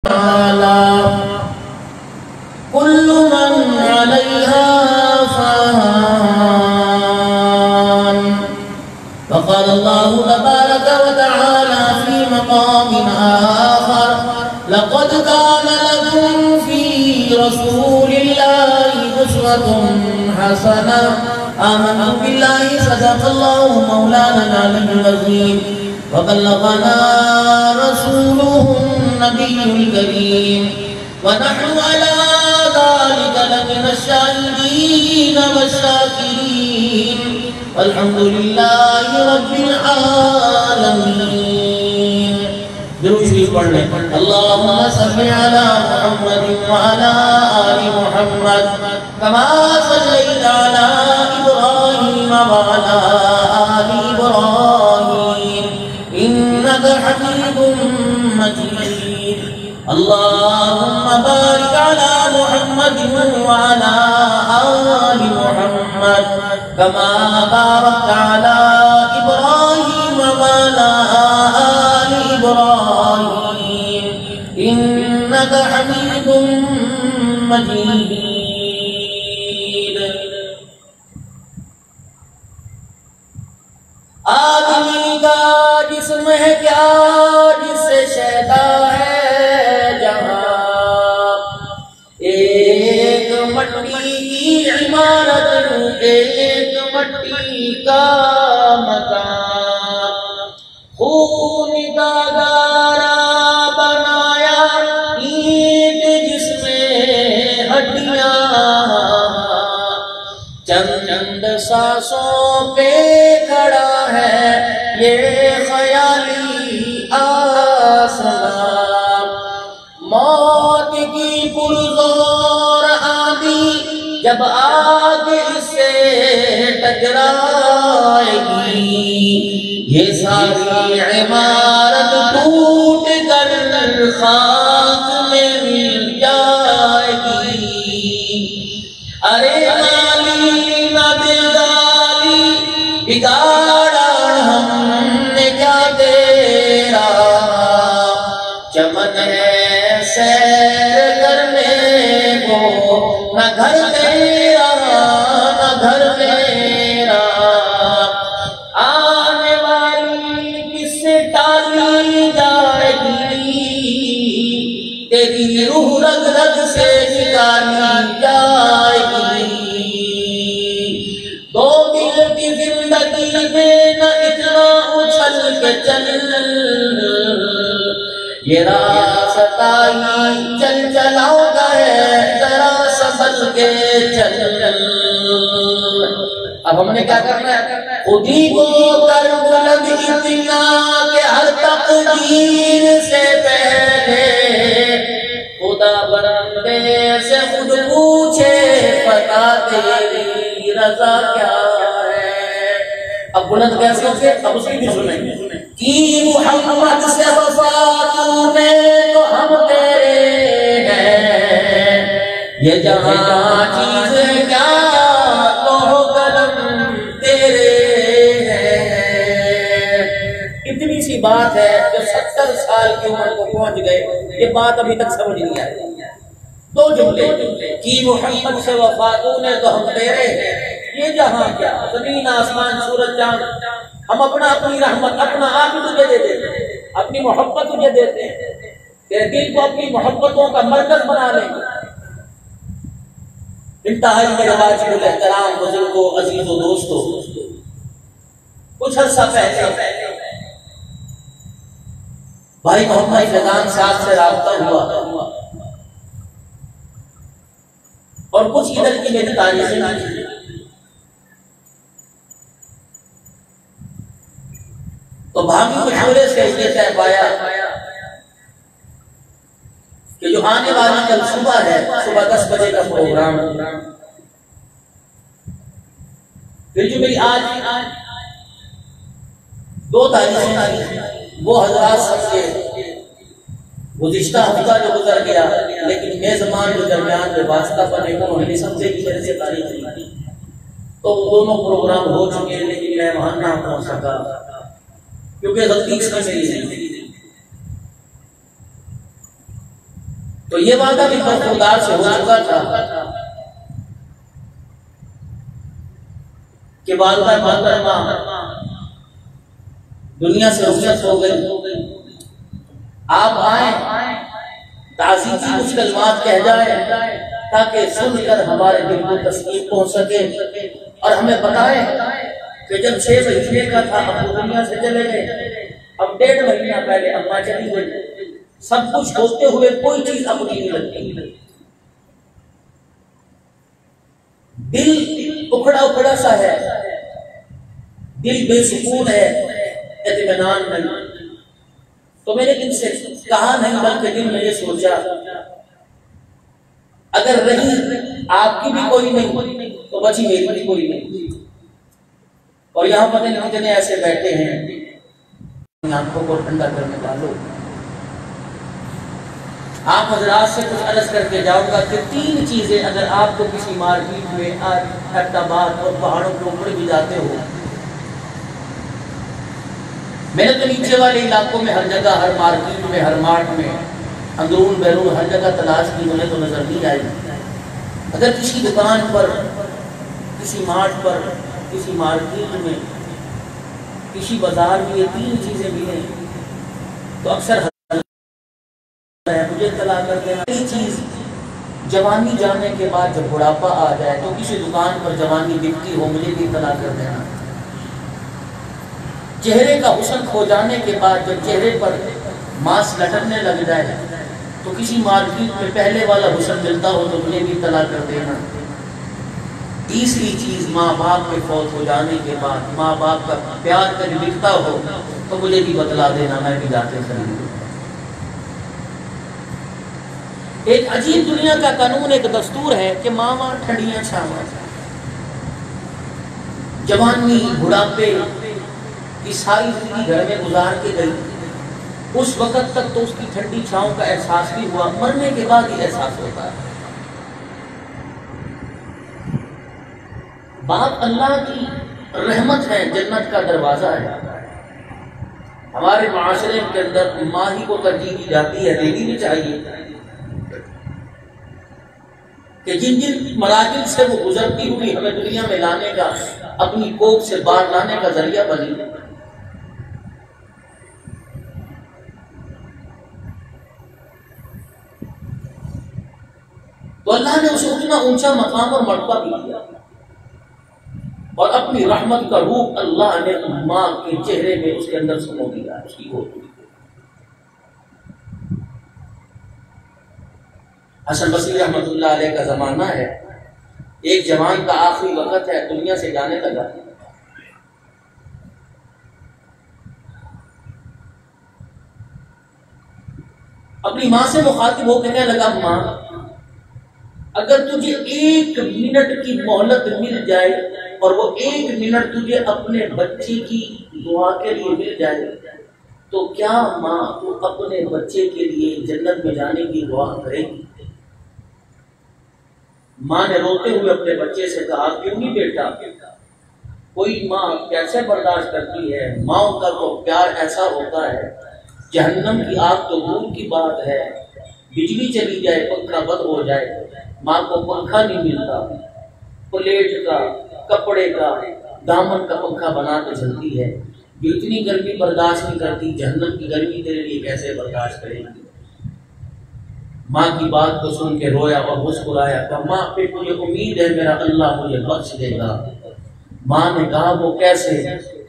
تعالى كل من عليها فان. فقال الله تبارك وتعالى في مقام آخر: لقد كان لكم في رسول الله أسوة حسنة. آمنت بالله صدق الله مولانا العلي العظيم وبلغنا رسوله النبي الكريم ونحن على ذلك لمن الشاهدين والشاكرين والحمد لله رب العالمين. درود شریف پڑھ لیں. اللهم صل على محمد وعلى آل محمد كما صليت على إبراهيم وعلى آل إبراهيم إنك حميد مجيد. اللهم بارك على محمد وعلى آل محمد كما باركت على إبراهيم وعلى آل إبراهيم إنك حميد مجيد. آدمی کا جسم ہے کیا جس سے شیدا ہے جہاں، ایک مٹی کی عمارت ایک مٹی کا مکان، خون کا گارا بنایا اینٹ جس میں ہڈیاں، چند سانسوں پہ کھڑا ہے یہ خیالی آسمان. موت کی پرزور آندھی جب آگ اس سے ٹکرائے گی، یہ ساری عمارت ٹوٹ کر خاک میں مل جائے گی. ارے مالی نہ دلداری بگاڑا ہم نے کیا تیرا، چمن ہے سیر کرنے کو نہ گھر تیرا نہ گھر میرا. آنے والی کس سے ٹالی جائے گی، تیری روح رگ رگ سے نکالی جائے گی. دو دل کی زندگی میں نہ اتنا اچھل کے چل، یہ راستہ ہی چل چلاؤ گا ہے ذرا سنبھل کے چل. اب ہم نے کیا کرنا ہے؟ خودی کو کر بلند اتنا کہ ہر تقدیر سے پہلے خدا بندے سے خود پوچھے پتا تیری رضا کیا ہے. اب بلند کیسے ہوتے؟ اب اس کی بھی سنیں گے. کی محمد سے وفا تو نے تو ہم تیرے ہیں، یہ جہاں چیز کیا تو قلم تیرے ہیں. اتنی سی بات ہے جو 70 سال کی عمر کو پہنچ گئے یہ بات ابھی تک سمجھ نہیں آئی. دو جملے کی محمد سے وفا تو نے تو ہم تیرے ہیں، یہ جہاں کیا زمین آسمان سورج چاند ہم اپنی رحمت اپنا آپ تجھے دے دیتے ہیں، اپنی محبت تجھے دیتے ہیں، تیرے دل کو اپنی محبتوں کا مرکز بنا لیں گے. انتہائی میرے واجب الاحترام بزرگوں عزیزوں دوستوں، کچھ عرصہ پہلے بھائی محمد فیضان صاحب سے رابطہ ہوا اور کچھ ادھر کی میری تعریفیں کی. تو بھابھی مشورے سے یہ طے پایا کہ جو آنے والی کل صبح ہے، صبح 10 بجے کا پروگرام، پھر جو میری آج 2 تاریخیں وہ حضرات سمجھے گزشتہ ہفتہ جو گزر گیا، لیکن میزبان جو درمیان میں واسطہ بنے کو انہوں نے سمجھے کہ میرے سے تاریخ نہیں کی، تو دونوں پروگرام ہو چکے لیکن میں وہاں نہ پہنچ سکا کیونکہ غلطی اس میں میری نہیں. تو یہ وعدہ بھی برخوردار سے ہو چکا تھا کہ والدہ محترمہ دنیا سے رخصت ہو گئی، آپ آئیں تعزیتی کچھ کلمات کہہ جائیں تاکہ سن کر ہمارے دل کو تسکین پہنچ سکے، اور ہمیں بتائیں کہ جب 6 مہینے کا تھا اب دنیا سے چلے گئے، اب 1.5 مہینہ پہلے اماں چلی گئی، سب کچھ ہوتے ہوئے کوئی چیز اپنی نہیں لگتی، دل اکھڑا اکھڑا سا ہے، دل بے سکون ہے، اطمینان نہیں۔ تو میں نے ان سے کہا نہیں بلکہ دل میں یہ سوچا اگر رہی آپ کی بھی کوئی نہیں تو بچی میری بھی کوئی نہیں، اور یہاں پتہ نہیں کتنے ایسے بیٹھے ہیں، آنکھوں کو ٹھنڈا کرنے والوں، آپ حضرات سے کچھ عرض کر کے جاؤں گا کہ 3 چیزیں اگر آپ کو کسی مارکیٹ میں احتاباد اور پہاڑوں کے اوپر بھی جاتے ہو، میں نے تو نیچے والے علاقوں میں ہر جگہ، ہر مارکیٹ میں، ہر مارٹ میں، اندرون بیرون ہر جگہ تلاش کی، انہیں تو نظر نہیں آئی۔ اگر کسی دکان پر، کسی مارٹ پر، کسی مارکیٹ میں، کسی بازار میں یہ 3 چیزیں ملیں تو اکثر مجھے اطلاع کر دینا۔ یہ چیز جوانی جانے کے بعد جب بڑھاپا آ جائے تو کسی دکان پر جوانی بکتی ہو مجھے بھی اطلاع کر دینا۔ چہرے کا حسن کھو جانے کے بعد جب چہرے پر ماس لٹکنے لگ جائے تو کسی مارکیٹ میں پہلے والا حسن ملتا ہو تو مجھے بھی اطلاع کر دینا۔ تیسری چیز ماں باپ کے فوت ہو جانے کے بعد ماں باپ کا پیار کبھی بکتا ہو تو مجھے بھی بتلا دینا، میں بھی جاتے خریدوں۔ ایک عجیب دنیا کا قانون، ایک دستور ہے کہ ماں ٹھنڈیاں چھاواں، جوانی بڑھاپے کی ساری زندگی گھر میں گزار کے گئی، اس وقت تک تو اس کی ٹھنڈی چھاؤں کا احساس بھی ہوا، مرنے کے بعد ہی احساس ہوتا ہے۔ باپ اللہ کی رحمت ہے، جنت کا دروازہ ہے۔ ہمارے معاشرے کے اندر ماں ہی کو ترجیح دی جاتی ہے، دینی بھی چاہیے کہ جن جن مراحل سے وہ گزرتی ہوئی ہمیں دنیا میں لانے کا، اپنی کوکھ سے باہر لانے کا ذریعہ بنی۔ تو اللہ نے اسے اتنا اونچا مقام اور مرتبہ بھی دیا، اور اپنی رحمت کا روپ اللہ نے ماں کے چہرے میں اس کے اندر سمو دیا، اس کی گود میں۔ حسن بصری رحمۃ اللہ علیہ کا زمانہ ہے، ایک جوان کا آخری وقت ہے، دنیا سے جانے لگا۔ اپنی ماں سے مخاطب ہو کہنے لگا، ماں اگر تجھے 1 منٹ کی مہلت مل جائے اور وہ 1 منٹ تجھے اپنے بچے کی دعا کے لیے مل جائے تو کیا ماں تو اپنے بچے کے لیے جنت میں جانے کی دعا کرے گی؟ ماں نے روتے ہوئے اپنے بچے سے کہا، کیوں نہیں بیٹا، کوئی ماں کیسے برداشت کرتی ہے، ماں کا تو پیار ایسا ہوتا ہے، جہنم کی آگ تو دور کی بات ہے، بجلی چلی جائے، پنکھا بند ہو جائے، ماں کو پنکھا نہیں ملتا، پلیٹ کا، کپڑے کا، دامن کا پنکھا بنا کے چلتی ہے، جو اتنی گرمی برداشت نہیں کرتی، جہنم کی گرمی تیرے لیے کیسے برداشت کرے گی؟ ماں کی بات کو سن کے رویا اور مسکرایا کہ ماں پہ مجھے امید ہے میرا اللہ مجھے بخش دے گا۔ ماں نے کہا وہ کیسے؟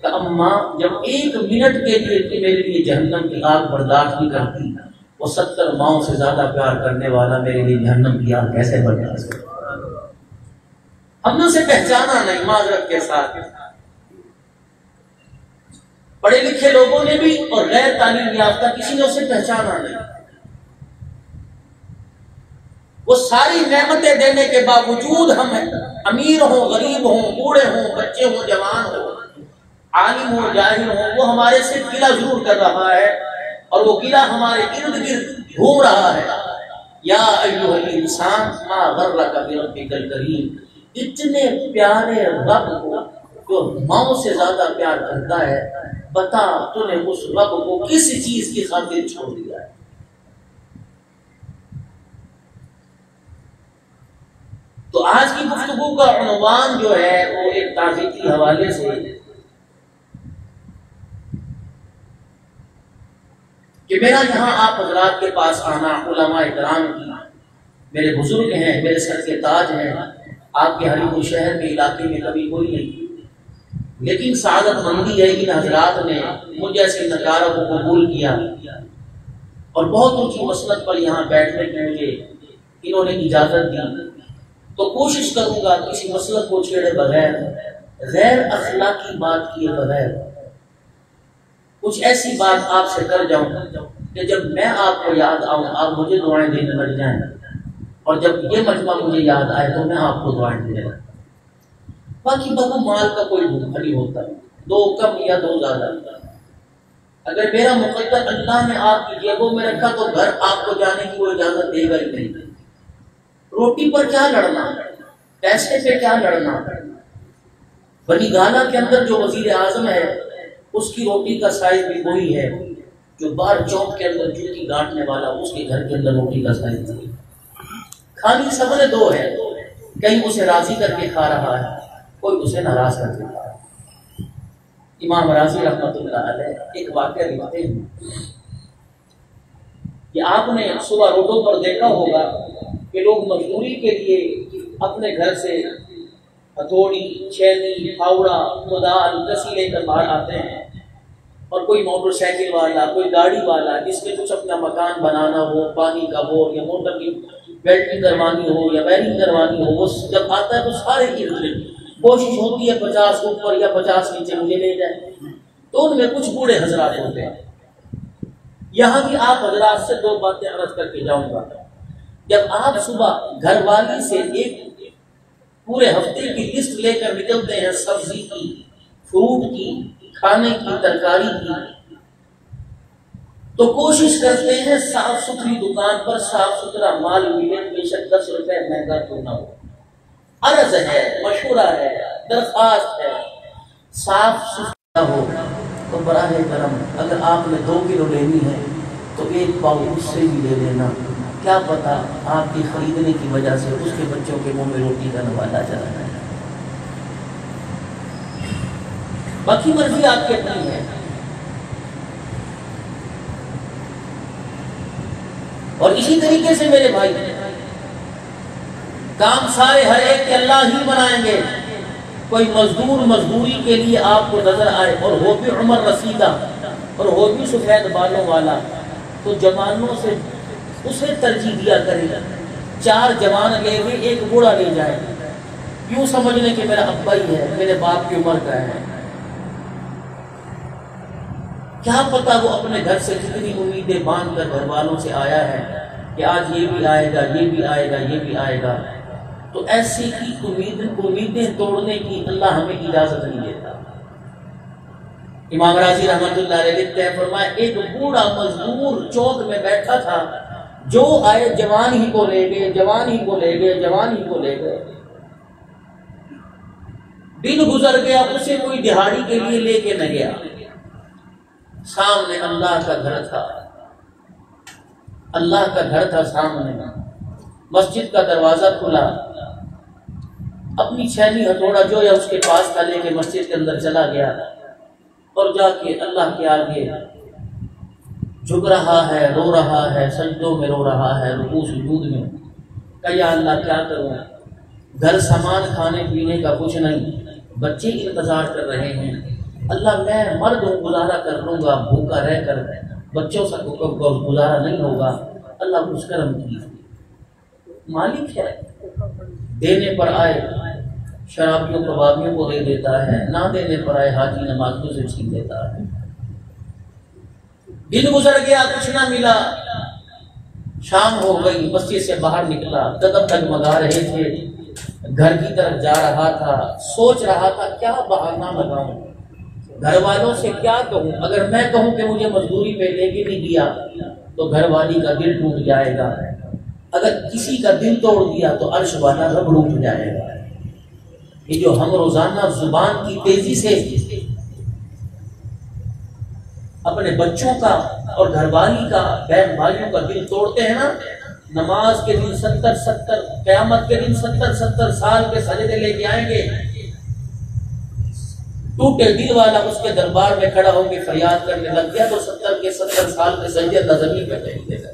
کہ اماں جب 1 منٹ کے لیے میرے لیے جہنم کی آگ برداشت نہیں کرتی، وہ 70 ماؤں سے زیادہ پیار کرنے والا میرے لیے جہنم کی آگ کیسے برداشت کرے؟ ہم نے اسے پہچانا نہیں، معذرت کے ساتھ۔ پڑھے لکھے لوگوں نے بھی اور غیر تعلیم یافتہ کسی نے اسے پہچانا نہیں۔ وہ ساری نعمتیں دینے کے باوجود ہم امیر ہوں، غریب ہوں، بوڑھے ہوں، بچے ہوں، جوان ہوں، عالم ہوں، جاہل ہوں، وہ ہمارے سے گلہ ضرور کر رہا ہے، اور وہ گلہ ہمارے ارد گرد گھوم رہا ہے۔ یا ایھا الانسان ما غرک بربک الکریم، اتنے پیارے رب کو جو ماؤں سے زیادہ پیار کرتا ہے، بتا تو نے اس رب کو کس چیز کی خاطر چھوڑ دیا ہے؟ تو آج کی گفتگو کا عنوان جو ہے وہ ایک تاریخی حوالے سے کہ میرا یہاں آپ حضرات کے پاس آنا، علماء اکرام کی، میرے بزرگ ہیں، میرے سر کے تاج ہیں، آپ کے حریم الشہر میں علاقے میں کبھی کوئی نہیں، لیکن سعادت مندی ہے ان حضرات نے مجھ جیسے نکارہ کو قبول کیا اور بہت اونچی مسلک پر یہاں بیٹھنے کے مجھے انہوں نے اجازت دی۔ تو کوشش کروں گا کسی مسلک کو چھیڑے بغیر، غیر اخلاقی بات کیے بغیر کچھ ایسی بات آپ سے کر جاؤں کہ جب میں آپ کو یاد آؤں آپ مجھے دعائیں دینے لگ جائیں، اور جب یہ مجمع مجھے یاد آئے تو میں آپ کو دعائیں دینے لگوں۔ باقی بہو مال کا کوئی بھوکا نہیں ہوتا، دو کم یا دو زیادہ۔ اگر میرا مقدر اللہ نے آپ کی جیبوں میں رکھا تو گھر آپ کو جانے کی وہ اجازت دے گا ہی نہیں۔ روٹی پر کیا لڑنا، پیسے پہ کیا لڑنا۔ بنی گالا کے اندر جو وزیر اعظم ہے اس کی روٹی کا سائز بھی وہی ہے جو بار چوک کے اندر جوتی گاٹنے والا اس کے گھر کے اندر روٹی کا سائز وہی۔ کھانی سب نے دو ہے، کہیں اسے راضی کر کے کھا رہا ہے، کوئی اسے ناراض کر کے کھا رہا ہے۔ امام راضی رحمۃ اللہ علیہ ایک واقعہ لکھتے ہیں کہ آپ نے صبح روڈوں پر دیکھا ہوگا کہ لوگ مزدوری کے لیے اپنے گھر سے ہتھوڑی، چھینی، پھاوڑا، کدال، کسی لے کر باہر آتے ہیں، اور کوئی موٹر سائیکل والا، کوئی گاڑی والا جس میں کچھ اپنا مکان بنانا ہو، پانی کا بور یا موٹر کی بیلٹنگ کروانی ہو یا وائرنگ کروانی ہو، وہ جب آتا ہے تو سارے کی کوشش ہوتی ہے 50 اوپر یا 50 نیچے مجھے لے جائے۔ تو ان میں کچھ بوڑھے حضرات ہوتے ہیں۔ یہاں بھی آپ حضرات سے دو باتیں عرض کر کے جاؤں گا۔ جب آپ صبح گھر والی سے ایک پورے ہفتے کی لسٹ لے کر نکلتے ہیں، سبزی کی، فروٹ کی، کھانے کی، ترکاری کی، تو کوشش کرتے ہیں صاف ستھری دکان پر صاف ستھرا مال ملے، بے شک 10 روپے مہنگا تو نہ ہو۔ عرض ہے، مشورہ ہے، درخواست ہے، صاف ستھرا ہو۔ تو براہ کرم اگر آپ نے 2 کلو لینی ہے تو 1 پاؤ اس سے بھی لے لینا، کیا پتا آپ کی خریدنے کی وجہ سے اس کے بچوں کے منہ میں روٹی کا نوالا چلا جائے۔ باقی مرضی آپ کی اپنی ہے۔ اور اسی طریقے سے میرے بھائی کام سارے ہر ایک کے اللہ ہی بنائیں گے۔ کوئی مزدور مزدوری کے لیے آپ کو نظر آئے اور ہو بھی عمر رسیدہ اور ہو بھی سفید بالوں والا، تو جوانوں سے اسے ترجیح دیا کرے۔ 4 جوان لے گئے، 1 بوڑھا لے جائے، کیوں سمجھنے کہ میرا ابا ہی ہے، میرے باپ کی عمر کا ہے۔ کیا پتا وہ اپنے گھر سے کتنی امیدیں باندھ کر گھر والوں سے آیا ہے کہ آج یہ بھی آئے گا، یہ بھی آئے گا، یہ بھی آئے گا۔ تو ایسی کی امیدیں توڑنے کی اللہ ہمیں اجازت نہیں دیتا۔ امام راضی رحمۃ اللہ علیہ لکھتے ہیں، فرمایا ایک بوڑھا مزدور چوک میں بیٹھا تھا، جو آئے جوان ہی کو لے گئے، جوان ہی کو لے گئے، جوان ہی کو لے گئے۔ دن گزر گیا، اسے کوئی دہاڑی کے لیے لے کے نہ گیا۔ سامنے اللہ کا گھر تھا، اللہ کا گھر تھا سامنے، مسجد کا دروازہ کھلا، اپنی چھینی ہتھوڑا جو یا اس کے پاس تھا لے کے مسجد کے اندر چلا گیا، اور جا کے اللہ کے آگے جھک رہا ہے، رو رہا ہے، سجدوں میں رو رہا ہے، رکوع سجود میں، کہ یا اللہ کیا کروں، گھر سامان کھانے پینے کا کچھ نہیں، بچے انتظار کر رہے ہیں، اللہ میں مرد ہوں گزارا کر لوں گا، بھوکا رہ کر بچوں سے گزارا نہیں ہوگا، اللہ کچھ کرم کیجیے۔ مالک ہے، دینے پر آئے شرابیوں کبابیوں کو دے دیتا ہے، نہ دینے پر آئے حاجی نمازیوں سے چھین دیتا ہے۔ دن گزر گیا، کچھ نہ ملا، شام ہو گئی، مسجد سے باہر نکلا، قدم ڈگمگا رہے تھے، گھر کی طرف جا رہا تھا، سوچ رہا تھا کیا بہانہ لگاؤں، گھر والوں سے کیا کہوں، اگر میں کہوں کہ مجھے مزدوری پہ لے کے نہیں دیا تو گھر والی کا دل ٹوٹ جائے گا، اگر کسی کا دل توڑ دیا تو عرش والا رب ٹوٹ جائے گا۔ یہ جو ہم روزانہ زبان کی تیزی سے اپنے بچوں کا اور گھر والی کا، بہن بھائیوں کا دل توڑتے ہیں نا، نماز کے دن 70 قیامت کے دن 70 سال کے سجدے لے کے آئیں گے، ٹوٹے دل والا اس کے دربار میں کھڑا ہو کے فریاد کرنے لگ گیا تو 70 سال کے سجدے اللہ زمین پہ پھینک دے گا۔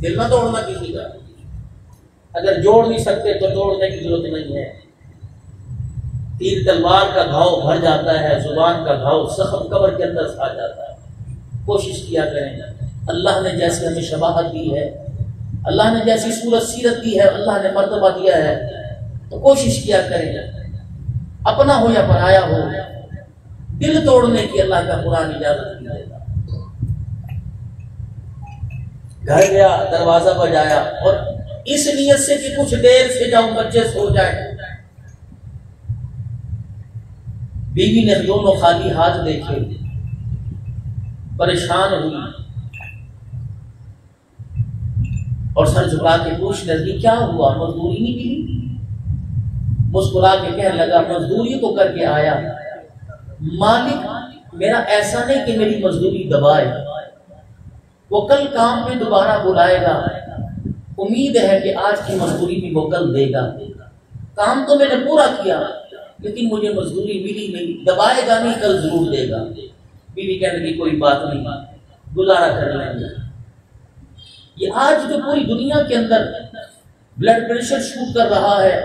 دل نہ توڑنا کسی کا، اگر جوڑ نہیں سکتے تو توڑنے کی ضرورت نہیں ہے۔ تیر تلوار کا گھاؤ بھر جاتا ہے، زبان کا گھاؤ زخم قبر کے اندر آ جاتا ہے۔ کوشش کیا کریں، اللہ نے جیسے ہمیں شباہت دی ہے، اللہ نے جیسی صورت سیرت دی ہے، اللہ نے مرتبہ دیا ہے، تو کوشش کیا کریں، اپنا ہو یا پرایا ہو، دل توڑنے کی اللہ کا قرآن اجازت نہیں دیتا۔ گھر گیا، دروازہ بجایا اور اس نیت سے کہ کچھ دیر سے جاؤں بچے سو جائیں، بیوی نے دونوں خالی ہاتھ دیکھے، پریشان ہوئی اور سر جھکا کے پوچھنے لگی کیا ہوا، مزدوری نہیں ملی؟ مسکرا کے کہنے لگا مزدوری تو کر کے آیا، مالک میرا ایسا نہیں کہ میری مزدوری دبائے، وہ کل کام پہ دوبارہ بلائے گا، امید ہے کہ آج کی مزدوری بھی وہ کل دے گا، کام تو میں نے پورا کیا لیکن مجھے مزدوری ملی نہیں، دبائے گا نہیں، کل ضرور دے گا۔ بیوی کہنے لگی کوئی بات نہیں، گزارا کر لیں گے۔ یہ آج جو پوری دنیا کے اندر بلڈ پریشر شوٹ کر رہا ہے،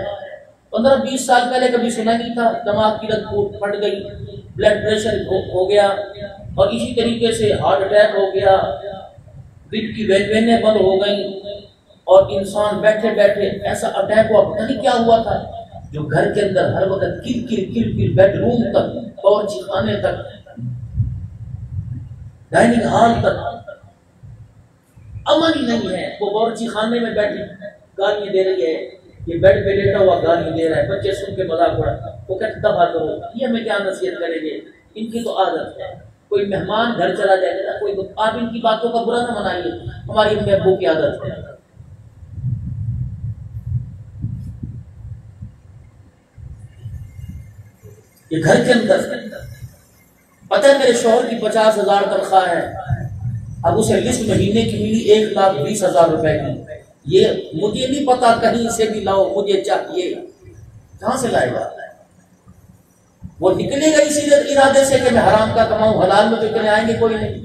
15-20 سال پہلے کبھی سنا نہیں تھا، دماغ کی رگ پھٹ گئی، بلڈ پریشر ہو گیا، اور اسی طریقے سے ہارٹ اٹیک ہو گیا، دل کی وینیں بند ہو گئیں، اور انسان بیٹھے بیٹھے ایسا اٹیک ہوا، پتہ نہیں کیا ہوا تھا، جو گھر کے اندر ہر وقت کل بیڈ روم تک، باورچی خانے تک، ڈائننگ ہال تک امن ہی نہیں ہے۔ وہ باورچی خانے میں بیٹھی گالیاں دے رہی ہے، یہ بیڈ پہ لیٹا ہوا گالیاں دے رہا ہے، بچے سن کے مذاق اڑا، وہ کہتے دفعہ کرو، یہ ہمیں کیا نصیحت کریں گے، ان کی تو عادت ہے، کوئی مہمان گھر چلا جائے گا کوئی، آپ ان کی باتوں کا برا نہ منائیے، ہماری امی ابو کی عادت ہے۔ یہ گھر کے اندر پتہ ہے میرے شوہر کی 50,000 تنخواہ ہے، اب اسے لسٹ مہینے کی ملی 1,20,000 روپے کی، یہ مجھے نہیں پتا، کہیں سے بھی لاؤ، مجھے چاہیے، کہاں سے لائے گا؟ وہ نکلے گا اسی ارادے سے کہ میں حرام کا کماؤں، حلال میں تو اتنے آئیں گے کوئی نہیں۔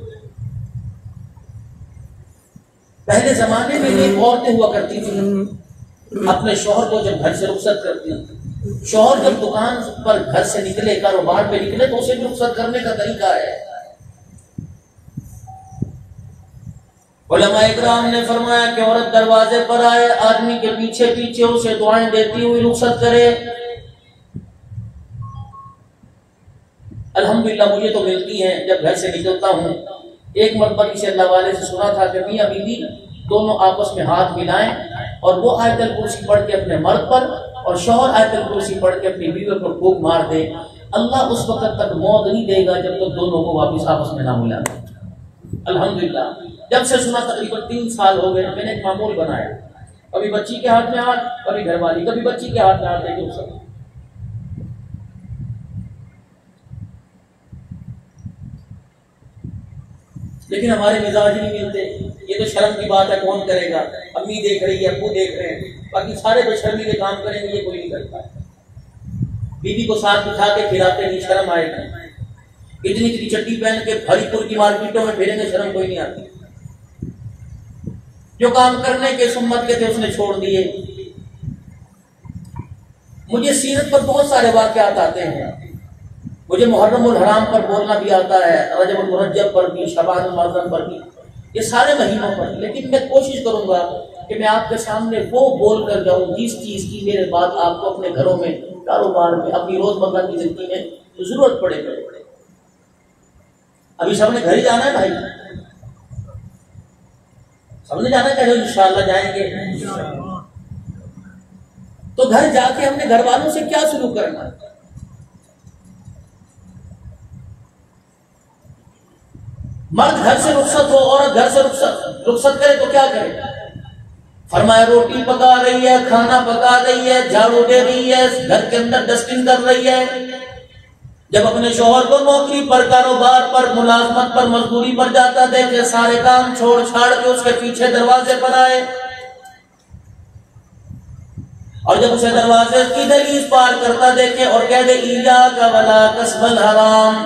پہلے زمانے میں ایک عورتیں ہوا کرتی تھیں، اپنے شوہر کو جب گھر سے رخصت کرتی، شوہر جب دکان پر گھر سے نکلے، کاروبار پہ نکلے، تو اسے بھی رخصت کرنے کا طریقہ ہے۔ علماء اکرام نے فرمایا کہ عورت دروازے پر آئے، آدمی کے پیچھے پیچھے اسے دعائیں دیتی ہوئی رخصت کرے۔ الحمدللہ مجھے تو ملتی ہیں جب گھر سے نکلتا ہوں۔ ایک مرتبہ کسی اللہ والے سے سنا تھا کہ میاں بیوی دونوں آپس میں ہاتھ ملائیں اور وہ آیت الکرسی پڑھ کے اپنے مرد پر اور شوہر آیت الکرسی پڑھ کے اپنی بیوی پر پھونک مار دے، اللہ اس وقت تک موت نہیں دے گا جب تک دونوں کو واپس آپس میں نہ ملا۔ الحمدللہ جب سے سنا تقریباً 3 سال ہو گئے، میں نے ایک معمول بنایا، کبھی بچی کے ہاتھ میں ہاتھ، کبھی گھر والی، کبھی بچی کے ہاتھ میں ہاتھ دے کے رخصت۔ لیکن ہمارے مزاج نہیں ملتے، یہ تو شرم کی بات ہے، کون کرے گا، امی دیکھ رہی ہے، ابو دیکھ رہے ہیں، باقی سارے بے شرمی کے کام کریں گے، یہ کوئی نہیں کرتا۔ بیوی کو ساتھ بٹھا کے کھلاتے نہیں، شرم آئے گی، اتنی اتنی چٹی پہن کے بھری پور کی مارکیٹوں میں پھریں گے، شرم کوئی نہیں آتی۔ جو کام کرنے کے سنت کے تھے اس نے چھوڑ دیے۔ مجھے سیرت پر بہت سارے واقعات آتے ہیں، مجھے محرم الحرام پر بولنا بھی آتا ہے، رجب المرجب پر بھی، شعبان المعظم پر بھی، یہ سارے مہینوں پر، لیکن میں کوشش کروں گا کہ میں آپ کے سامنے وہ بول کر جاؤں جس چیز کی میرے بعد آپ کو اپنے گھروں میں، کاروبار میں، اپنی روزمرہ کی زندگی میں ضرورت پڑے گی۔ ابھی سب نے گھر ہی جانا ہے بھائی، سب نے جانا ہے، انشاءاللہ جائیں گے۔ تو گھر جا کے ہم نے گھر والوں سے کیا سلوک کرنا ہے؟ مرد گھر سے رخصت ہو، عورت گھر سے رخصت کرے تو کیا کرے؟ فرمایا روٹی پکا رہی ہے، کھانا پکا رہی ہے، جھاڑو دے رہی ہے، گھر کے اندر ڈسٹنگ کر رہی ہے، جب اپنے شوہر کو نوکری پر، کاروبار پر، ملازمت پر، مزدوری پر جاتا دیکھے، سارے کام چھوڑ چھاڑ کے اس کے پیچھے دروازے پر آئے، اور جب اسے دروازے کی دہلیز پار کرتا دیکھے اور کہہ دے ایاک ولا کسب الحرام،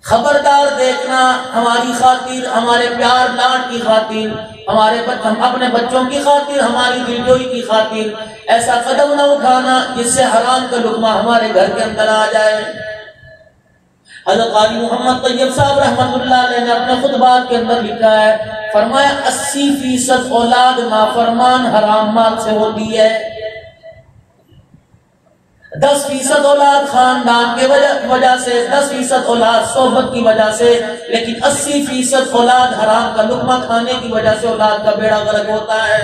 خبردار دیکھنا ہماری خاطر، ہمارے پیار لاڈ کی خاطر، ہم اپنے بچوں کی خاطر، ہماری دلجوئی کی خاطر ایسا قدم نہ اٹھانا جس سے حرام کا لقمہ ہمارے گھر کے اندر آ جائے۔ حضرت قاری محمد طیب صاحب رحمۃ اللہ علیہ نے اپنے خطبات کے اندر لکھا ہے، فرمایا 80% اولاد نافرمان حرام مال سے ہوتی ہے، 10% اولاد خاندان کے وجہ سے، 10% اولاد صحبت کی وجہ سے، لیکن 80% اولاد حرام کا لقمہ کھانے کی وجہ سے اولاد کا بیڑا غرق ہوتا ہے۔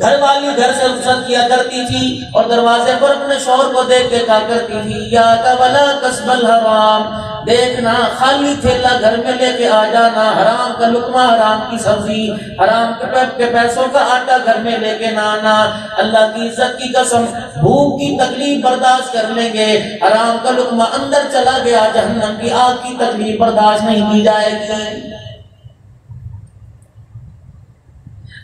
گھر والی گھر سے رخصت کیا کرتی تھی اور دروازے پر اپنے شوہر کو دیکھ کے کہا کرتی تھی یا ولا کسب الحرام، دیکھنا خالی تھیلا گھر میں لے کے آ جانا، حرام کا لقمہ، حرام کی سبزی، حرام کے پیسوں کا آٹا گھر میں لے کے نہ آنا۔ اللہ کی عزت کی قسم، بھوک کی تکلیف برداشت کر لیں گے، حرام کا لقمہ اندر چلا گیا، جہنم کی آگ کی تکلیف برداشت نہیں کی جائے گی۔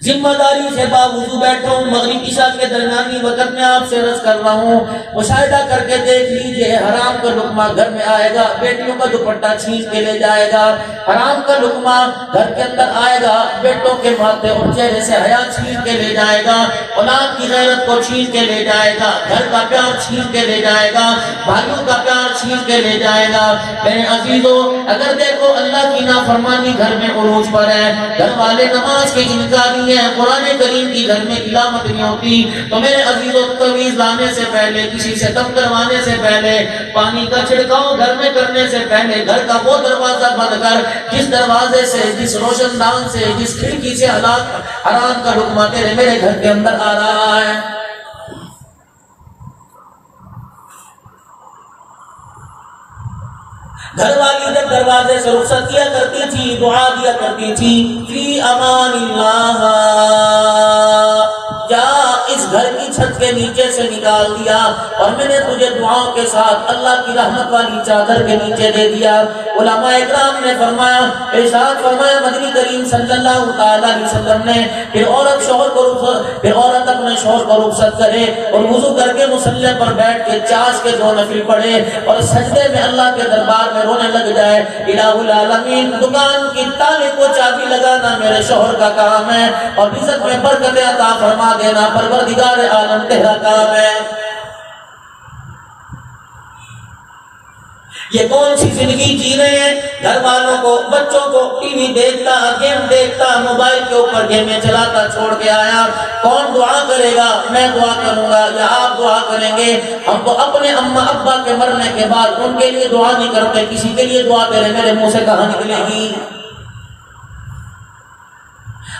ذمہ داری سے باوضو بیٹھا ہوں، مغرب عشاء کے درمیانی وقت میں آپ سے عرض کر رہا ہوں، مشاہدہ کر کے دیکھ لیجئے، حرام کا لقمہ گھر میں آئے گا، بیٹیوں کا دوپٹہ چھین کے لے جائے گا، حرام کا لقمہ گھر کے اندر آئے گا، بیٹوں کے ماتھے اور چہرے سے حیا چھین کے لے جائے گا، اولاد کی غیرت کو چھین کے لے جائے گا، گھر کا پیار چھین کے لے جائے گا، بھائیوں کا پیار چھین کے لے جائے گا۔ میرے عزیزو، اگر دیکھو اللہ کی نافرمانی گھر میں عروج پر ہے، گھر والے نماز کے انکاری، قرآن کریم کی گھر میں تلاوت نہیں ہوتی، تو میرے عزیزو تعویذ لانے سے پہلے، کسی سے دم کروانے سے پہلے، پانی کا چھڑکاؤ گھر میں کرنے سے پہلے، گھر کا وہ دروازہ بند کر جس دروازے سے، جس روشن دان سے، جس کھڑکی سے حرام کا لقمہ تیرے میرے گھر کے اندر آ رہا ہے۔ گھر والی جب دروازے سے رخصت کیا کرتی تھی، دعا دیا کرتی تھی، فی امان اللہ، جا اس گھر کی چھت کے نیچے سے نکال دیا اور میں نے تجھے دعاؤں کے ساتھ اللہ کی رحمت والی چادر کے نیچے دے دیا۔ علماء اکرام نے فرمایا، ارشاد فرمایا مدنی کریم صلی اللہ تعالی علیہ وسلم نے، پھر عورت اپنے شوہر کو رخصت کرے اور وضو کر کے مصلی پر بیٹھ کے چاش کے 2 نفل پڑھے اور سجدے میں اللہ کے دربار میں رونے لگ جائے، الہ العالمین دکان کی تالے کو چابی لگانا میرے شوہر کا کام ہے اور رزق میں برکت عطا فرما دینا پروردگار عالم تیرا کام ہے۔ یہ کون سی زندگی جی رہے ہیں؟ گھر والوں کو، بچوں کو ٹی وی دیکھتا، گیم دیکھتا، موبائل کے اوپر گیمیں چلاتا چھوڑ کے آیا۔ کون دعا کرے گا؟ میں دعا کروں گا یا آپ دعا کریں گے؟ ہم تو اپنے اماں ابا کے مرنے کے بعد ان کے لیے دعا نہیں کرتے، کسی کے لیے دعا تیرے میرے منہ سے کہاں نکلے گی؟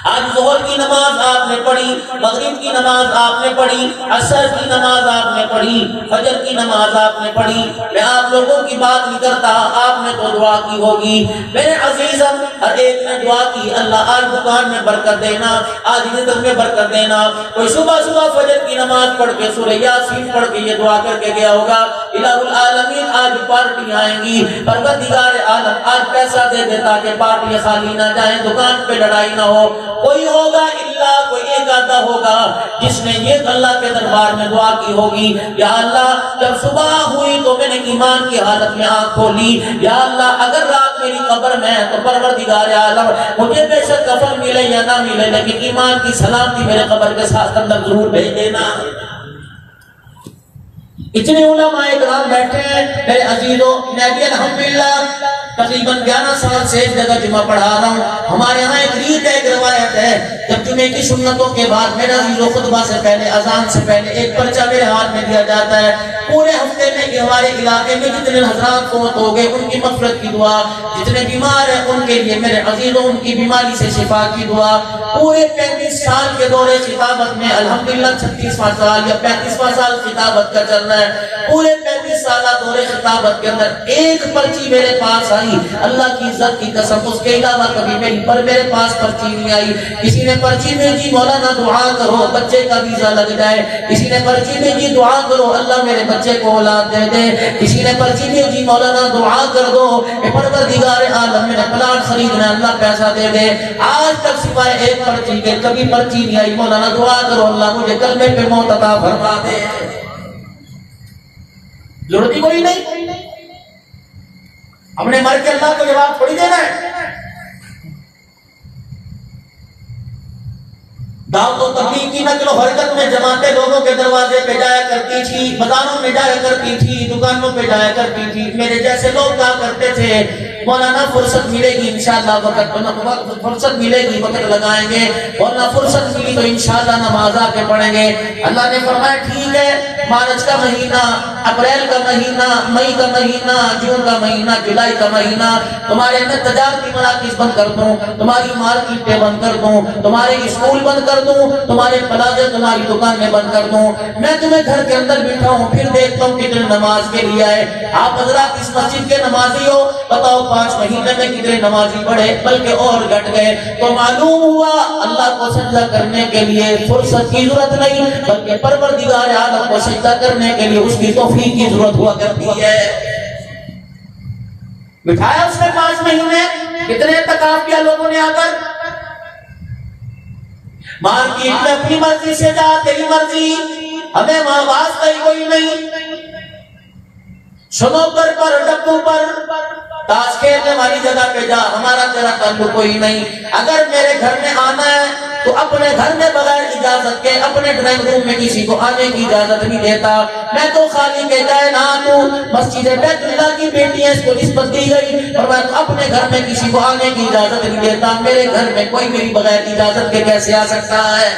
آج ظہر کی نماز آپ نے پڑھی، مغرب کی نماز آپ نے پڑھی، عصر کی نماز آپ نے پڑھی، فجر کی نماز آپ نے پڑھی، میں آپ لوگوں کی بات نہیں کرتا، آپ نے تو دعا کی ہوگی۔ میرے عزیزم، ہر ایک نے دعا کی، اللہ آج دکان میں برکت دینا، آج رزق میں برکت دینا۔ کوئی صبح فجر کی نماز پڑھ کے سورہ یاسین پڑھ کے یہ دعا کر کے گیا ہوگا، الہ العالمین آج پارٹی آئیں گی، پروردگار عالم آج پیسہ دے دے تاکہ پارٹی خالی نہ جائیں، دکان پہ لڑائی نہ ہو۔ کوئی ہوگا اللہ، کوئی ایک آدھا ہوگا جس نے یہ اللہ کے دربار میں دعا کی ہوگی، یا اللہ جب صبح ہوئی تو میں نے ایمان کی حالت میں آنکھ کھولی، یا اللہ اگر رات میری قبر میں ہے تو پروردگار عالم مجھے بے شک کفن ملے یا نہ ملے لیکن ایمان کی سلامتی میرے قبر کے ساتھ اندر ضرور بھیج دینا۔ اتنے علماء اکرام بیٹھے ہیں میرے عزیزوں، میں بھی الحمدللہ تقریباً 11 سال سے ایک جگہ جمعہ پڑھا رہا ہوں۔ ہمارے ہاں ایک ریت ہے، ایک روایت ہے، جب جمعے کی سنتوں کے بعد میرا عزیزوں خطبہ سے پہلے، اذان سے پہلے ایک پرچہ میرے ہاتھ میں دیا جاتا ہے، پورے ہفتے میں کہ ہمارے علاقے میں جتنے حضرات فوت ہو گئے ان کی مغفرت کی دعا، جتنے بیمار ہیں ان کے لیے میرے عزیزوں ان کی بیماری سے شفا کی دعا۔ پورے 35 سال کے دورے خطابت میں الحمدللہ 36واں سال یا 35واں سال خطابت کا چل رہا ہے، پورے 35 سالہ دورے خطابت کے اندر ایک پرچی میرے پاس آئی، اللہ کی عزت کی قسم اس کے علاوہ کبھی میرے پاس پرچی نہیں آئی. کسی نے پرچی بھیجی مولانا دعا کرو بچے کا ویزا لگ جائے. کسی نے پرچی بھیجی دعا کرو اللہ میرے بچے کو اولاد دے دے. کسی نے پرچی بھیجی مولانا دعا کر دو کہ پروردگار عالم میرے پلاٹ خریدنا اللہ پیسہ دے دے. آج تک سوائے ایک پرچی کے کبھی پرچی نہیں آئی. مولانا دعا کرو اللہ مجھے کلمے پہ موت عطا فرما دے. ضرورت ہی کوئی نہیں. ہم نے مر کے اللہ کو جواب تھوڑی دینا ہے. دعوت و تبلیغ کی نقل و حرکت میں جماعتیں لوگوں کے دروازے پہ جایا کرتی تھی, بازاروں میں جایا کرتی تھی, دکانوں پہ جایا کرتی تھی. میرے جیسے لوگ کہا کرتے تھے مولانا فرصت ملے گی انشاءاللہ وقت فرصت ملے گی وقت لگائیں گے. مولانا فرصت ملی تو انشاءاللہ نماز آ کے پڑھیں گے. اللہ نے فرمایا ٹھیک ہے, مارچ کا مہینہ, اپریل کا مہینہ, مئی کا مہینہ, جون کا مہینہ, جولائی کا مہینہ تمہارے اندر تجارتی مراکز بند کر دوں, تمہاری مارکیٹیں بند کر دوں, تمہارے اسکول بند کر دوں, تمہارے پلازے تمہاری دکانیں بند کر دوں. میں تمہیں گھر کے اندر بیٹھا ہوں پھر دیکھتا ہوں کتنے نماز کے لیے آئے. آپ حضرات اس مسجد کے نمازی ہو, بتاؤ 5 مہینے میں کتنے نمازی پڑھے بلکہ اور گھٹ گئے. تو معلوم ہوا اللہ کو سجدہ کرنے کے لیے فرصت کی ضرورت نہیں بلکہ پروردگار عالم کو سجدہ کرنے کے لیے اس کی توفیق کی ضرورت ہوا کرتی ہے. بٹھایا اس نے 5 مہینے, کتنے اعتکاف کیا لوگوں نے آ کر. مارکیٹ میں اپنی مرضی سے جا, تیری مرضی, ہمیں وہاں واسطہ ہی کوئی نہیں. سنوکر پر, ڈبو پر, تاش کھیلنے والی جگہ پہ جا, ہمارا تیرا تعلق کوئی نہیں. اگر میرے گھر میں آنا ہے تو اپنے گھر میں بغیر اجازت کے اپنے ڈرائنگ روم میں کسی کو آنے کی اجازت نہیں دیتا. میں تو خالی کے کائنات ہوں, مسجد بیت اللہ کی بیٹی ہے اس کو نسبت دی گئی اور میں اپنے گھر میں کسی کو آنے کی اجازت نہیں دیتا. میرے گھر میں کوئی میری بغیر اجازت کے کیسے آ سکتا ہے.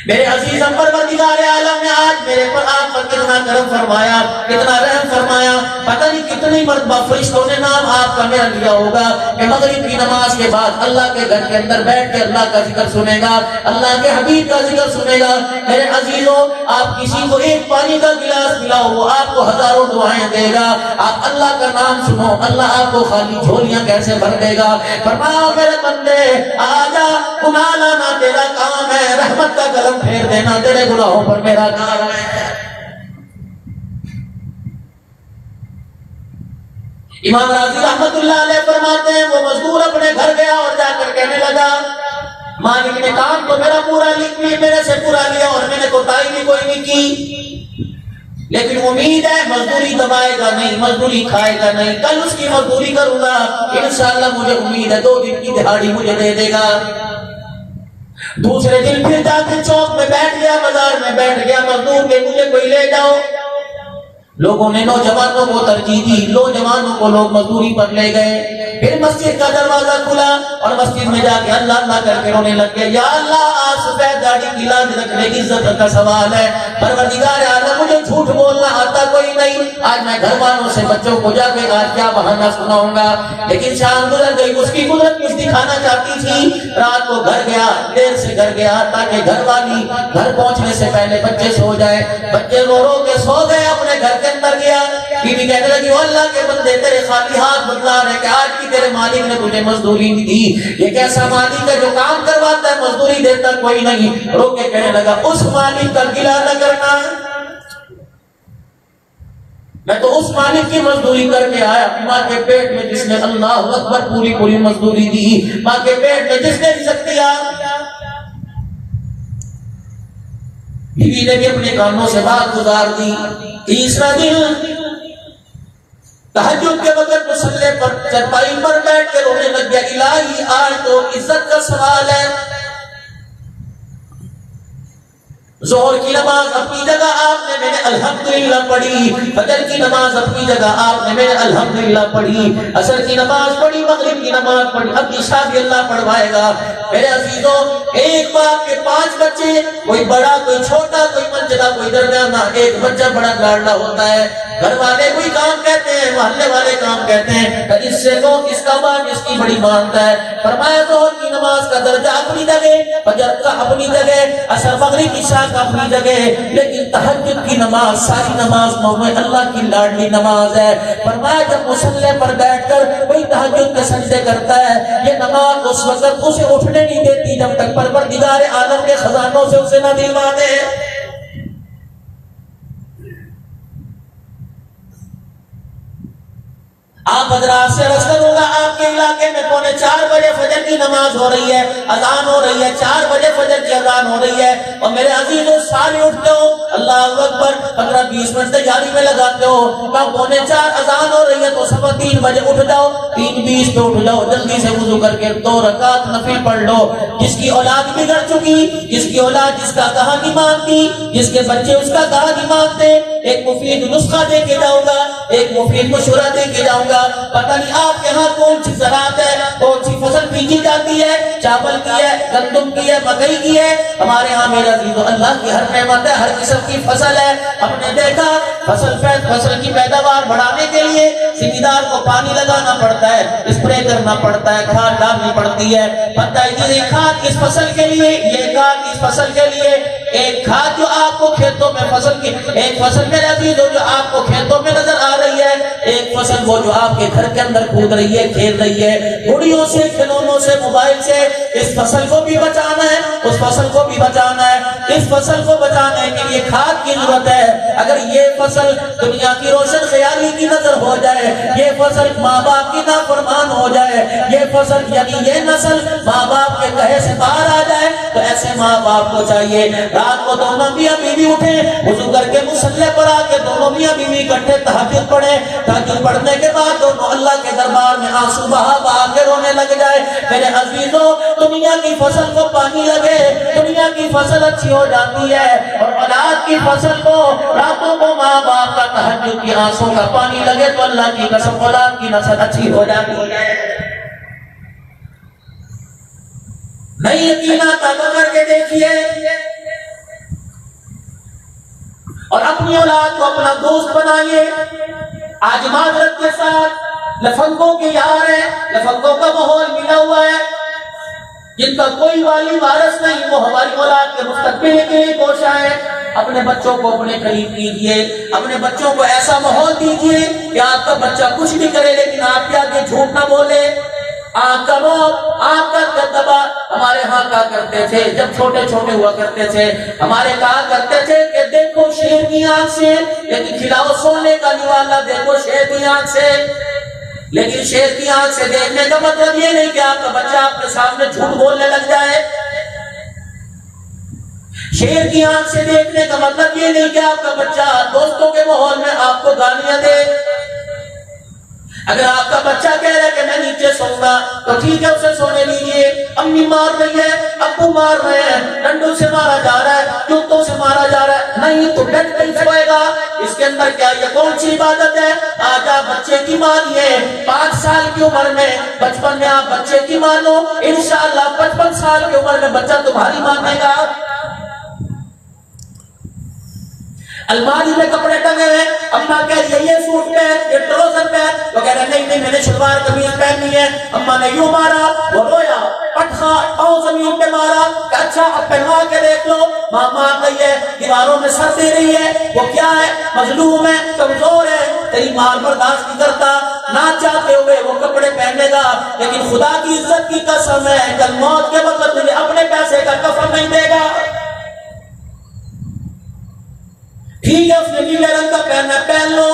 میرے عزیز پروردگار عالم نے آج میرے پر آپ پر کتنا کرم فرمایا, کتنا رحم فرمایا. پتہ نہیں کتنی مرتبہ فرشتوں نے نام آپ کا میرا لیا ہوگا کہ مغرب کی نماز کے بعد اللہ کے گھر کے اندر بیٹھ کے اللہ کا ذکر سنے گا, اللہ کے حبیب کا ذکر سنے گا. میرے عزیزوں, آپ کسی کو ایک پانی کا گلاس پلاؤ وہ آپ کو ہزاروں دعائیں دے گا. آپ اللہ کا نام سنو, اللہ آپ کو خالی جھولیاں کیسے بھر دے گا. فرمایا میرے بندے آجا, گناہ لانا تیرا کام ہے, رحمت کا قلم پھیر دینا تیرے گناہوں پر میرا کام ہے. امام راضی رحمت اللہ علیہ فرماتے ہیں وہ مزدور اپنے گھر گیا اور جا کر کہنے لگا مالک نے کام تو میرا پورا میرے سے پورا لیا اور میں نے کوتاہی بھی کوئی نہیں کی, لیکن امید ہے مزدوری دبائے گا نہیں, مزدوری کھائے گا نہیں, کل اس کی مزدوری کروں گا انشاءاللہ. مجھے امید ہے 2 دن کی دہاڑی مجھے دے دے گا. دوسرے دن پھر جا کے چوک میں بیٹھ گیا, بازار میں بیٹھ گیا, مزدور کے مجھے کوئی لے جاؤ. لوگوں نے نوجوانوں کو ترجیح دی, نوجوانوں کو لوگ مزدوری پر لے گئے. پھر مسجد کا دروازہ کھلا اور مسجد میں جا کے اللہ اللہ کر کے رونے لگ گئے. یا اللہ آج سفید داڑھی کی لاج رکھنے کی عزت کا سوال ہے. پروردگار عالم مجھے جھوٹ بولنا آتا کوئی نہیں, آج میں گھر والوں سے بچوں کو جا کے آج کیا بہانہ سناؤں گا. لیکن شام گزر گئی, اس کی قدرت کچھ دکھانا چاہتی تھی. رات کو گھر گیا, دیر سے گھر گیا تاکہ گھر والی گھر پہنچنے سے پہلے بچے سو جائے. بچے رو رو کے سو گئے, اپنے گھر کے اندر گیا. بیوی کہنے لگی اللہ کے بندے تیرے خالی ہاتھ بدلا رہے کہ آج بھی تیرے مالک نے تجھے مزدوری نہیں دی. یہ کیسا مالک ہے جو کام کرواتا ہے مزدوری دیتا کوئی نہیں. رو کے کہنے لگا اس مالک کا گلہ نہ کرنا, میں تو اس مالک کی مزدوری کر کے آیا. ماں کے پیٹ میں جس نے اللہ اکبر پوری پوری مزدوری دی, ماں کے پیٹ میں جس نے رزق دیا. بیوی نے بھی اپنے کانوں سے بات گزار دی. تیسرا دن تہجد کے وقت مصلی پر چرپائی پر بیٹھ کے رونے لگ گیا. الہی آج تو عزت کا سوال ہے. ظہر کی نماز اپنی جگہ آپ نے میں نے الحمدللہ پڑھی, فجر کی نماز اپنی جگہ آپ نے میں نے الحمدللہ پڑھی, عصر کی نماز پڑھی, مغرب کی نماز پڑھی, اب عشاء بھی اللہ پڑھوائے گا. میرے عزیزوں, ایک باپ کے 5 بچے, کوئی بڑا کوئی چھوٹا کوئی منجلا کوئی درمیانہ. ایک بچہ بڑا لاڈلا ہوتا ہے, گھر والے کوئی کام کہتے ہیں، محلے والے کام کہتے ہیں، کہ اس سے لوگ اس کا بات اس کی بڑی مانتا ہے۔ فرمایا ظہر کی نماز کا درجہ اپنی جگہ، فجر کا اپنی جگہ، عصر مغرب عشاء کا اپنی جگہ، لیکن تہجد کی نماز ساری نماز میں اللہ کی لاڈلی نماز ہے۔ فرمایا جب مصلی پر بیٹھ کر کوئی تہجد کے سجدے کرتا ہے، یہ نماز اس وقت اسے اٹھنے نہیں دیتی جب تک پروردگار عالم کے خزانوں سے اسے نہ دلوا دے۔ آپ حضرات سے عرض کروں گا، آپ کے علاقے میں 3:45 بجے فجر کی نماز ہو رہی ہے، اذان ہو رہی ہے، 4 بجے فجر کی اذان ہو رہی ہے، اور میرے عزیزوں سارے اٹھتے ہو، اللہ اکبر 15-20 منٹ تیاری میں لگاتے ہو، 3:45 اذان ہو رہی ہے تو 3:15 بجے اٹھ جاؤ، 3:20 پہ اٹھ جاؤ، جلدی سے وضو کر کے 2 رکعت نفل پڑھ لو۔ جس کی اولاد بگڑ چکی، جس کی اولاد جس کا کہا نہیں مانتی، جس کے بچے اس کا کہا نہیں مانتے، ایک مفید نسخہ دے کے جاؤں گا، ایک مفید مشورہ دے کے جاؤں گا۔ پتہ نہیں آپ کے ہاں کون سی زراعت ہے، کون سی فصل بیجی جاتی ہے، چاول کی ہے، گندم کی ہے، مکئی کی ہے۔ ہمارے ہاں میرا عزیزو اللہ کی ہر نعمت ہے، ہر قسم کی فصل ہے۔ ہم نے دیکھا فصل کی پیداوار بڑھانے کے لیے زمیندار کو پانی لگانا پڑتا ہے، اسپرے کرنا پڑتا ہے، کھاد ڈالنی پڑتی ہے۔ پتہ ہے یہ کھاد اس فصل کے لیے، یہ کھاد اس فصل کے لیے، ایک کھاد جو آپ کو کھیتوں میں فصل کی، ایک فصل میرے عزیزو جو آپ کو کھیتوں میں نظر آ رہی ہے، ایک فصل وہ جو آپ کے گھر کے اندر کود رہی ہے، کھیل رہی ہے، گھڑیوں سے، کھلونوں سے، موبائل سے۔ اس فصل کو بھی بچانا ہے، اس فصل کو بھی بچانا ہے۔ اس فصل کو بچانے کے لیے کھاد کی ضرورت ہے۔ اگر یہ فصل دنیا کی روشن خیالی کی نظر ہو جائے، یہ فصل ماں باپ کی نافرمان ہو جائے، یہ فصل یعنی یہ نسل ماں باپ کے کہے سے باہر آ جائے، تو ایسے ماں باپ کو چاہیے رات کو دونوں میاں بیوی اٹھیں، وضو کر کے مصلی پر آ کے دونوں میاں بیوی اکٹھے تہجد پڑھیں، تہجد پڑھنے کے بعد دونوں اللہ کے دربار میں آنسو بہا بہا کے رونے لگ جائے۔ میرے عزیزوں دنیا کی فصل کو پانی لگے، دنیا کی فصل اچھی ہو جاتی ہے، اور اولاد کی فصل کو راتوں کو ماں باپ کا تہجد کی آنسوں کا پانی لگے تو اللہ کی قسم اولاد کی نسل اچھی ہو جاتی ہے۔ نہیں یقین آتا تو کر کے دیکھیے، اور اپنی اولاد کو اپنا دوست بنائیے۔ آج معذرت کے ساتھ لفنگوں کے یار ہیں، لفنگوں کا ماحول ملا ہوا ہے، جن کا کوئی والی وارث نہیں، وہ ہماری اولاد کے مستقبل کے لیے کوشاں ہے۔ اپنے بچوں کو اپنے قریب کیجئے، اپنے بچوں کو ایسا ماحول دیجئے کہ آپ کا بچہ کچھ بھی کرے لیکن آپ کے آگے جھوٹ نہ بولے۔ آنکھ کا روب، آنکھ کا دبدبا۔ ہمارے ہاں کہا کرتے تھے جب چھوٹے چھوٹے ہوا کرتے تھے، ہمارے کہا کرتے تھے کہ دیکھو شیر کی آنکھ سے، لیکن کھلاؤ سونے کا نوالا دیکھو شیر کی آنکھ سے۔ لیکن شیر کی آنکھ سے دیکھنے کا مطلب یہ نہیں کہ آپ کا بچہ آپ کے سامنے جھوٹ بولنے لگ جائے۔ شیر کی آنکھ سے دیکھنے کا مطلب یہ نہیں کہ آپ کا بچہ دوستوں کے ماحول میں آپ کو گالیاں دے۔ اگر آپ کا بچہ کہہ رہا ہے کہ میں نیچے سوؤں گا تو ٹھیک ہے، اسے سونے دیجیے۔ امی مار رہی ہے، ابو مار رہے ہیں، ڈنڈوں سے مارا جا رہا ہے، جوتوں سے مارا جا رہا ہے، نہیں تو ڈنڈ نہیں سوئے گا۔ اس کے اندر کیا یہ کون سی عبادت ہے؟ آج آپ بچے کی مانیے، 5 سال کی عمر میں، بچپن میں آپ بچے کی مانو، انشاءاللہ 55 سال کی عمر میں بچہ تمہاری مانے گا۔ الماری میں کپڑے ٹنگے ہیں، اماں کہہ رہی ہے یہ سوٹ پہن، یہ ٹروزر پہن، وہ کہہ رہے نہیں میں نے شلوار قمیض پہننی ہے۔ اماں نے یوں مارا، وہ رویا، پٹخا پاؤں زمین پہ مارا کہ اچھا اب پہنوا کے دیکھ لو۔ ماں مار رہی ہے، دیواروں میں سر دے رہی ہے، وہ کیا ہے؟ مظلوم ہے، کمزور ہے، تیری مار برداشت نہیں کرتا، نہ چاہتے ہوئے وہ کپڑے پہنے گا، لیکن خدا کی عزت کی قسم ہے کل موت کے وقت تجھے اپنے پیسے کا کفن نہیں دے گا۔ ٹھیک ہے اس نے نیلے رنگ کا پہننا پہن لو،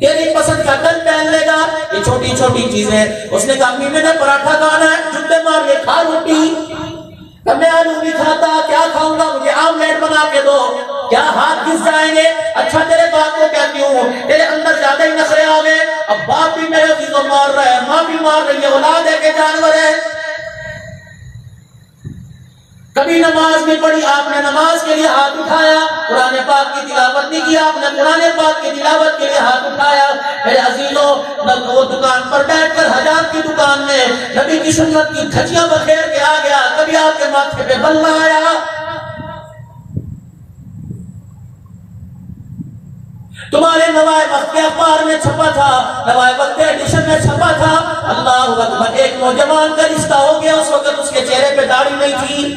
تیری پسند کا کل پہن لے گا، یہ چھوٹی چھوٹی چیزیں۔ اس نے کہا امی میں نے پراٹھا کھانا ہے، جھٹے مار کے کھا روٹی۔ کہ میں آلو نہیں کھاتا، کیا کھاؤں گا؟ مجھے آملیٹ بنا کے دو۔ کیا ہاتھ گھس جائیں گے؟ اچھا تیرے باپ کو کہتی ہوں تیرے اندر زیادہ ہی نخرے آ گئے، اب باپ بھی میرے عزیزوں مار رہا ہے، ماں بھی مار رہی ہے، اولاد ہے کہ جانور ہے؟ کبھی نماز نہیں پڑھی، آپ نے نماز کے لیے ہاتھ اٹھایا، قرآن پاک کی تلاوت نہیں کی، آپ نے قرآن پاک کی تلاوت کے لیے ہاتھ اٹھایا۔ میرے عزیزوں وہ دکان پر بیٹھ کر حجام کی دکان میں نبی کی سنت کی دھجیاں بکھیر کے آ گیا، کبھی آپ کے ماتھے پہ بل نہ آیا؟ تمہارے نوائے وقت اخبار میں چھپا تھا، نوائے وقت ایڈیشن میں چھپا تھا۔ اللہ اکبر، ایک نوجوان کا رشتہ ہو گیا، اس وقت اس کے چہرے پہ داڑھی نہیں تھی،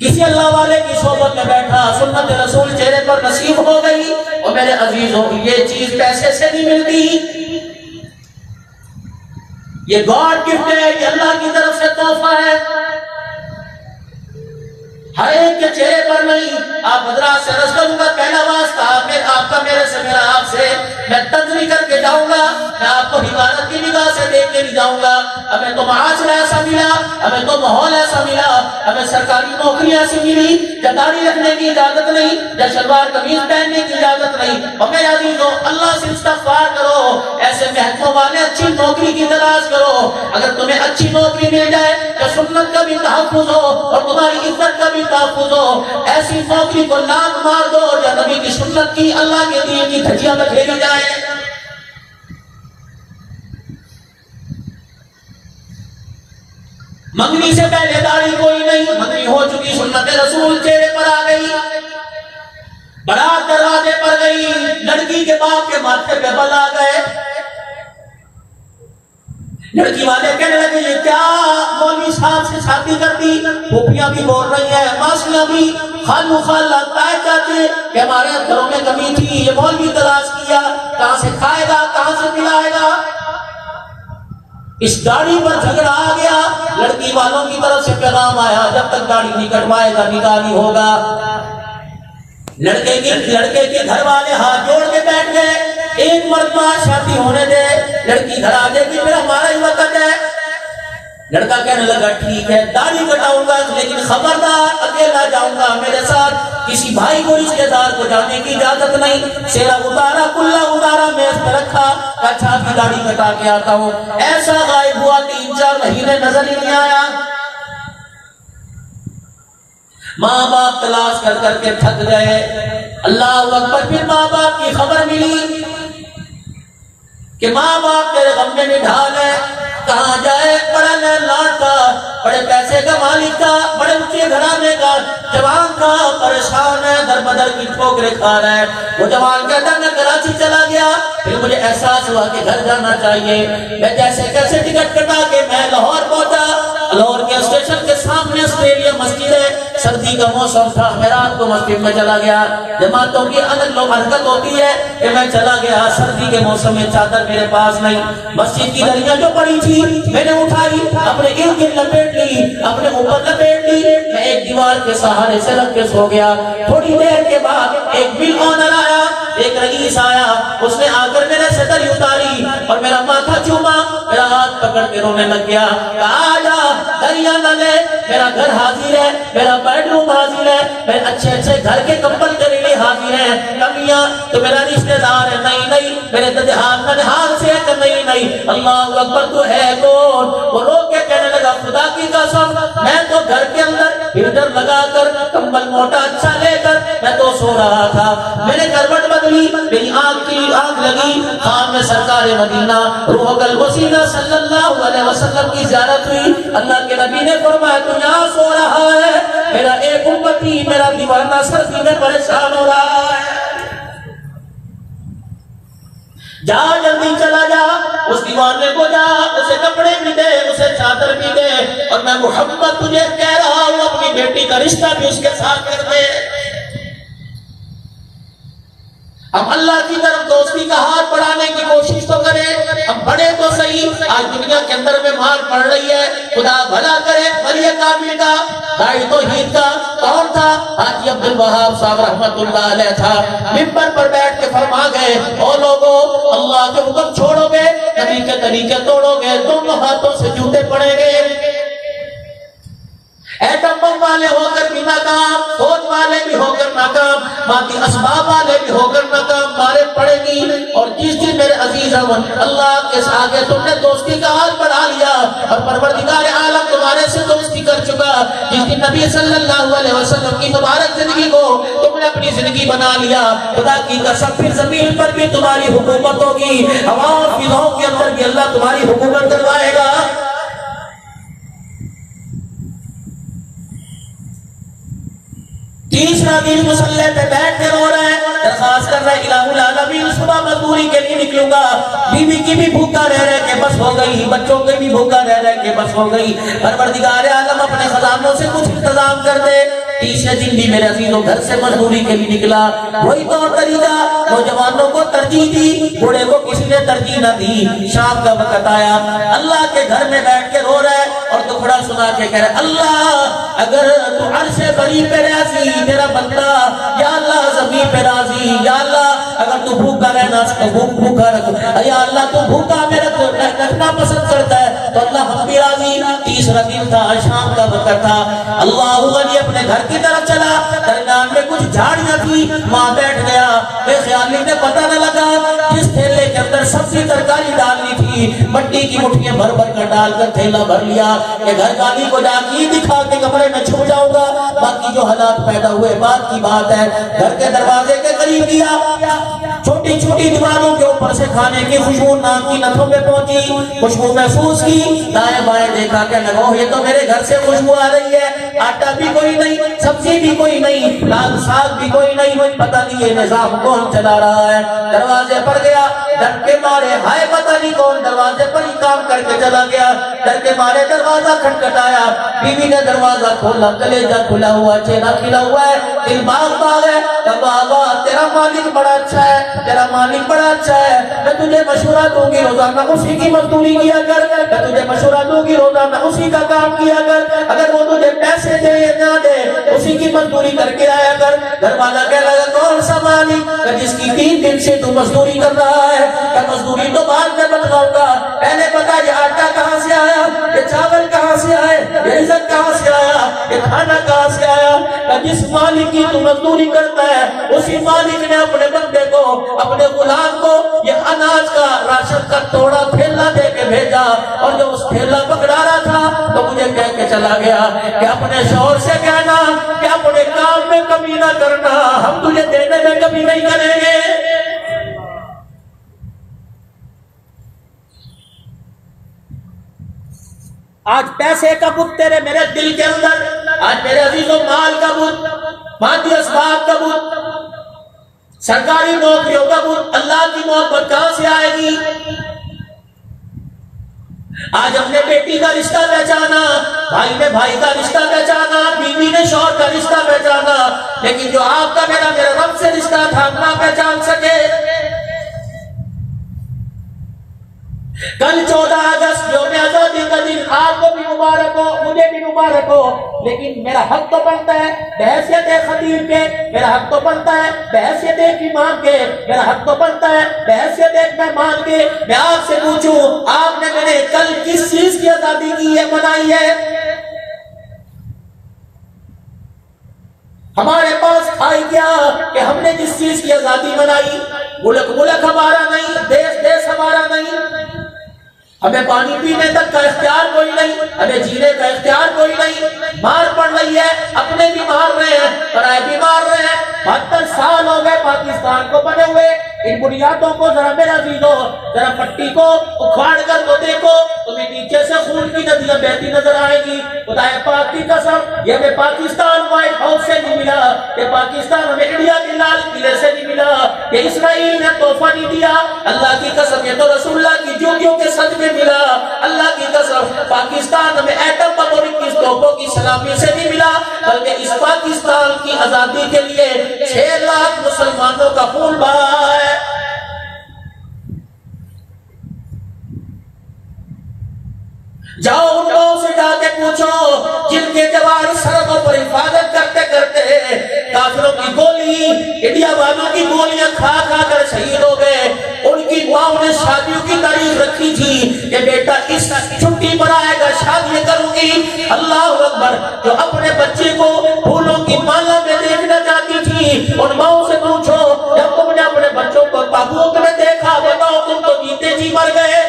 کسی اللہ والے کی صحبت میں بیٹھا، سنت رسول چہرے پر نصیب ہو گئی۔ اور میرے عزیزوں، یہ چیز پیسے سے نہیں ملتی، یہ گاڈ گفٹ ہے، یہ اللہ کی طرف سے تحفہ ہے، ہر ایک کے چہرے پر نہیں۔ آپ حضرات سے عرض کروں گا، پہلا واسطہ آپ کا میرے سے، میرا آپ سے، میں طنز نہیں کر کے جاؤں گا، میں آپ کو حقارت کی نگاہ سے دیکھ کے نہیں جاؤں گا۔ ہمیں تو معاشرہ ایسا ملا، ہمیں تو ماحول ایسا ملا، ہمیں سرکاری نوکری ایسی ملی یا داڑھی رکھنے کی اجازت نہیں، یا شلوار قمیض پہننے کی اجازت نہیں۔ اور میرے عزیزوں، اللہ سے استغفار کرو، ایسے محکموں والے اچھی نوکری کی تلاش کرو۔ اگر تمہیں اچھی نوکری مل جائے تو سنت کا بھی تحفظ ہو اور تمہاری عزت کا بھی تحفظ ہو، ایسی نوکری کو لات مار دو جو نبی کی سنت کی، اللہ کے دین کی دھجیاں میں کھیلی جائے۔ منگنی سے پہلے داڑھی کوئی نہیں، منگنی ہو چکی، سنت رسول چہرے پر آ گئی، بارات دروازے پر گئی، لڑکی کے باپ کے ماتھے پہ بل آ گئے۔ لڑکی والے کہنے لگے، یہ کیا مولوی صاحب سے شادی کر دی؟ پھوپھیاں بھی بول رہی ہیں، ماسیاں بھی، خالو خالہ، تائے چاچے کہ ہمارے گھروں میں کمی تھی، یہ مولوی تلاش کیا، کہاں سے کھائے گا، کہاں سے پلائے گا؟ اس داڑھی پر جھگڑا آ گیا۔ لڑکی والوں کی طرف سے پیغام آیا، جب تک داڑھی نہیں کٹوائے گا نکاح نہیں ہوگا۔ لڑکے کے گھر والے ہاتھ جوڑ کے بیٹھ گئے، ایک مرتبہ شادی ہونے دے، لڑکی گھر آ جائے گی پھر ہمارا ہی وقت ہے۔ لڑکا کہنے لگا، ٹھیک ہے داڑھی کٹاؤں گا، لیکن خبردار اکیلا جاؤں گا، میرے ساتھ کسی بھائی کو رشتے دار کو جانے کی اجازت نہیں۔ سیرا اتارا، کلا اتارا، میز پہ رکھا، اچھا بھی داڑھی کٹا کے آتا ہوں۔ ایسا غائب ہوا 3-4 مہینے نظر ہی نہیں آیا۔ ماں باپ تلاش کر کر کے تھک گئے، اللہ اکبر۔ پھر ماں باپ کی خبر ملی کہ ماں باپ تیرے غم میں نڈھال ہے، کہاں جائے؟ بڑا لاٹ کا، بڑے پیسے کا مالک کا، بڑے اونچے گھرانے کا جوان کا، پریشان ہے، در بدر کی ٹھوکریں کھا رہا ہے۔ وہ جوان کہتا ہے، میں کراچی چلا گیا، پھر مجھے احساس ہوا کہ گھر جانا چاہیے، میں جیسے کیسے ٹکٹ کٹا کے میں لاہور پہنچا۔ لاہور کے اسٹیشن کے سامنے آسٹریلیا مسجد ہے، سردی کا موسم تھا، میں رات کو مسجد میں چلا گیا۔ جماعتوں کی الگ حرکت ہوتی ہے کہ میں چلا گیا، سردی کے موسم میں چادر میرے پاس نہیں، مسجد کی دریاں جو پڑی تھی میں نے اٹھائی، اپنے ارد گرد لپیٹ لی، اپنے اوپر لپیٹ لی، میں ایک دیوار کے سہارے سے رکھ کے سو گیا۔ تھوڑی دیر کے بعد ایک بل آنر آیا، ایک رئیس آیا، اس نے آ کر میرے سے دری اتاری اور میرا ماتھا چوما، میرا ہاتھ پکڑ کے رونے لگ گیا۔ کہا، آجا دریا نہ لے، میرا گھر حاضر ہے، میرا بیڈ روم حاضر ہے، میرے اچھے اچھے گھر کے کمبل تیرے لیے حاضر ہیں، کمیاں تو میرا رشتہ دار ہے، نہیں میرے ننہال سے ہے کہ نہیں، اللہ اکبر، تو ہے کون؟ وہ رو کے کہنے لگا، خدا کی قسم، میں تو گھر کے اندر ہیٹر لگا کر کمبل موٹا اچھا لے کر میں تو سو رہا تھا، میں نے کروٹ بدلی، میری آنکھ لگی، خان میں سرکار مدینہ روح الوسیلہ صلی اللہ علیہ وسلم کی زیارت ہوئی۔ اللہ کے نبی نے فرمایا، تو یہاں سو رہا ہے، میرا ایک امتی، میرا دیوانہ سردی میں پریشان ہو رہا ہے، جا جلدی چلا جا، اس دیوانے کو جا، اسے کپڑے بھی دے، اسے چادر بھی دے، اور میں محمد تجھے کہہ رہا ہوں اپنی بیٹی کا رشتہ بھی اس کے ساتھ کر دے۔ ہم اللہ کی طرف دوستی کا ہاتھ بڑھانے کی کوشش تو کریں، ہم بڑے تو صحیح، آج دنیا کے اندر میں مار پڑ رہی ہے، خدا بھلا کرے۔ بھلے کامل کا داعی توحید کا کون تھا؟ حاجی عبدالوہاب صاحب رحمت اللہ علیہ تھا، ممبر پر بیٹھ کے فرما گئے، او لوگو، اللہ کے حکم چھوڑو گے، نبی کے طریقے توڑو گے، دونوں ہاتھوں سے جوتے پڑیں گے۔ ایٹم بم والے ہو کر بھی ناکام، فوج والے بھی ہو کر ناکام، مادی اسباب والے بھی ہو کر ناکام، مارے پڑے گی۔ اور جس دن میرے عزیزوں اللہ کے آگے تم نے دوستی کا ہاتھ بڑھا لیا اور پروردگار عالم تمہارے سے دوستی کر چکا، جس دن نبی صلی اللہ علیہ وسلم کی مبارک زندگی کو تم نے اپنی زندگی بنا لیا، خدا کی قسم پھر زمین پر بھی تمہاری حکومت ہوگی، ہوا اور فضاؤں کے اندر بھی اللہ تمہاری حکومت کروائے گا۔ تیسرا دن مسلح پہ بیٹھ کے رو رہے ہیں، میں الہ العالمین صبح مزدوری کے لیے نکلوں گا، بیوی کی بھی بھوکا رہ رہ کے بس ہو گئی، بچوں کی بھی بھوکا رہ رہ کے بس ہو گئی، پروردگار عالم اپنے خزانوں سے کچھ انتظام کر دے۔ تیسرے دن بھی میرے عزیزوں گھر سے مزدوری کے لیے نکلا، وہی طور طریقہ، نوجوانوں کو ترجیح دی، بوڑھے کو کسی نے ترجیح نہ دی۔ شام کا وقت آیا، اللہ کے گھر میں بیٹھ کے رو رہا ہے اور دکھڑا سنا کے کہہ رہا ہے اللہ اگر تو عرش بری پہ راضی تیرا بندہ، یا اللہ زمین پہ راضی، یا اللہ اگر تو بھوکا رہنا بھوکا رکھ، یا اللہ تو بھوکا میں رکھنا پسند کرتا ہے تو اللہ ہم بھی راضی۔ تیسرا دن تھا، شام کا وقت تھا، اللہ غنی اپنے گھر کی طرف چلا، درمیان میں کچھ جھاڑیاں تھی، وہاں بیٹھ گیا، بے خیالی میں پتہ نہ لگا جس تھیلے کے اندر سبزی ترکاری ڈالنی تھی مٹی کی مٹھیاں بھر بھر کر ڈال کر تھیلا بھر لیا کہ گھر والی کو جا کے دکھا کے کمرے میں چھپ جاؤں گا، باقی جو حالات پیدا ہوئے بعد کی بات ہے۔ گھر کے دروازے کے قریب گیا، چھوٹی چھوٹی دیواروں کے اوپر سے کھانے کی خوشبو ناک کی نتھوں میں پہنچی، خوشبو محسوس کی، دائیں بائیں دیکھا کہ لگو یہ تو میرے گھر سے خوشبو آ رہی ہے، آٹا بھی کوئی نہیں، سبزی بھی کوئی نہیں، لال ساگ بھی کوئی نہیں، پتہ نہیں یہ نظام کون چلا رہا ہے۔ دروازے پر گیا، ڈر کے مارے ہائے پتہ نہیں کون دروازے پر ہی کام کر کے چلا گیا، ڈر کے مارے دروازہ کھٹکھٹایا، بیوی نے دروازہ کھولا، کلیجہ کھلا ہوا، چہرہ کھلا ہوا ہے، دل باغ باغ ہے، بابا تیرا مالک بڑا اچھا ہے، تیرا مالک بڑا اچھا ہے، میں تجھے مشورہ دوں گی روزانہ اسی کی مزدوری کیا کر، میں تجھے مشورہ دوں گی روزانہ اسی کا کام کیا کر، اگر وہ تجھے پیسے دے یا نہ دے اسی کی مزدوری کر کے آیا کر۔ گھر والا کہہ لگا کون سا مالک کہ جس کی 3 دن سے تو مزدوری کر رہا ہے، کہ مزدوری تو بعد میں بتلاؤں گا، پہلے بتا یہ آٹا کہاں سے آیا، یہ چاول کہاں سے آئے، یہ عزت کہاں سے آیا، یہ کھانا کہاں سے آیا، کہ جس مالک کی تو مزدوری کرتا ہے اسی مالک نے اپنے بندے کو، اپنے غلام کو یہ اناج کا راشن کا توڑا تھیلا دے کے بھیجا، اور جو اس تھیلا پکڑا رہا تھا تو مجھے کہہ کے چلا گیا کہ اپنے شوہر سے کہنا کہ اپنے کام میں کمی نہ کرنا، ہم تجھے دینے میں کمی نہیں کریں گے۔ آج پیسے کا بت تیرے میرے دل کے اندر، آج میرے عزیزوں مال کا بت، مادی اسباب کا بت، سرکاری نوکریوں کا بت، اللہ کی محبت کہاں سے آئے گی؟ آج ہم نے بیٹی کا رشتہ پہچانا، بھائی نے بھائی کا رشتہ پہچانا، بیوی نے شوہر کا رشتہ پہچانا، لیکن جو آپ کا میرا رب سے رشتہ تھا نہ پہچان سکے۔ کل 14 اگست یوم آزادی کا دن، آپ کو بھی مبارک ہو، مجھے بھی مبارک ہو، لیکن میرا حق تو بنتا ہے بحیثیت خطیب کے، میرا حق تو بنتا ہے بحیثیت ایک امام کے، میرا حق تو بنتا ہے بحیثیت ایک مہمان کے۔ میں آپ سے پوچھوں آپ نے میرے کل کس چیز کی آزادی کی ہے، منائی ہے؟ ہمارے پاس آئی کیا کہ ہم نے جس چیز کی آزادی منائی، ملک ہمارا نہیں، دیش ہمارا نہیں، ہمیں پانی پینے تک کا اختیار کوئی نہیں، ہمیں جینے کا اختیار کوئی نہیں، مار پڑ رہی ہے، اپنے بھی مار رہے ہیں، پرائے بھی مار رہے ہیں، 72 سال ہو گئے پاکستان کو بنے ہوئے۔ ان بنیادوں کو ذرا میرا عزیزو ذرا پٹی کو اکھاڑ کر تو دیکھو، تمہیں نیچے سے خون کی ندیاں بہتی نظر آئے گی۔ خدا پاک کی قسم، یہ ہمیں پاکستان وائٹ ہاؤس سے نہیں ملا، یہ پاکستان ہمیں انڈیا کے لال قلعے سے نہیں ملا، یہ اسرائیل نے تحفہ نہیں دیا، اللہ کی قسم یہ تو رسول اللہ کی جوتیوں کے صدقے ملا، اللہ کی قسم پاکستان ہمیں ایٹم بم اور 21 توپوں کی سلامی سے نہیں ملا، بلکہ اس پاکستان کی آزادی کے لیے 6 لاکھ مسلمانوں کا خون بہا ہے۔ جاؤ ان لوگوں سے جا کے پوچھو جن کے جوار سرحدوں پر حفاظت کرتے کرتے کافروں کی گولی، انڈیا والوں کی گولیاں کھا کھا کر شہید ہو گئے، ان کی ماں نے شادیوں کی تاریخ رکھی تھی کہ بیٹا اس چھٹی پر آئے گا شادی کروں گی، اللہ اکبر، جو اپنے بچے کو پھولوں کی مالا میں دیکھنا چاہتی تھی ان ماں سے پوچھو جب تم نے اپنے بچوں کو تابوت میں دیکھا بتاؤ تم تو جیتے جی مر گئے۔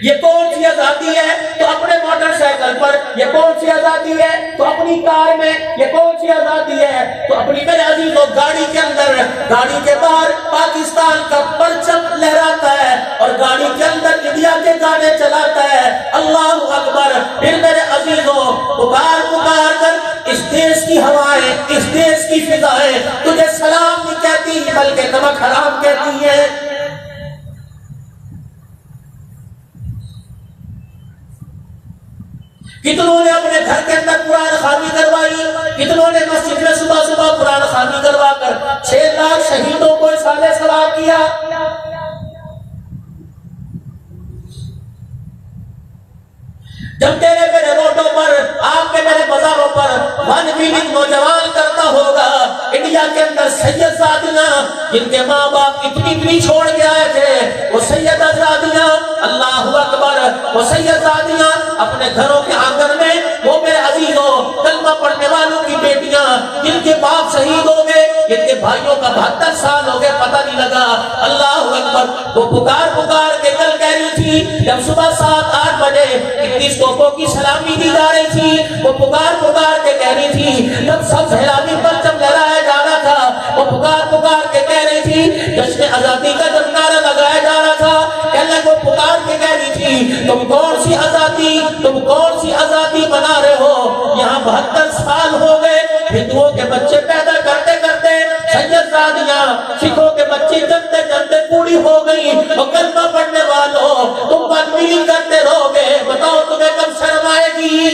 یہ کون سی آزادی ہے تو اپنے موٹر سائیکل پر، یہ کون سی آزادی ہے تو اپنی کار میں، یہ کون سی آزادی ہے تو اپنی میرے عزیزوں گاڑی کے اندر، گاڑی کے باہر پاکستان کا پرچم لہراتا ہے اور گاڑی کے اندر انڈیا کے گانے چلاتا ہے، اللہ اکبر۔ پھر میرے عزیزوں پکار پکار کر کی ہوائیں، اس دیش کی فضائیں تجھے سلام نہیں کہتی بلکہ نمک حرام کہتی ہیں۔ کتنوں نے اپنے گھر کے اندر قرآن خوانی کروائی، کتنوں نے مسجد میں صبح صبح قرآن خوانی کروا کر 6 لاکھ شہیدوں کو اصحاب ثواب کیا۔ جب تیرے میرے روڈوں پر، آپ کے میرے بازاروں پر 1 ملین نوجوان کرتا ہوگا، انڈیا کے اندر سید زادیاں جن کے ماں باپ اتنی چھوڑ کے آئے تھے، وہ سیدہ زادیاں، اللہ اکبر، وہ سید زادیاں اپنے گھروں کے آنگن میں، وہ میرے عزیزوں کلمہ پڑھنے والوں کی بیٹیاں جن کے باپ شہید ہو گئے، جن کے بھائیوں کا 72 سال ہو گئے پتہ نہیں لگا، اللہ اکبر، وہ پکار کے کل کہہ رہی تھی جب صبح 7-8 بجے 21 توپوں کی سلامی دی جا رہی تھی، وہ پکار کے کہہ رہی تھی جب سب سلامی پرچم لہرایا جا رہا تھا، وہ پکار کے کہہ رہی تھی جشن آزادی کا جب نعرہ لگایا جا رہا تھا، کہنے کو پکار کے کہہ رہی تھی تم کون سی آزادی بنا رہے ہو، یہاں 72 سال ہو گئے ہندوؤں کے بچے پیدا کرتے کرتے سید زادیاں سکھوں کے بچے جنتے پوری ہو گئی، اور کلمہ پڑھنے والوں تم بدبینی کرتے رہو گے، بتاؤ تمہیں کب شرم آئے گی؟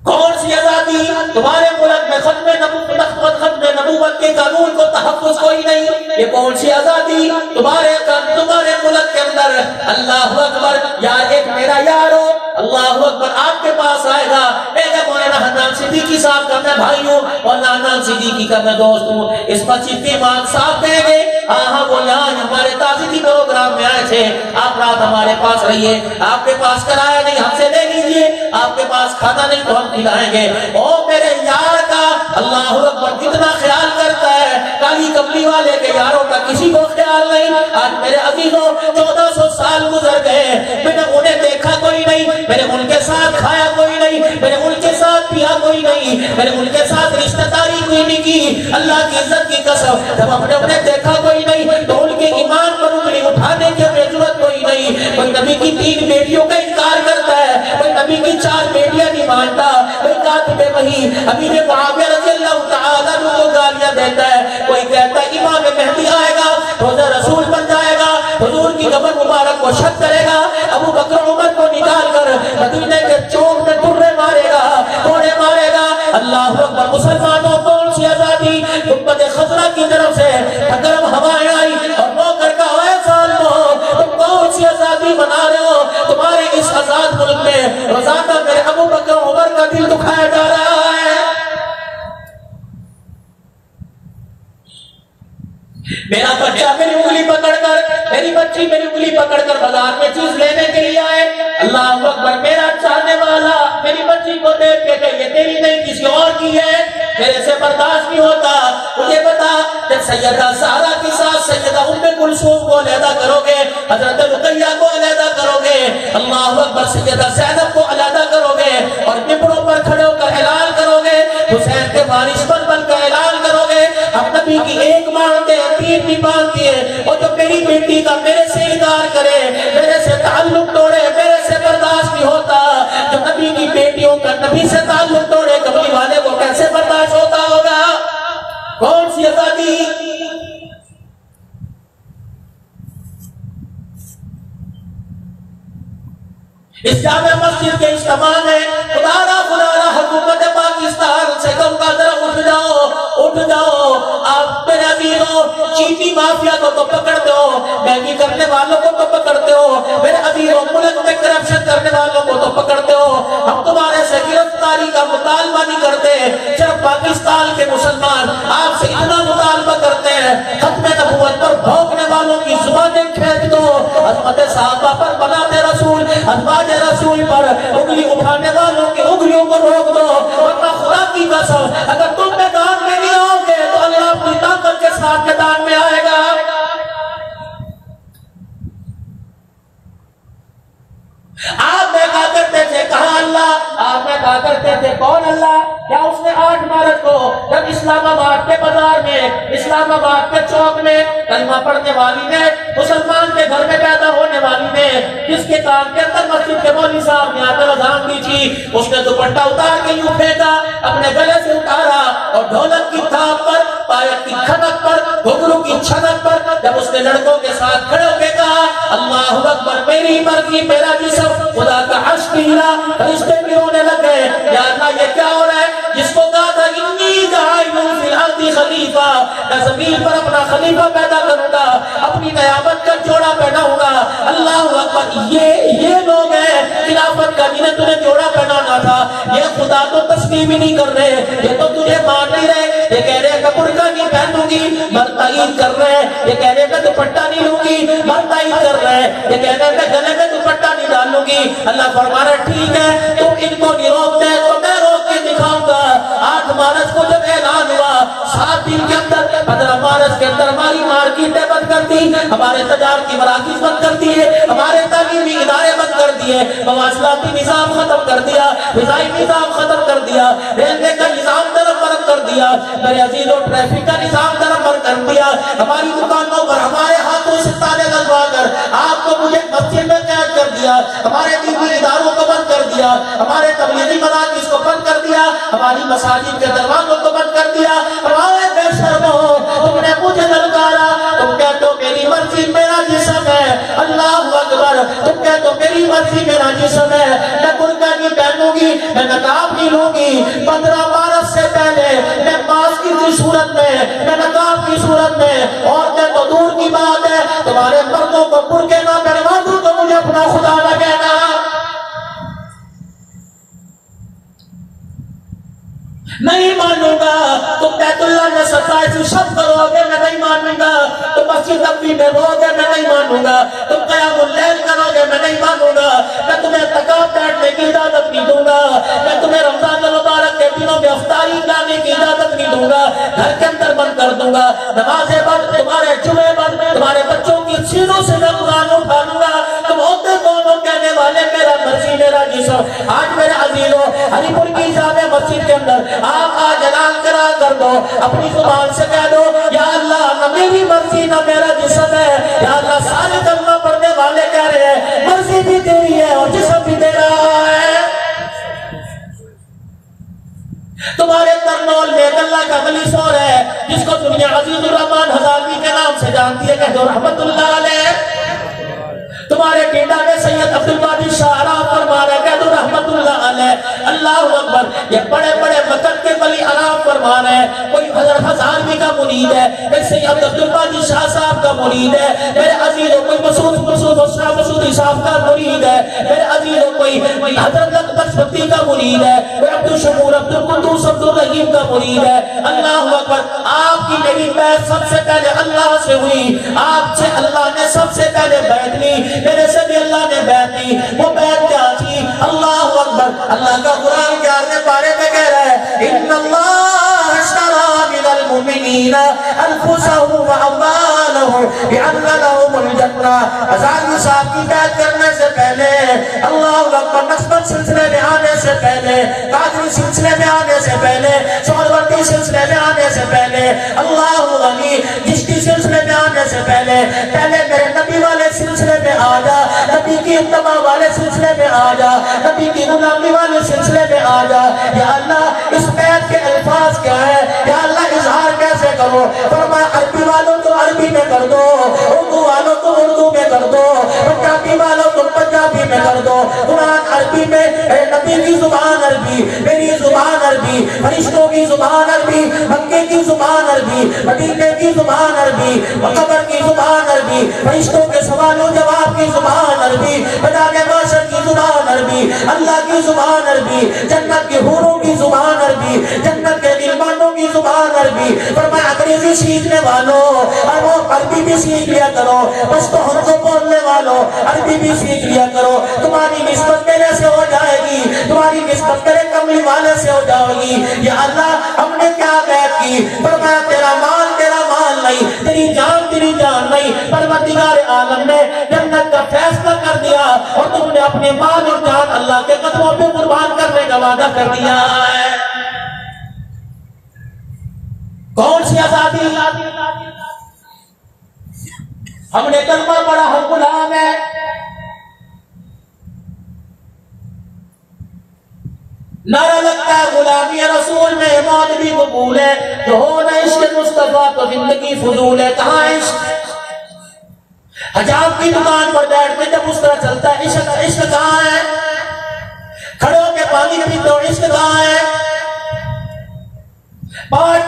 کون سی آزادی؟ تمہارے ملک میں ختم نبوت کے قانون کو تحفظ کوئی نہیں، یہ کون سی آزادی؟ تمہارے ملک کے اندر، اللہ اکبر، یار ایک میرا یارو اللہ اکبر آپ کے پاس آئے گا، میرے مولانا حنان صدیقی صاحب کا میں بھائی ہوں اور حنان صدیقی کا میں دوست ہوں، اس مسجد کے امام صاحب کہیں گے ہاں وہ یہاں ہمارے تعزیتی پروگرام میں آئے تھے، آپ رات ہمارے پاس رہیے، آپ کے پاس کرایا نہیں ہم سے لے لیجئے، آپ کے پاس کھانا نہیں تو ہم کھلائیں گے۔ او میرے یار کا اللہ اکبر کتنا خیال کرتا ہے، کالی کملی والے کے یاروں کا کسی کو خیال نہیں۔ آج میرے عزیزوں 1400 سال گزر گئے، میں نے انہیں دیکھا کوئی نہیں، میں نے ان کے ساتھ کھایا کوئی نہیں، میں نے ان کے ساتھ پیا کوئی نہیں، میں نے ان کے ساتھ رشتہ داری کوئی نہیں کی، اللہ کی عزت کی قسم جب ہم نے انہیں دیکھا کوئی نہیں تو ان کے ایمان پر انگلی اٹھانے کی ضرورت کوئی نہیں۔ کوئی نبی کی 3 بیٹیوں کا انکار کرتا ہے، کوئی نبی کی 4 بیٹیاں نہیں مانتا، کوئی کاتب وحی امیر معاویہ رضی اللہ تعالیٰ عنہ کو گالیاں دیتا ہے، کوئی کہتا ہے امام مہدی آئے گا روزہ رسول بن جائے گا، حضور کی قبر مبارک کو شک کرے گا، ابو بکر عمر کو نکال کر مدینے کے چوک میں ٹرے مارے گا، کوڑے مارے گا۔ اللہ اکبر، مسلمانوں کون سی آزادی؟ گنبد خضرا کی طرف سے گرم ہوائیں آئی اور نوکر کا اے ظالمو تم کون سی آزادی بنا رہے ہو؟ تمہارے اس آزاد ملک میں روزانہ میرے ابو بکر عمر کا دل دکھایا جا رہا ہے۔ میرا بچہ میری انگلی پکڑ کر، میری بچی میری انگلی پکڑ کر بازار میں چیز لینے کے لیے آئے، اللہ اکبر، میرا چاہنے والا میری بچی کو دیکھ کے کہ یہ تیری نہیں کسی اور کی ہے، میرے سے برداشت نہیں ہوتا۔ مجھے بتا جب سیدہ سارا کے ساتھ سیدہ ام کلثوم کو علیحدہ کرو گے، حضرت رقیہ کو علیحدہ کرو گے، اللہ اکبر، سیدہ زینب کو علیحدہ کرو گے اور ممبروں پر کھڑے ہو کر اعلان کرو گے، حسین کے وارث بن کر اعلان کرو گے ہم نبی کی ایک مانتے ہیں 3 نہیں مانتی ہے، اور جو میری بیٹی کا میرے سے انکار کرے، میرے سے تعلق توڑے، میرے سے برداشت نہیں ہوتا، جو نبی کی بیٹیوں کا نبی سے تعلق توڑے کملی والے کو کیسے برداشت ہوتا ہوگا؟ کون سی آزادی؟ اس جامع مسجد کے اجتماع میں خدا را حکومت پاکستان سے کہوں گا ذرا اٹھ جاؤ، آپ میرے عزیزوں چیٹی مافیا کو تو پکڑتے ہو، مہنگی کرنے والوں کو تو پکڑتے ہو، میرے عزیزوں ملک میں کرپشن کرنے والوں کو تو پکڑتے ہو، ہم تمہارے سے گرفتاری کا مطالبہ نہیں کرتے، صرف پاکستان کے مسلمان آپ سے اتنا مطالبہ کرتے ہیں ختم نبوت پر بھونکنے والوں کی زبانیں کھینچ دو، عظمت صحابہ پر بناتے رسول، ازواج رسول پر انگلی اٹھانے والوں کی انگلیوں کو روک دو، ورنہ خدا کی قسم اگر تم میدان میں نہیں آؤ گے تو اللہ اپنی طاقت کے ساتھ میدان میں آئے گا۔ آپ میں کہا کرتے تھے کہاں اللہ، آپ میں کہا کرتے تھے کون اللہ؟ کیا اس نے 8 مارچ کو جب اسلام آباد کے بازار میں، اسلام آباد کے چوک میں کلمہ پڑھنے والی نے، مسلمان کے گھر میں پیدا ہونے والی نے، جس کے کان کے اندر مسجد کے مولوی صاحب نے آ کر اذان دی تھی، اس نے دوپٹہ اتار کے یوں پھینکا، اپنے گلے سے اتارا اور ڈھولک کی تھاپ پر، پایک کی کھنک پر، گھنگرو کی چھنک پر جب اس نے لڑکوں کے ساتھ کھڑے ہو کے کہا اللہ اکبر، میری مرضی میرا جسم، خدا کا عرش بھی ہلا، فرشتے بھی رونے لگ گئے، یا اللہ یہ کیا ہو رہا ہے؟ جس کو کہا تھا انی جاعل فی الارض خلیفہ، میں زمین پر اپنا خلیفہ پیدا کروں گا، اپنی قیامت کا جوڑا پہناؤں گا۔ اللہ اکبر، یہ لوگ ہیں خلافت کا جنہیں تجھے جوڑا پہنانا تھا، یہ خدا تو تسلیم ہی نہیں کر رہے، یہ تو تجھے مان نہیں رہے، یہ کہہ رہے کہ برقع نہیں پہنوں گی، مرتعید کر رہے ہیں، یہ کہہ رہے کہ دوپٹہ نہیں لوں گی، مرتعید کر رہے ہیں، یہ کہہ رہے کہ گلے میں دوپٹہ نہیں ڈالوں گی۔ اللہ فرما رہا ہے ٹھیک ہے، تم ان کو نہیں روکتے تو میں روک کے دکھاؤں گا۔ 8 مارچ کو جب اعلان ہوا، 7 دن کے اندر 15 مارچ کے اندر ہماری مارکیٹیں بند کر دی، ہمارے تجارتی مراکز بند کر دیے، ہمارے تعلیمی ادارے بند کر دیے، مواصلاتی نظام ختم کر دیا، فضائی نظام ختم کر دیا، ریلوے کا نظام دربر کر دیا، میرے عزیزوں ٹریفک کا نظام دربر کر دیا، ہماری دکانوں پر ہمارے ہاتھوں سے تالے لگوا کر آپ کو مجھے مسجد میں قید کر دیا، ہمارے دینی اداروں کو بند کر دیا، ہمارے تبلیغی مراکز کو بند کر دیا، ہماری مساجد کے دروازوں کو بند کر دیا۔ ہمارے بے شرمو، تم نے مجھے للکارا، تم کہتے ہو میری مرضی میرا جسم ہے، اللہ اکبر، تم کہتے ہو میری مرضی میرا جسم ہے، میں برقع نہیں پہنوں گی، میں نقاب نہیں لوں گی، 15 مارچ سے پہلے میں ماسک کی صورت میں نقاب کی صورت میں، عورتیں تو دور کی بات ہے، تمہارے مردوں کو برقع نہ پہنوا دوں تو مجھے اپنا خدا لگے گا۔ نہیں مانوں گا، تم بیت اللہ میں 27 شب کرو گے میں نہیں مانوں گا، تم مسجد نبوی میں رو گے میں نہیں مانوں گا، تم قیام اللیل کرو گے میں نہیں مانوں گا، میں تمہیں اعتکاف بیٹھنے کی اجازت نہیں دوں گا، میں تمہیں رمضان المبارک کے دنوں میں افطاری لانے کی اجازت نہیں دوں گا، گھر کے اندر بند کر دوں گا، نمازیں بند، تمہارے جمعے بند، تمہارے بچوں کی سینوں سے میں قرآن اٹھا لوں گا، تم ہوتے کونوں کہنے والے میرا مرضی میرا جسم۔ آج میرے عزیزوں ہری پور کی جامع مسجد کے اندر آپ آج اعلان کرا کر دو، اپنی زبان سے کہہ دو یا اللہ نہ میری مرضی نہ میرا جسم ہے، یا اللہ سارے کلمہ پڑھنے والے کہہ رہے ہیں مرضی بھی تیری ہے اور جسم بھی تیرا ہے۔ تمہارے ترنول میں ایک اللہ کا ولی سو رہا ہے جس کو دنیا عزیز الرحمن ہزاروی کے نام سے جانتی ہے، کہہ دو رحمت اللہ علیہ۔ تمہارے ڈیڈا میں سید عبدالباری شاہ آرام فرما رہا ہے، کہہ دو رحمت اللہ علیہ۔ اللہ اکبر، یہ بڑے بڑے مکر کے ولی آرام فرما رہے ہیں، کوئی حضرت ہزاروی کا مرید ہے، کوئی سید عبدالباری شاہ صاحب کا مرید ہے، میرے عزیزوں کوئی شاہ مسعودی صاحب کا مرید ہے، میرے عزیزوں کوئی حضرت لقبسبتی کا مرید ہے، کوئی عبدالشکور عبدالقدوس عبدالرحیم کا مرید ہے۔ اللہ اکبر، آپ کی میری بیعت سب سے پہلے اللہ سے ہوئی، آپ سے اللہ نے سب سے پہلے بیعت لی، میرے سے بھی اللہ نے بیعت لی۔ وہ بیعت کیا تھی؟ اللہ اکبر، اللہ کا قرآن 11ویں پارے میں کہہ رہا ہے ان اللہ اشترى من المؤمنین انفسهم واموالهم بان لهم الجنہ۔ ہزاروی صاحب کی بیعت کرنے سے پہلے، اللہ اکبر، نسبت سلسلے میں آنے سے پہلے، قادری سلسلے میں آنے سے پہلے، سہروردی سلسلے میں آنے سے پہلے، اللہ غنی چشتی سلسلے میں آنے سے پہلے میرے نبی والے سلسلے میں آ جا، نبی کی اتباع والے سلسلے میں آ جا، نبی کی غلامی والے سلسلے میں آ جا۔ یا اللہ اس بیعت کے الفاظ کیا ہے؟ یا اللہ اظہار کیسے کرو؟ فرمایا عربی والوں تو عربی میں کر دو، اردو والوں تو اردو میں کر دو، پنجابی والوں تو پنجابی میں کر دو، قرآن عربی میں، نبی کی زبان عربی، میری زبان عربی، فرشتوں کی زبان عربی، مکے کی زبان عربی، مدینے کی زبان عربی، قبر کی زبان عربی، فرشتوں کے سوال و جواب کی زبان عربی، میدان محشر کی زبان عربی، اللہ کی زبان عربی، جنت کی حوروں کی زبان عربی، جنت کے غلمانوں کی زبان عربی۔ فرمایا انگریزی سیکھنے والوں اور وہ عربی بھی سیکھ لیا کرو، بس تو ہم کو بولنے والوں عربی بھی سیکھ لیا کرو، تمہاری نسبت میرے سے ہو جائے گی، تمہاری نسبت میرے کملی والے سے ہو جائے گی۔ یا اللہ ہم نے کیا بیعت کی؟ فرمایا تیرا مال نہیں، تیری جان نہیں، پروردگار عالم نے جنت کا فیصلہ کر دیا اور تم نے اپنے مال اور جان اللہ کے قدموں پہ قربان کرنے کا وعدہ کر دیا ہے۔ کون سی آزادی؟ ہم نے کلمہ پڑھا، ہم غلام ہیں، نعرہ لگتا ہے غلامی رسول میں موت بھی قبول ہے، جو ہو نہ عشق مصطفیٰ تو زندگی فضول ہے۔ کہاں عشق؟ حجاب کی دکان پر بیٹھ کے جب اس طرح چلتا ہے، عشق کہاں ہے؟ کھڑے ہو کے پانی پیتے ہو، عشق کہاں ہے؟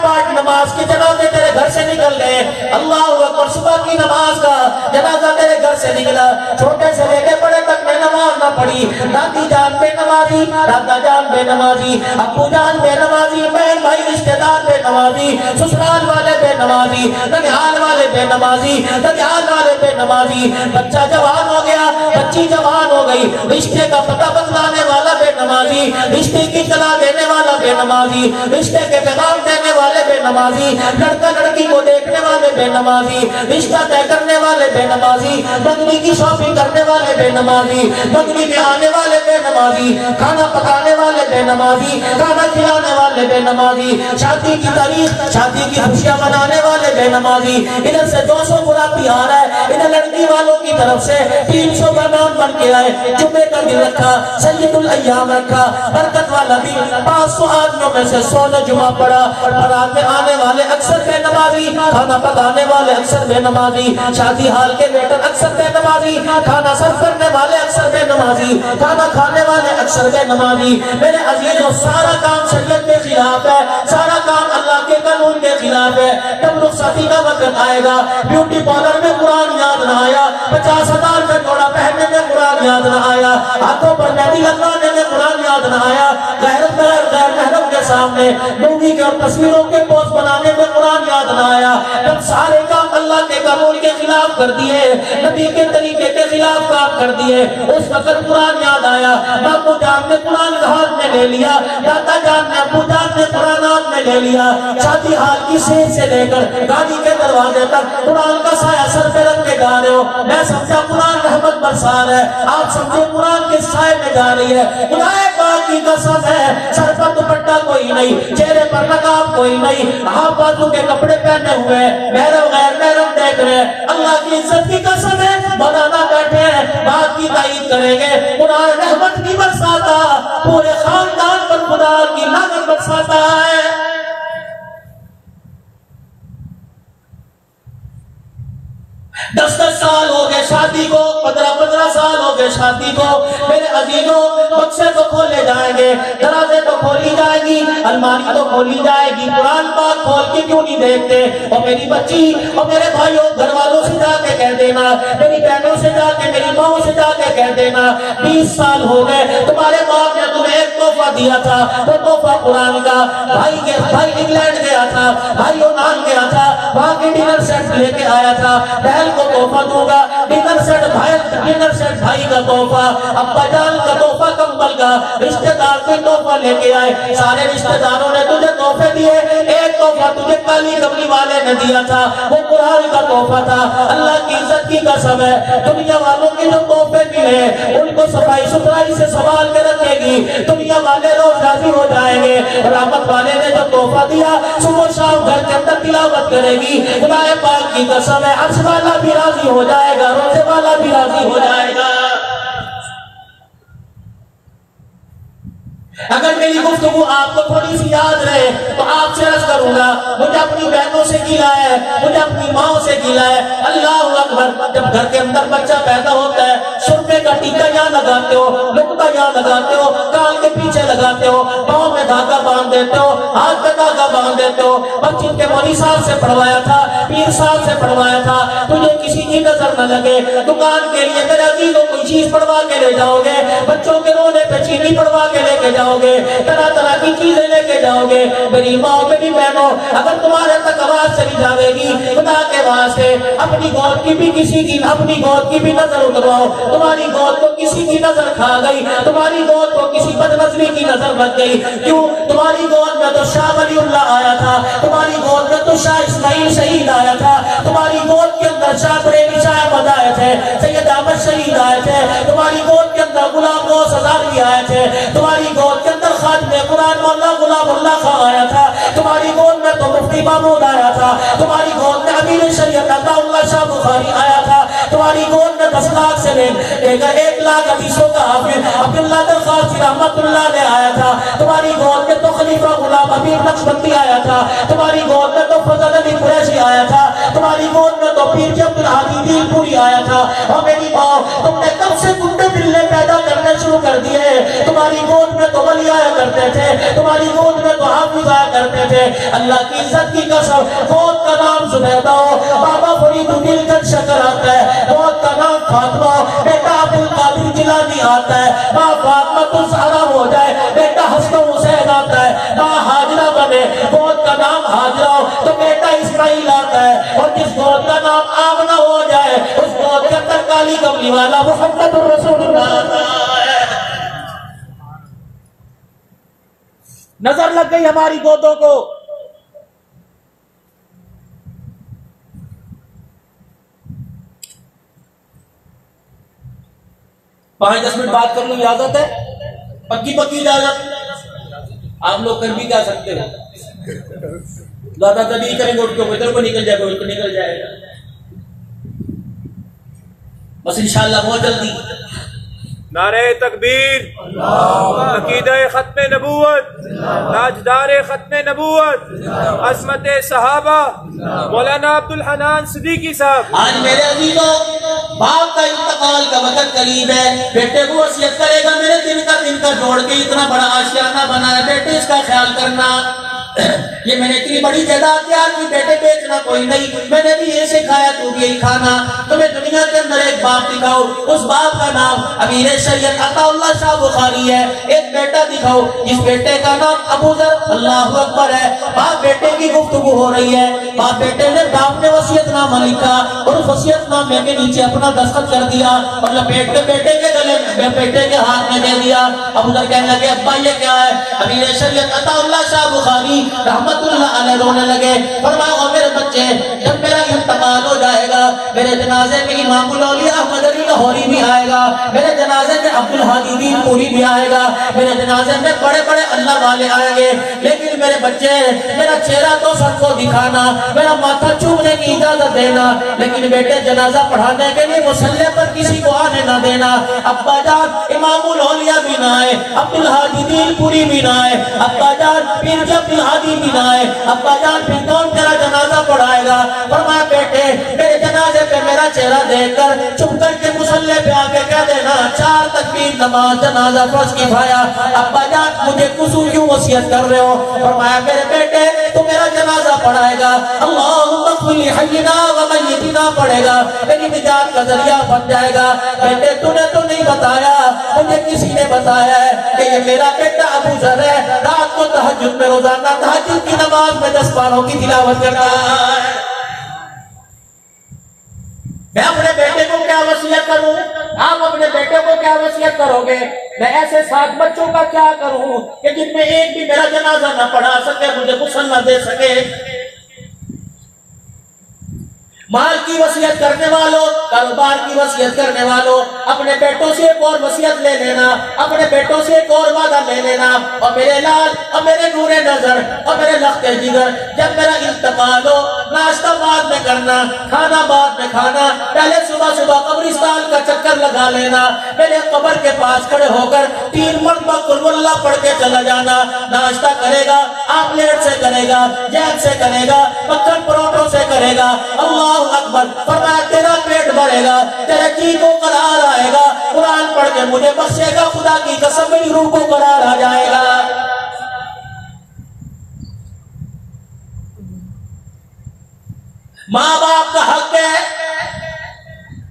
پانچ نماز کے جنازے تیرے گھر سے نکل گئے، اللہ اکبر، صبح کی نماز کا جنازہ تیرے گھر سے نکلا، چھوٹے سے لے کے بڑے تک نے نماز نہ پڑھی، دادی جان بے نمازی، دادا جان بے نمازی، ابو جان بے نمازی، بہن بھائی رشتہ دار بے نمازی، سسرال والے بے نمازی، ننیال والے بے نمازی، ننیال والے بے نمازی، بچہ جوان ہو گیا، بچی جوان ہو گئی، رشتے کا پتہ بتلانے والا بے نمازی، رشتے کی اطلاع دینے والا بے نمازی، رشتے کے پیغام دینے والے بے نمازی، لڑکا لڑکی کو دیکھنے والے بے نمازی، رشتہ طے کرنے والے بے نمازی، بکری کی شاپنگ کرنے والے بے نمازی، بکری میں آنے والے بے نمازی، کھانا پکانے والے بے نمازی، کھانا کھلانے والے بے نمازی، شادی کی تاریخ، شادی کی خوشیاں منانے والے بے نمازی، ادھر سے 200 براتی آ رہا ہے، ادھر لڑکی والوں کی طرف سے 300 کا نام بن کے آئے، جمعے کا دن رکھا، سید الایام رکھا، برکت والا دن، 500 آدمیوں میں سے 100 نے جمعہ پڑھا، بارات میں آنے والے اکثر بے نمازی، کھانا پکانے والے اکثر بے نمازی، شادی حال کے ویٹر اکثر بے نمازی، کھانا سرو کرنے والے اکثر بے نمازی، کھانا کھانے والے اکثر بے نمازی۔ میرے عزیزوں، سارا کام شریعت کے خلاف ہے، سارا کام اللہ کے قانون کے خلاف ہے۔ جب رخصتی کا وقت آئے گا، بیوٹی پارلر میں قرآن یاد نہ آیا، 50,000 کا جوڑا پہننے میں قرآن یاد نہ آیا، ہاتھوں پر مہندی لگوانے میں قرآن یاد نہ آیا، غیر محرم کے سامنے مووی کے اور تصویروں کے پوسٹ بنانے میں قرآن یاد نہ آیا۔ جب سارے کام اللہ کے قانون کے خلاف کر دیے، نبی کے طریقے کے خلاف کام کر دیے، اس وقت قرآن یاد آیا۔ ابو جان نے قرآن ہاتھ میں لے لیا، دادا جان نے ابو جان نے قرآن ہاتھ میں لے لیا، شادی حال کی سیٹ سے لے کر گاڑی کے دروازے تک قرآن کا سایہ سر پہ رکھ کے جا رہے ہو۔ میں سمجھا قرآن رحمت برسا ہے، آپ سمجھے قرآن کے سائے میں جا رہی ہے۔ خدا پاک کی قسم ہے، سر پر دوپٹہ کوئی نہیں، چہرے پر نقاب کوئی نہیں، ہاں بازو کے کپڑے پہنے ہوئے، محرم غیر محرم دیکھ رہے ہیں۔ اللہ کی عزت کی قسم ہے، مولانا بیٹھے ہیں، بات کی تائید کریں گے، قرآن رحمت نہیں برساتا، پورے خاندان پر خدا کی لعنت برساتا ہے۔ 10 سال ہو گئے شادی کو، 15 سال ہو گئے شادی کو۔ میرے عزیزوں، بکسے تو کھولے جائیں گے، دروازے تو کھولی جائے گی، الماری تو کھولی جائے گی، قرآن پاک کھول کے کیوں نہیں دیکھتے؟ اور میری بچی اور میرے بھائیوں، گھر والوں سے جا کے کہہ دینا، میری بہنوں سے جا کے، میری ماں سے جا کے کہہ دینا، 20 سال ہو گئے تمہارے باپ نے تمہیں ایک تحفہ دیا تھا، وہ تحفہ قرآن کا۔ بھائی انگلینڈ گیا تھا، بھائی یونان گیا تھا، وہاں کی ڈنر سیٹ لے کے آیا تھا، بہن کو تحفہ دوں گا، ڈنر سیٹ بھائی کا تحفہ، ابا جان کا تحفہ کمبل کا، رشتہ دار کوئی تحفہ لے کے آئے، سارے رشتہ داروں نے تجھے تحفے دیے، ایک تحفہ تجھے کالی کملی والے نے دیا تھا، وہ قرآن کا تحفہ تھا۔ اللہ کی عزت کی قسم ہے، دنیا والوں کے جو تحفے ملے ان کو صفائی ستھرائی سے سنبھال کے رکھے گی، دنیا والے روز راضی ہو جائیں گے۔ رحمت والے نے جو تحفہ دیا، صبح شام گھر کے اندر تلاوت کرے گی، خدا پاک کی قسم ہے، عرش والا بھی راضی ہو جائے گا، روزے والا بھی راضی ہو جائے گا۔ اگر میری گفتگو آپ کو تھوڑی سی یاد رہے تو آپ سے عرض کروں گا، مجھے اپنی بہنوں سے گیلا ہے، مجھے اپنی ماں سے گیلا ہے۔ اللہ اکبر، جب گھر کے اندر بچہ پیدا ہوتا ہے، سرمے کا ٹیکا یہاں لگاتے ہو، لقطہ یہاں لگاتے ہو، کان کے پیچھے لگاتے ہو، پاؤں میں دھاگا باندھ دیتے ہو، ہاتھ میں دھاگا باندھ دیتے ہو۔ مسجد کے مولوی صاحب سے پڑھوایا تھا، پیر صاحب سے پڑھوایا تھا، تجھے کسی کی نظر نہ لگے، دکان کے لیے میرے عزیزوں کوئی چیز پڑھوا کے لے جاؤ گے، بچوں کے رونے پہ چینی پڑھوا کے لے کے جاؤ گے، طرح طرح کی چیزیں لے کے جاؤ گے۔ میری ماں میری بہنوں، اگر تمہارے تک آواز چلی جاوے گی، خدا کے واسطے اپنی گود کی بھی کسی کی، اپنی گود کی بھی نظر اترواؤ۔ تمہاری گود کو کسی کی نظر کھا گئی، تمہاری گود کو کسی بدنظری کی نظر بچ گئی، کیوں؟ تمہاری گود میں تو شاہ ولی اللہ آیا تھا، تمہاری گود میں تو شاہ اسماعیل شہید آیا تھا، تمہاری گود کے اندر شاہ بریلی شاہ احمد آئے تھے، سید احمد شہید آئے تھے، تمہاری گود کے اندر غلام غوث ہزاروی آئے تھے، تمہاری گود کے اندر خاتم قرآن مولانا غلام اللہ خان آیا تھا، تمہاری گود میں تو مفتی محمود آیا تھا، تمہاری گود میں امیر شریعت عطا اللہ شاہ بخاری آیا تھا، تمہاری گود میں 10 لاکھ سے لے کر 1 لاکھ حدیثوں کا حافظ عبداللہ درخواسی رحمت اللہ نے آیا تھا، تمہاری گود میں تو خلیفہ غلام حبیب نقشبندی آیا تھا، تمہاری گود میں تو فضل علی قریشی آیا تھا، تمہاری گود میں تو پیر جی عبدالہادی دین پوری آیا تھا۔ اور میری ماں، تم نے کب سے گنڈے بلے پیدا کرنے شروع کر دیے؟ تمہاری گود میں تو ولی آیا کرتے تھے، تمہاری گود میں تو حافظ آیا کرتے تھے۔ اللہ کی عزت کی قسم، گود کا نام زبیدہ ہو، بابا فرید الدین کا شکر آتا ہے، گود کا نام فاطمہ، بیٹا عبدالقادر جیلانی آتا ہے، ماں فاطمہ الزہرا ہو جائے، بیٹا حسن حسین آتا ہے، ماں ہاجرہ بنے، گود کا نام ہاجرہ ہو تو بیٹا اسماعیل آتا ہے، اور جس گود کا نام آمنہ ہو جائے اس گود کا ترکالی کملی والا محمد الرسول اللہ آتا ہے۔ نظر لگ گئی ہماری گودوں کو۔ 5-10 منٹ بات کر لوں، اجازت ہے؟ پکی اجازت؟ آپ لوگ کر بھی کیا سکتے ہو، زیادہ تر نہیں کریں گے، اٹھ کے ادھر کو نکل جائے گا، ادھر کو نکل جائے گا، بس انشاءاللہ بہت جلدی۔ نعرہ تکبیر، عقیدہ ختم نبوت، تاجدار ختم نبوت، عظمت صحابہ مولانا عبدالحنان صدیقی صاحب۔ آج میرے عزیزوں، باپ کا انتقال کا وقت قریب ہے، بیٹے کو وصیت کرے گا، میرے دن کا جوڑ کے اتنا بڑا آشیانہ بنا ہے، بیٹے اس کا خیال کرنا، یہ میں نے اتنی بڑی جائیداد تیار کی، بیٹے بیچنا کوئی نہیں، میں نے بھی یہ سکھایا تو بھی یہی کھانا۔ تمہیں دنیا کے اندر ایک باپ دکھاؤ، اس باپ کا نام امیر شریعت عطا اللہ شاہ بخاری ہے، ایک بیٹا دکھاؤ جس بیٹے کا نام ابو ذر، اللہ اکبر ہے۔ باپ بیٹے کی گفتگو ہو رہی ہے، باپ بیٹے نے، باپ نے وصیت نامہ لکھا اور اس وصیت نامے کے نیچے اپنا دستخط کر دیا اور لپیٹ کے بیٹے کے گلے میں، بیٹے کے ہاتھ میں دے دیا۔ ابو ذر کہنے لگے ابا یہ کیا ہے؟ امیر شریعت عطا اللہ شاہ بخاری رحمت اللہ علیہ رونے لگے، فرمایا او میرے بچے، جب میرا انتقال ہو جائے گا، میرے جنازے میں امام الاولیاء احمد علی لاہوری بھی آئے گا، میرے جنازے میں عبدالہادی دین پوری بھی آئے گا، میرے جنازے میں بڑے بڑے اللہ والے آئیں گے، لیکن میرے بچے میرا چہرہ تو سب کو دکھانا، میرا ماتھا چومنے کی اجازت دینا، لیکن بیٹے جنازہ پڑھانے کے لیے مصلی پر کسی کو آنے نہ دینا۔ ابا جان امام الاولیاء بھی نہ آئے، عبدالہادی دین پوری بھی نہ آئے، ابا جان پیر جب عبدالہادی بھی نہ آئے، ابا جان پھر کون تیرا جنازہ پڑھائے گا؟ فرمایا بیٹے میرے جنازے پہ میرا چہرہ دیکھ کر چپ کر کے مصلی پہ آ کے کہہ دینا 4 تکبیر نماز جنازہ فرض کفایہ۔ ابا جان مجھے کسو کیوں وصیت کر رہے ہو؟ فرمایا میرے بیٹے تو میرا جنازہ پڑھائے گا، اللہم اغفر لحینا و میتنا پڑھے گا، میری نجات کا ذریعہ بن جائے گا۔ بیٹے تو نے تو نہیں بتایا، مجھے کسی نے بتایا ہے کہ یہ میرا بیٹا ابو ذر ہے، رات کو تہجد میں روزانہ تہجد کی نماز میں 10 پاروں کی تلاوت کرتا ہے۔ میں اپنے بیٹے کو کیا وصیت کروں؟ آپ اپنے بیٹے کو کیا وصیت کرو گے؟ میں ایسے 7 بچوں کا کیا کروں کہ جن میں ایک بھی میرا جنازہ نہ پڑھا سکے، مجھے غسل نہ دے سکے؟ مال کی وصیت کرنے والوں، کاروبار کی وصیت کرنے والوں، اپنے بیٹوں سے ایک اور وصیت لے لینا، اپنے بیٹوں سے ایک اور وعدہ لے لینا، اور میرے لال اور میرے نور نظر اور میرے لخت جگر، جب میرا انتقال ہو ناشتہ بعد میں کرنا، کھانا بعد میں کھانا، پہلے صبح قبرستان کا چکر لگا لینا، میرے قبر کے پاس کھڑے ہو کر 3 مرتبہ قل ہو اللہ پڑھ کے چلا جانا۔ ناشتہ کرے گا آملیٹ سے کرے گا، جیب سے کرے گا، مکھن پروٹوں سے کرے گا، اللہ اکبر، فرمایا تیرا پیٹ بھرے گا، تیرے جی کو قرار آئے گا، قرآن پڑھ کے مجھے بخشے گا، خدا کی قسم میری روح کو قرار آ جائے گا۔ ماں باپ کا حق ہے،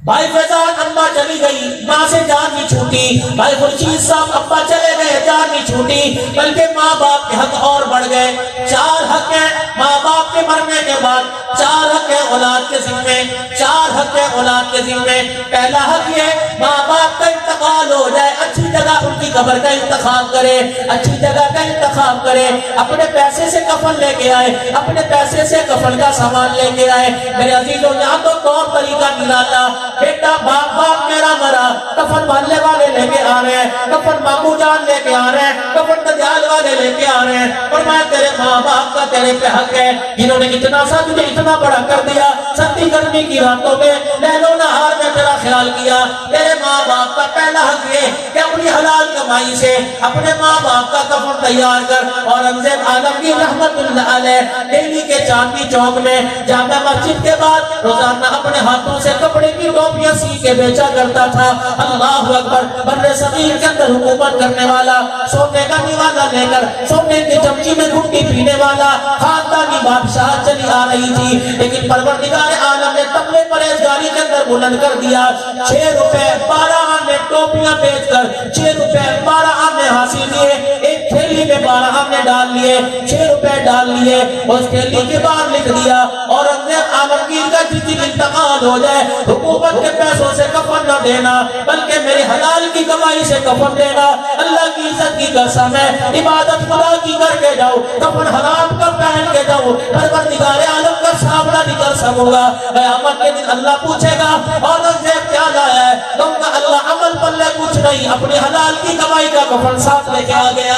بھائی فیضان اماں چلی گئی، ماں سے جان نہیں چھوٹی، بھائی خورشید صاحب ابا چلے گئے، جان نہیں چھوٹی، بلکہ ماں باپ کے حق اور بڑھ گئے۔ 4 حق ہیں ماں باپ کے مرنے کے بعد، 4 حق ہیں اولاد کے ذمے، 4 حق ہیں اولاد کے ذمے۔ پہلا حق یہ ماں باپ کا انتقال ہو جائے، اچھی جگہ ان کی قبر کا انتخاب کرے، اچھی جگہ کا انتخاب کرے، اپنے پیسے سے کفن لے کے آئے، اپنے پیسے سے کفن کا سامان لے کے آئے۔ میرے عزیزوں یہاں تو طور طریقہ نرالا، بیٹا باپ میرا مرا، کفن محلے والے لے کے آ رہے ہیں، کفن مامو جان لے کے آ رہے ہیں، کفن دجال والے لے کے آ رہے ہیں، اور میں تیرے ماں باپ کا تیرے پہ حق ہے، جنہوں نے اتنا سا تجھے اتنا بڑا کر دیا، سختی گرمی کی راتوں میں لیل و نہار میں خیال کیا تیرے ماں باپ کا پہلا حق یہ کہ اپنی حلال کمائی سے اپنے ماں باپ کا کفن تیار کر۔ اورنگزیب عالمگیر رحمت اللہ علیہ دہلی کے چاندنی چوک میں جامع مسجد کے بعد روزانہ اپنے ہاتھوں سے کپڑے کی ٹوپیاں سی کے بیچا کرتا تھا۔ اللہ اکبر، بر صغیر کے اندر حکومت کرنے والا، سونے کا نیوالہ لے کر سونے کی چمچی میں گھٹی پینے والا خاندانی بادشاہ چلی آ رہی تھی، لیکن پروردگار عالم نے تقوی پرہیزگاری کے اندر بلند کر دیا۔ 6 روپے 12 آنے ٹوپیاں بیچ کر 6 روپے 12 آنے حاصل کیے، ایک تھیلی میں 12 آنے ڈال لیے، 6 روپے ڈال لیے، اس تھیلی کے باہر لکھ دیا اورنگزیب عالمگیر کا جس دن انتقال ہو جائے حکومت کے پیسوں سے کفن نہ دینا بلکہ میرے حلال کی کمائی سے کفن دینا۔ اللہ کی عزت کی قسم ہے، عبادت خدا کی کر کے جاؤ، کفن حرام کا پہن کے جاؤ، پروردگار عالم کا سامنا نہیں کر سکوں گا۔ قیامت کے دن اللہ پوچھے گا اورنگزیب کیا لایا ہے؟ تم کا اللہ عمل پلے کچھ نہیں، اپنی حلال کی کمائی کا کفن ساتھ لے کے آ گیا۔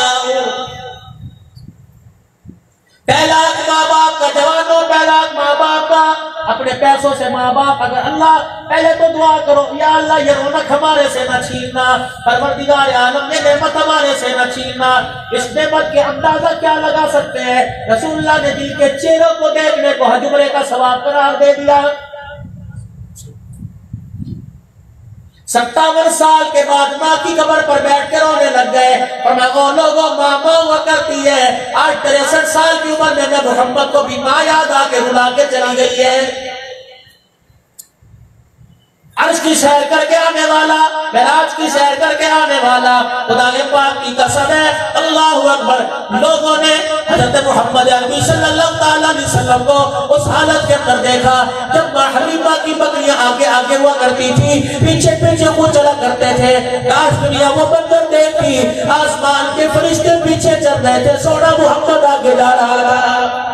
پہلا ماں باپ کا، جوانوں پہلا ماں باپ کا، اپنے پیسوں سے ماں باپ، اگر اللہ پہلے تو دعا کرو یا اللہ یہ رونق ہمارے سے نہ چھیننا، پروردگار عالم یہ نعمت ہمارے سے نہ چھیننا۔ اس نعمت کے اندازہ کیا لگا سکتے ہیں؟ رسول اللہ نے دل کے چہروں کو دیکھنے کو حج عمرے کا ثواب قرار دے دیا۔ 57 سال کے بعد ماں کی قبر پر بیٹھ کے رونے لگ گئے، فرمایا او لوگوں ماں ہوا کرتی ہے، آج 63 سال کی عمر میں محمد کو بھی ماں یاد آ کے رلا کے چلی گئی ہے۔ عرش کی سیر کر کے آنے والا، معراج کی سیر کر کے آنے والا، خدا کے پاک کی قسم ہے اللہ اکبر، لوگوں نے حضرت محمد عربی صلی اللہ علیہ وسلم کو اس حالت کے اندر دیکھا جب ماں حلیمہ کی بکریاں آگے آگے ہوا کرتی تھی، پیچھے پیچھے وہ چلا کرتے تھے۔ کاش دنیا وہ منظر دیکھتی، آسمان کے فرشتے پیچھے چل رہے تھے، سونا محمد آگے جا رہا تھا۔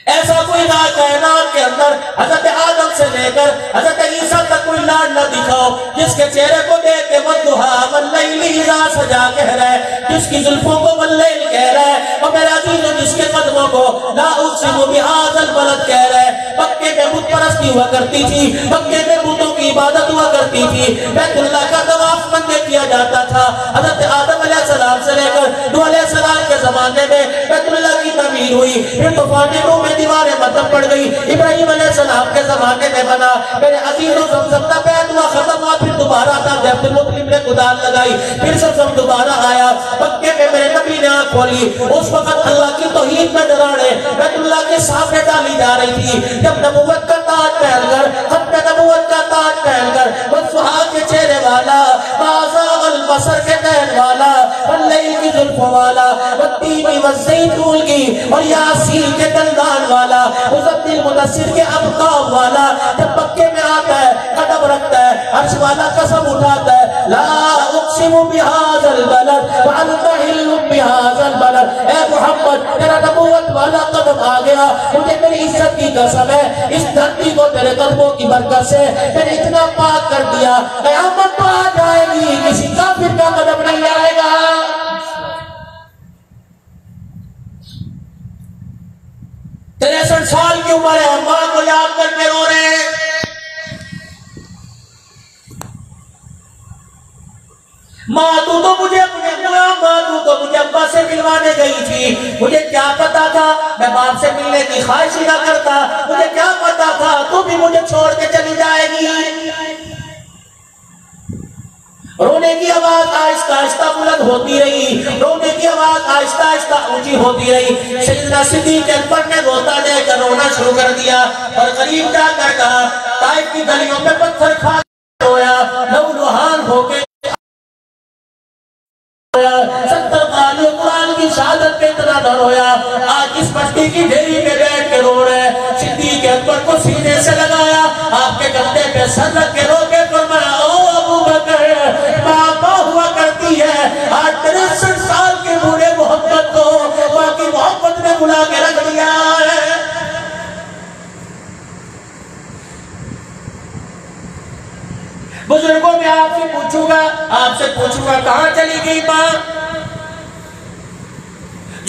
ایسا کوئی کائنات کے اندر حضرت آدم سے لے کر حضرت عیسیٰ تک کوئی لاڈ نہ دکھاؤ جس کے چہرے کو دیکھ کے والضحیٰ واللیل اذا سجا کہہ رہا ہے، جس کی زلفوں کو واللیل کہہ رہا ہے، اور میرا عزیز جس کے قدموں کو لا اقسم بہذا البلد کہہ رہا ہے۔ مکے میں بت پرستی ہوا کرتی تھی، مکے میں بتوں کی عبادت ہوا کرتی تھی، بیت اللہ کا طواف منگے کیا جاتا تھا۔ حضرت آدم علیہ السلام سے لے کر نوح علیہ السلام کے زمانے میں بیت اللہ کی تعمیر ہوئی، پھر طوفان نوح میں دیواریں مدھم پڑ گئی، ابراہیم علیہ السلام کے زمانے میں بنا، میرے عزیزوں زمزم کا بیت ہوا ختم ہوا، پھر دوبارہ تھا عبد المطلب نے کدال لگائی، پھر زمزم دوبارہ آیا، مکے میں میرے نبی نے آنکھ کھولی، اس وقت اللہ کی توحید میں ڈراڑے بیت اللہ کے سامنے ڈالی جا رہی تھی، جب نبوت کا تاج پہن کر، ختم نبوت کا تاج پہن کر، والضحیٰ کے چہرے والا، بازاغ البصر کے دہن والا، واللیل کی زلفوں والا، والتین والزیتون کی اور یاسین کے دندان والا، مزمل مدثر کے ابقام والا، جب مکے میں آتا ہے قدم رکھتا ہے، عرش والا قسم اٹھاتا ہے، لا اقسم بہذا البلد وانت حل بہذا البلد، اے محمد تیرا نبوت والا قدم آ گیا، مجھے میری عزت کی قسم ہے، اس دھرتی کو تیرے قدموں کی برکت سے میں نے اتنا پاک کر دیا، قیامت تو آ جائے گی کسی کافر کا قدم نہیں آئے گا۔ 63 سال کی عمر ہے، ماں کو یاد کر کے رو رہے ہیں۔ ماں تو مجھے ابا سے ملوانے گئی تھی، مجھے کیا پتا تھا میں باپ سے ملنے کی خواہش ہی نہ کرتا، مجھے کیا پتا تھا تو بھی مجھے چھوڑ کے چلی جائے گی۔ رونے کی آواز آہستہ آہستہ بلند ہوتی رہی، رونے کی آواز آہستہ آہستہ اونچی ہوتی رہی۔ سیدنا صدیق اکبر نے روتا دے کر رونا شروع کر دیا اور قریب جا کر کہا، طائف کی گلیوں میں پتھر کھا رویا، لہولہان ہو کے 70 قالی قرآن کی شہادت پہ اتنا نہ رویا، آج اس مٹی کی ڈھیری میں بیٹھ کے رو رہے۔ صدیق اکبر کو سینے سے لگایا، آپ کے کندھے پہ سر رکھ کے رو کے فرمایا، او ابو بکر ماں ہوا کرتی ہے، آج 63 سال کے بوڑھے محمد کو ماں کی محبت نے بلا کے رکھ دیا ہے۔ بزرگوں میں آپ سے پوچھوں گا کہاں چلی گئی ماں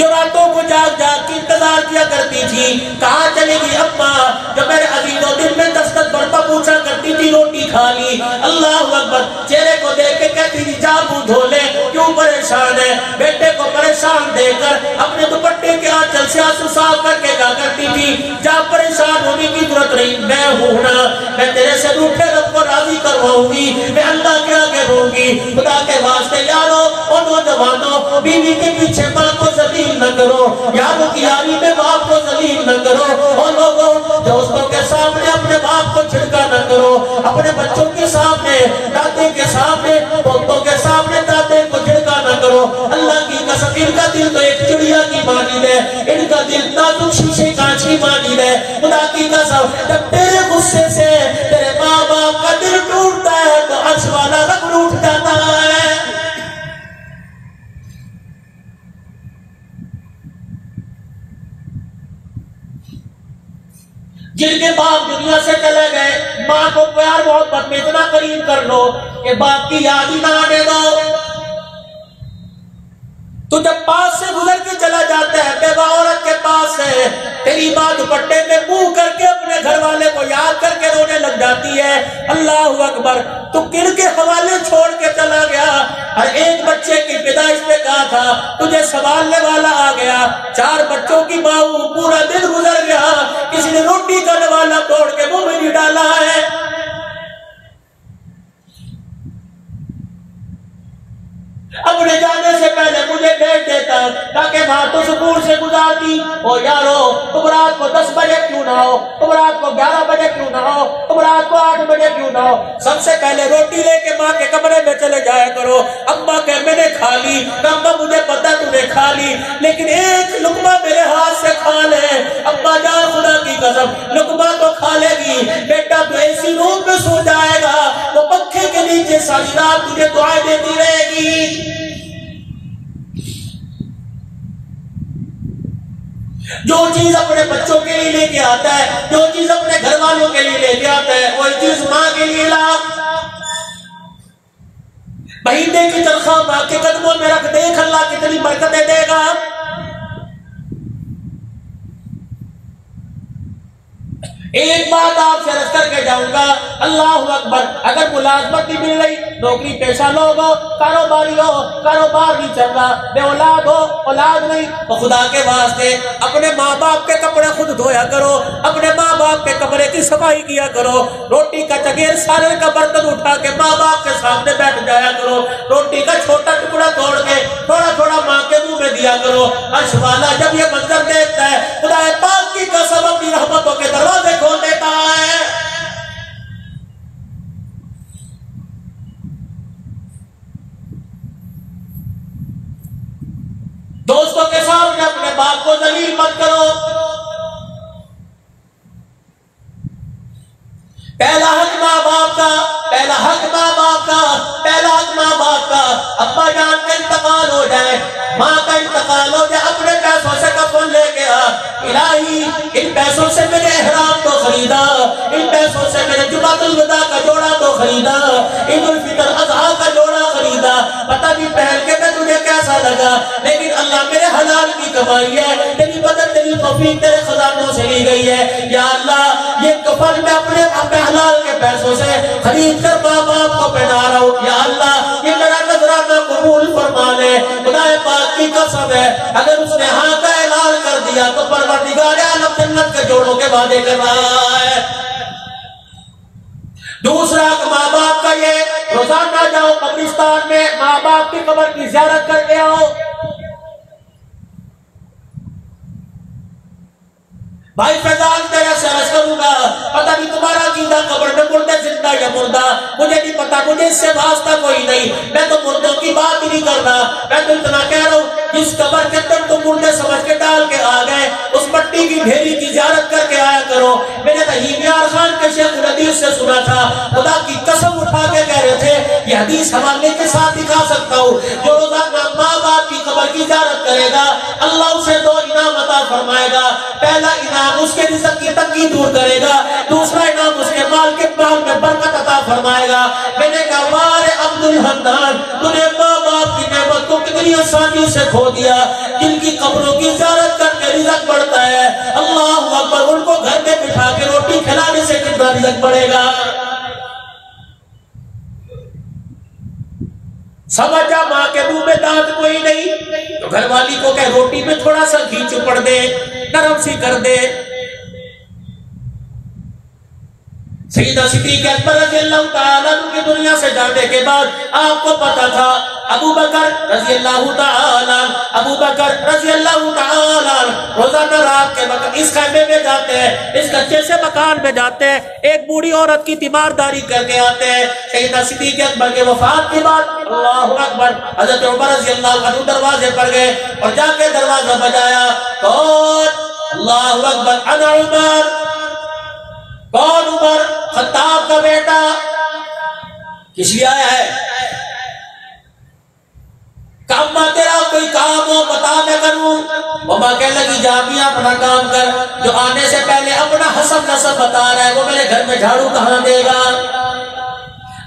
جو راتوں کو جاگ جاگ کے انتظار کیا کرتی تھی کہاں چلے گی اماں، جو میرے عزیزوں دن میں 10 مرتبہ پوچھا کرتی تھی روٹی کھا لی، اللہ اکبر، چہرے کو دیکھ کے کہتی تھی جا منہ دھو لے، کیوں پریشان ہے؟ بیٹے کو پریشان دیکھ کر اپنے دوپٹے کے آنچل سے آنسو صاف کر کے کہا کرتی تھی جا پریشان ہونے کی ضرورت نہیں، میں ہوں نا، میں تیرے سے روٹھے رب کو راضی کرواؤں گی، میں اللہ کے آگے رہوں گی۔ خدا کے واسطے یارو اور نوجوانوں، بیوی کے پیچھے ماں کو ذلیل نہ کرو، یاروں کی یاری میں باپ کو ذلیل نہ کرو، اور لوگوں دوستوں کے سامنے اپنے باپ کو چھڑکا نہ کرو، اپنے بچوں کے سامنے، دادے کے سامنے، پوتوں کے سامنے دادے کو چھڑکا نہ کرو۔ اللہ کی قسم ان کا دل تو ایک چڑیا کی مانند ہے، ان کا دل نازک شیشے کانچ کی مانند ہے۔ خدا کی قسم جب تیرے غصے سے تیرے ماں باپ کا دل ٹوٹتا ہے تو عرش والا رب روٹھ جاتا ہے۔ جن کے باپ دنیا سے چلے گئے، ماں کو پیار محبت میں اتنا قریب کر لو کہ باپ کی یاد ہی نہ آنے دو۔ تو جب پاس سے گزر کے چلا جاتا ہے بیوہ عورت کے پاس سے، تیری ماں دوپٹے میں منہ کر کے اپنے گھر والے کو یاد کر کے رونے لگ جاتی ہے۔ اللہ اکبر، تو کن کے حوالے چھوڑ کے چلا گیا؟ ہر ایک بچے کی پیدائش پہ کہا تھا تجھے سنبھالنے والا آ گیا، 4 بچوں کی ماں پورا دن گزر گیا، کسی نے روٹی کا نوالا توڑ کے منہ میں نہیں ڈالا ہے۔ اپنے جانے سے پہلے مجھے بھیج دیتا تاکہ ماں تو سکون سے گزارتی۔ او یارو، تم رات کو 10 بجے کیوں نہ ہو، تم رات کو 11 بجے کیوں نہ ہو، تم رات کو 8 بجے کیوں نہ ہو، سب سے پہلے روٹی لے کے ماں کے کمرے میں چلے جایا کرو۔ اماں کہ میں نے کھا لی، اماں مجھے پتا تم نے کھا لی، لیکن ایک لقمہ میرے ہاتھ سے کھا لے۔ اماں جان خدا کی قسم لقمہ تو کھا لے گی، بیٹا تو ایسی روم میں سو جائے گا وہ پنکھے کے نیچے ساری رات تجھے دعائیں دیتی رہے گی۔ جو چیز اپنے بچوں کے لیے لے کے آتا ہے، جو چیز اپنے گھر والوں کے لیے لے کے آتا ہے، وہی چیز ماں کے لیے لا۔ مہینے کی تنخواہ ماں کے قدموں میں رکھ، دیکھ اللہ کتنی برکتیں دے گا۔ ایک بات آپ سے عرض کر کے جاؤں گا، اللہ اکبر، اگر ملازمت نہیں مل رہی، نوکری پیشہ لوگ ہو، کاروباری ہو، کاروبار نہیں چل رہا، بے اولاد ہو، اولاد نہیں، تو خدا کے واسطے اپنے ماں باپ کے کپڑے خود دھویا کرو، اپنے ماں باپ کے کپڑے کی صفائی کیا کرو، روٹی کا چگیر سارے کا برتن اٹھا کے ماں باپ کے سامنے بیٹھ جایا کرو، روٹی کا چھوٹا ٹکڑا توڑ کے تھوڑا تھوڑا ماں کے منہ میں دیا کرو۔ عرش والا جب یہ منظر دیکھتا ہے خدا پاک کی قسم اپنی رحمتوں کے دروازے کھول دیتا ہے۔ دوستوں کے سامنے اپنے باپ کو ذلیل مت کرو۔ پہلا حق ماں باپ کا، پہلا حق ماں باپ کا، پہلا حق ماں باپ کا، ابا جان کا انتقال ہو جائے، ماں کا انتقال ہو جائے، اپنے پیسوں سے کفن لے کے آ، الہی ان پیسوں سے میں نے احرام تو خریدا، ان پیسوں سے میں نے جمعۃ الوداع کا جوڑا تو خریدا، عید الفطر اضحیٰ کا جوڑا خریدا، پتہ نہیں پہن کے میں تجھے کیسا لگا، لیکن اللہ میرے حلال کی کمائی ہے، تیری مدد تیری توفیق تیرے خزانوں سے لی گئی ہے۔ یا اللہ یہ کفن میں اپنے حلال کے پیسوں سے خرید کر ماں باپ کو پہنا رہا ہوں، یا اللہ یہ میرا نذرانہ قبول فرما لے۔ خدا پاک کی قسم ہے اگر اس نے ہاں کا اعلان کر دیا تو پروردگار عالم جنت کے جوڑوں کے وعدے کر رہا ہے۔ دوسرا ماں باپ کا یہ روزانہ جاؤ قبرستان میں ماں باپ کی قبر کی زیارت کر کے آؤ۔ بھائی فیضان تیرے سے عرض کروں گا، پتہ نہیں تمہارا عقیدہ قبر میں مردہ زندہ یا مردہ، مجھے نہیں پتا، مجھے اس سے واسطہ کوئی نہیں، میں تو مردوں کی بات ہی نہیں کر رہا، میں تو اتنا کہہ رہا ہوں جس قبر کے اندر تم مردے سمجھ کے ڈال کے آ گئے اس مٹی کی ڈھیری کی زیارت کر کے آیا کرو۔ میں نے رحیم یار خان کے شیخ الحدیث سے سنا تھا، خدا کی قسم اٹھا کے کہہ رہے تھے یہ حدیث حوالے کے ساتھ دکھا سکتا ہوں، جو روزانہ ماں باپ کی قبر کی زیارت کرے گا اللہ اسے 2 انعام عطا فرمائے گا۔ پہلا انعام اس کے رزق کی تنگی دور کرے گا، دوسرا انعام اس کے مال میں برکت عطا فرمائے گا۔ میں نے کہا وارے عبد الحنان، تو نے ماں باپ کی نعمت کو کتنی کتنی آسانیوں سے کھو دیا، جن کی قبروں کی زیارت کر کے رزق بڑھتا ہے، اللہ اکبر، ان کو گھر میں بٹھا کے روٹی کھلانے سے کتنا رزق بڑھے گا؟ سمجھا ماں کے منہ میں دانت کوئی نہیں تو گھر والی کو کہ روٹی میں تھوڑا سا گھی چپڑ دے، نرم سی کر دے۔ سیدہ صدیق اکبر رضی اللہ تعالیٰ عنہ کی دنیا سے جانے کے بعد آپ کو پتا تھا ابو بکر رضی اللہ تعالیٰ روزانہ رات کے وقت اس خیمے میں جاتے ہیں، اس کچے سے مکان میں جاتے ہیں، ایک بوڑھی عورت کی تیمارداری کر کے آتے ہیں۔ سیدہ صدیق اکبر کے وفات کے بعد اللہ اکبر، حضرت عمر رضی اللہ عنہ دروازے پر گئے اور جا کے دروازہ بجایا۔ کون؟ اللہ اکبر، انا عمر۔ کون عمر؟ خطاب کا بیٹا۔ کس لیے آیا ہے؟ کاماں تیرا کوئی کام ہو بتا میں کروں۔ ماں کہنے لگی جا بھی اپنا کام کر، جو آنے سے پہلے اپنا حسب نسب بتا رہا ہے وہ میرے گھر میں جھاڑو کہاں دے گا؟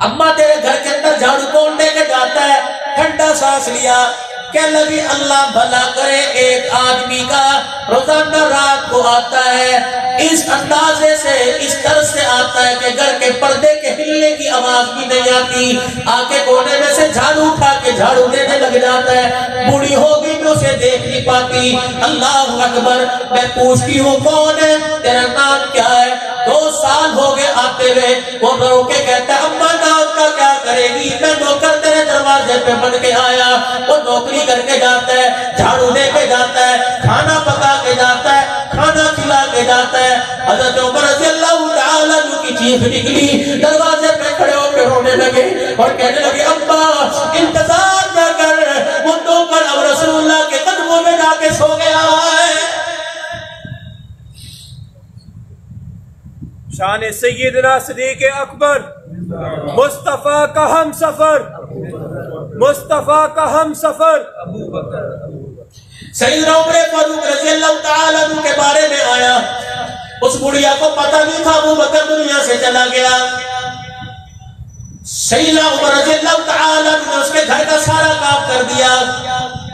اماں تیرے گھر کے اندر جھاڑو کون دے کے جاتا ہے؟ ٹھنڈا سانس لیا، کہنے لگی اللہ بھلا کرے ایک آدمی کا روزانہ رات کو آتا ہے، اس اندازے سے اس طرح سے آتا ہے کہ گھر کے پردے کے ہلنے کی آواز بھی نہیں آتی، آ کے کونے میں سے جھاڑو اٹھا کے جھاڑو دینے لگ جاتا ہے، بوڑھی ہوگی بھی اسے دیکھ نہیں پاتی۔ اللہ اکبر، میں پوچھتی ہوں کون ہے؟ تیرا نام کیا ہے؟ 2 سال ہو گئے آتے ہوئے، وہ رو کے کہتا ہے اماں نام کا کیا کرے گی؟ میں نوکر تیرے دروازے پہ بن کے آیا۔ وہ نوکری کر کے جاتا ہے، جھاڑو دے کے جاتا ہے، کھانا پکا کے جاتا ہے، کھانا کھلا کے جاتا ہے۔ حضرت عمر رضی اللہ تعالیٰ عنہ کی چیخ نکلی، دروازے پہ کھڑے ہو کے رونے لگے اور کہنے لگے ابا انتظار نہ کر، وہ نوکر اب رسول اللہ کے قدموں میں جا کے سو گیا ہے۔ شان سیدنا صدیق اکبر، مصطفیٰ کا ہم سفر، مصطفیٰ کا ہم سفر۔ سیدنا عمر فاروق رضی اللہ تعالیٰ عنہ کے بارے میں آیا، اس بڑھیا کو پتہ نہیں تھا ابو بکر دنیا سے چلا گیا۔ سیدنا عمر رضی اللہ تعالیٰ عنہ نے اس کے گھر کا سارا کام کر دیا،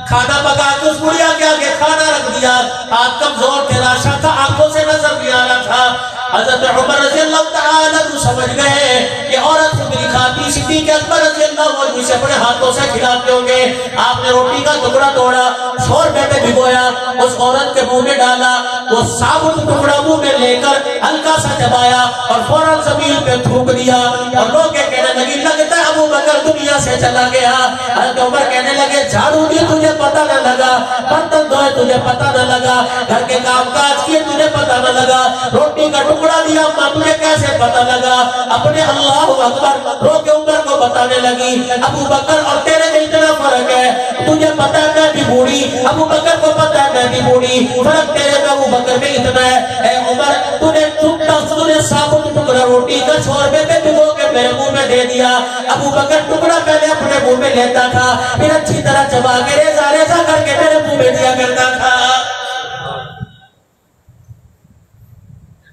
کھانا پکا کے اس بڑھیا کے آگے کھانا رکھ دیا۔ آپ کمزور تھے، راشا تھا، آنکھوں سے نظر نہیں آ رہا تھا۔ حضرت عمر رضی اللہ تعالیٰ عنہ سمجھ گئے کہ عورت خود نہیں کھاتی، صدیق اکبر رضی اللہ عنہ سے اپنے ہاتھوں سے کھلاتے ہوں گے۔ آپ نے روٹی کا ٹکڑا توڑا، 100 روپے میں بھگویا، اس عورت کے منہ میں ڈالا، وہ ثابت ٹکڑا منہ میں لے کر ہلکا سا چبایا اور فوراً زمین پہ تھوک دیا اور لوگ کہنے لگی لگتا ہے ابو بکر دنیا سے چلا گیا۔ حضرت عمر کہنے لگے جھاڑو دی تجھے پتہ نہ لگا، برتن دھوئے تجھے پتہ نہ لگا، گھر کے کام کاج کیے تجھے پتہ نہ لگا، روٹی کا ٹکڑا دیا تجھے کیسے پتہ لگا؟ اپنے اللہ اکبر رو کے عمر کو بتانے لگی ابو بکر اور تیرے میں اتنا فرق ہے، تجھے پتہ ہے میں بھی بوڑھی، ابو بکر کو پتہ ہے میں بھی بوڑھی، فرق تیرے میں ابو بکر میں اتنا ہے۔ اے عمر تُنے ثابت ٹکڑا روٹی کا 100 روپے میں بھگو کے میرے منہ میں دے دیا۔ ابو بکر ٹکڑا پہلے اپنے منہ میں لیتا تھا، پھر اچھی طرح چبا کے ریزہ ریزہ کر کے میرے منہ میں دیا کرتا تھا۔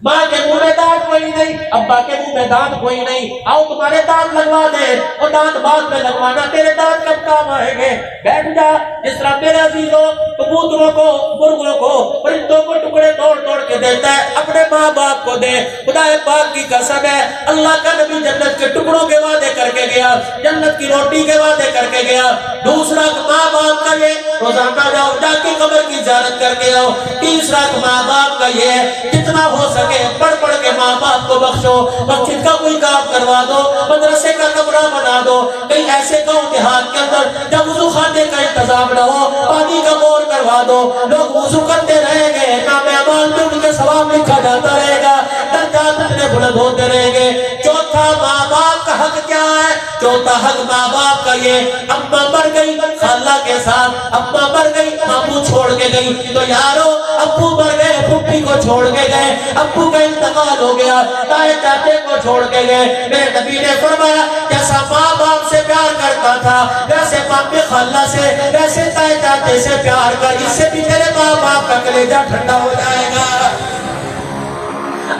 ماں کے منہ میں دانت کوئی نہیں، ابا کے منہ میں دانت کوئی نہیں، آؤ تمہارے دانت لگوا دے، اور دانت بعد میں لگوانا، تیرے دانت کب کام آئیں گے؟ بیٹھ جا۔ جس طرح میرے عزیزوں کبوتروں کو، مرغوں کو، پرندوں کو ٹکڑے توڑ توڑ کے دیتا ہے، اپنے ماں باپ کو دے۔ خدا پاک کی قسم ہے، اللہ کا نبی جنت کے ٹکڑوں کے وعدے کر کے گیا، جنت کی روٹی کے وعدے کر کے گیا۔ دوسرا ماں باپ کا یہ روزانہ جاؤ جا کے قبر کی زیارت کر کے آؤ۔ تیسرا ماں باپ کا یہ ہے جتنا ہو سکے پڑھ پڑھ کے ماں باپ کو بخشو، مسجد کا کوئی کام کروا دو، مدرسے کا کمرہ بنا دو، کہیں ایسے گاؤں دیہات کے اندر جب وضو خانے کا انتظام نہ ہو پانی کا بور کروا دو، لوگ وضو کرتے رہیں گے، نام اعمال میں ان کے ثواب لکھا جاتا رہے گا، درجات اتنے بلند ہوتے رہیں گے۔ چوتھا ماں باپ کا حق کیا ہے؟ چوتھا حق ماں باپ کا یہ، اماں مر گئی خالہ کے ساتھ، اماں مر گئی ماموں چھوڑ کے گئی، تو یارو ابو مر گئے پھپھی کو چھوڑ کے گئے، ابو کا انتقال ہو گیا، تائے چاچے کو چھوڑ کے گئے۔ میرے نبی نے فرمایا جیسا ماں باپ سے پیار کرتا تھا ویسے مامی خالہ سے، ویسے تائے چاچے سے پیار کر، اس سے بھی تیرے ماں باپ کا کلیجہ ٹھنڈا ہو جائے گا۔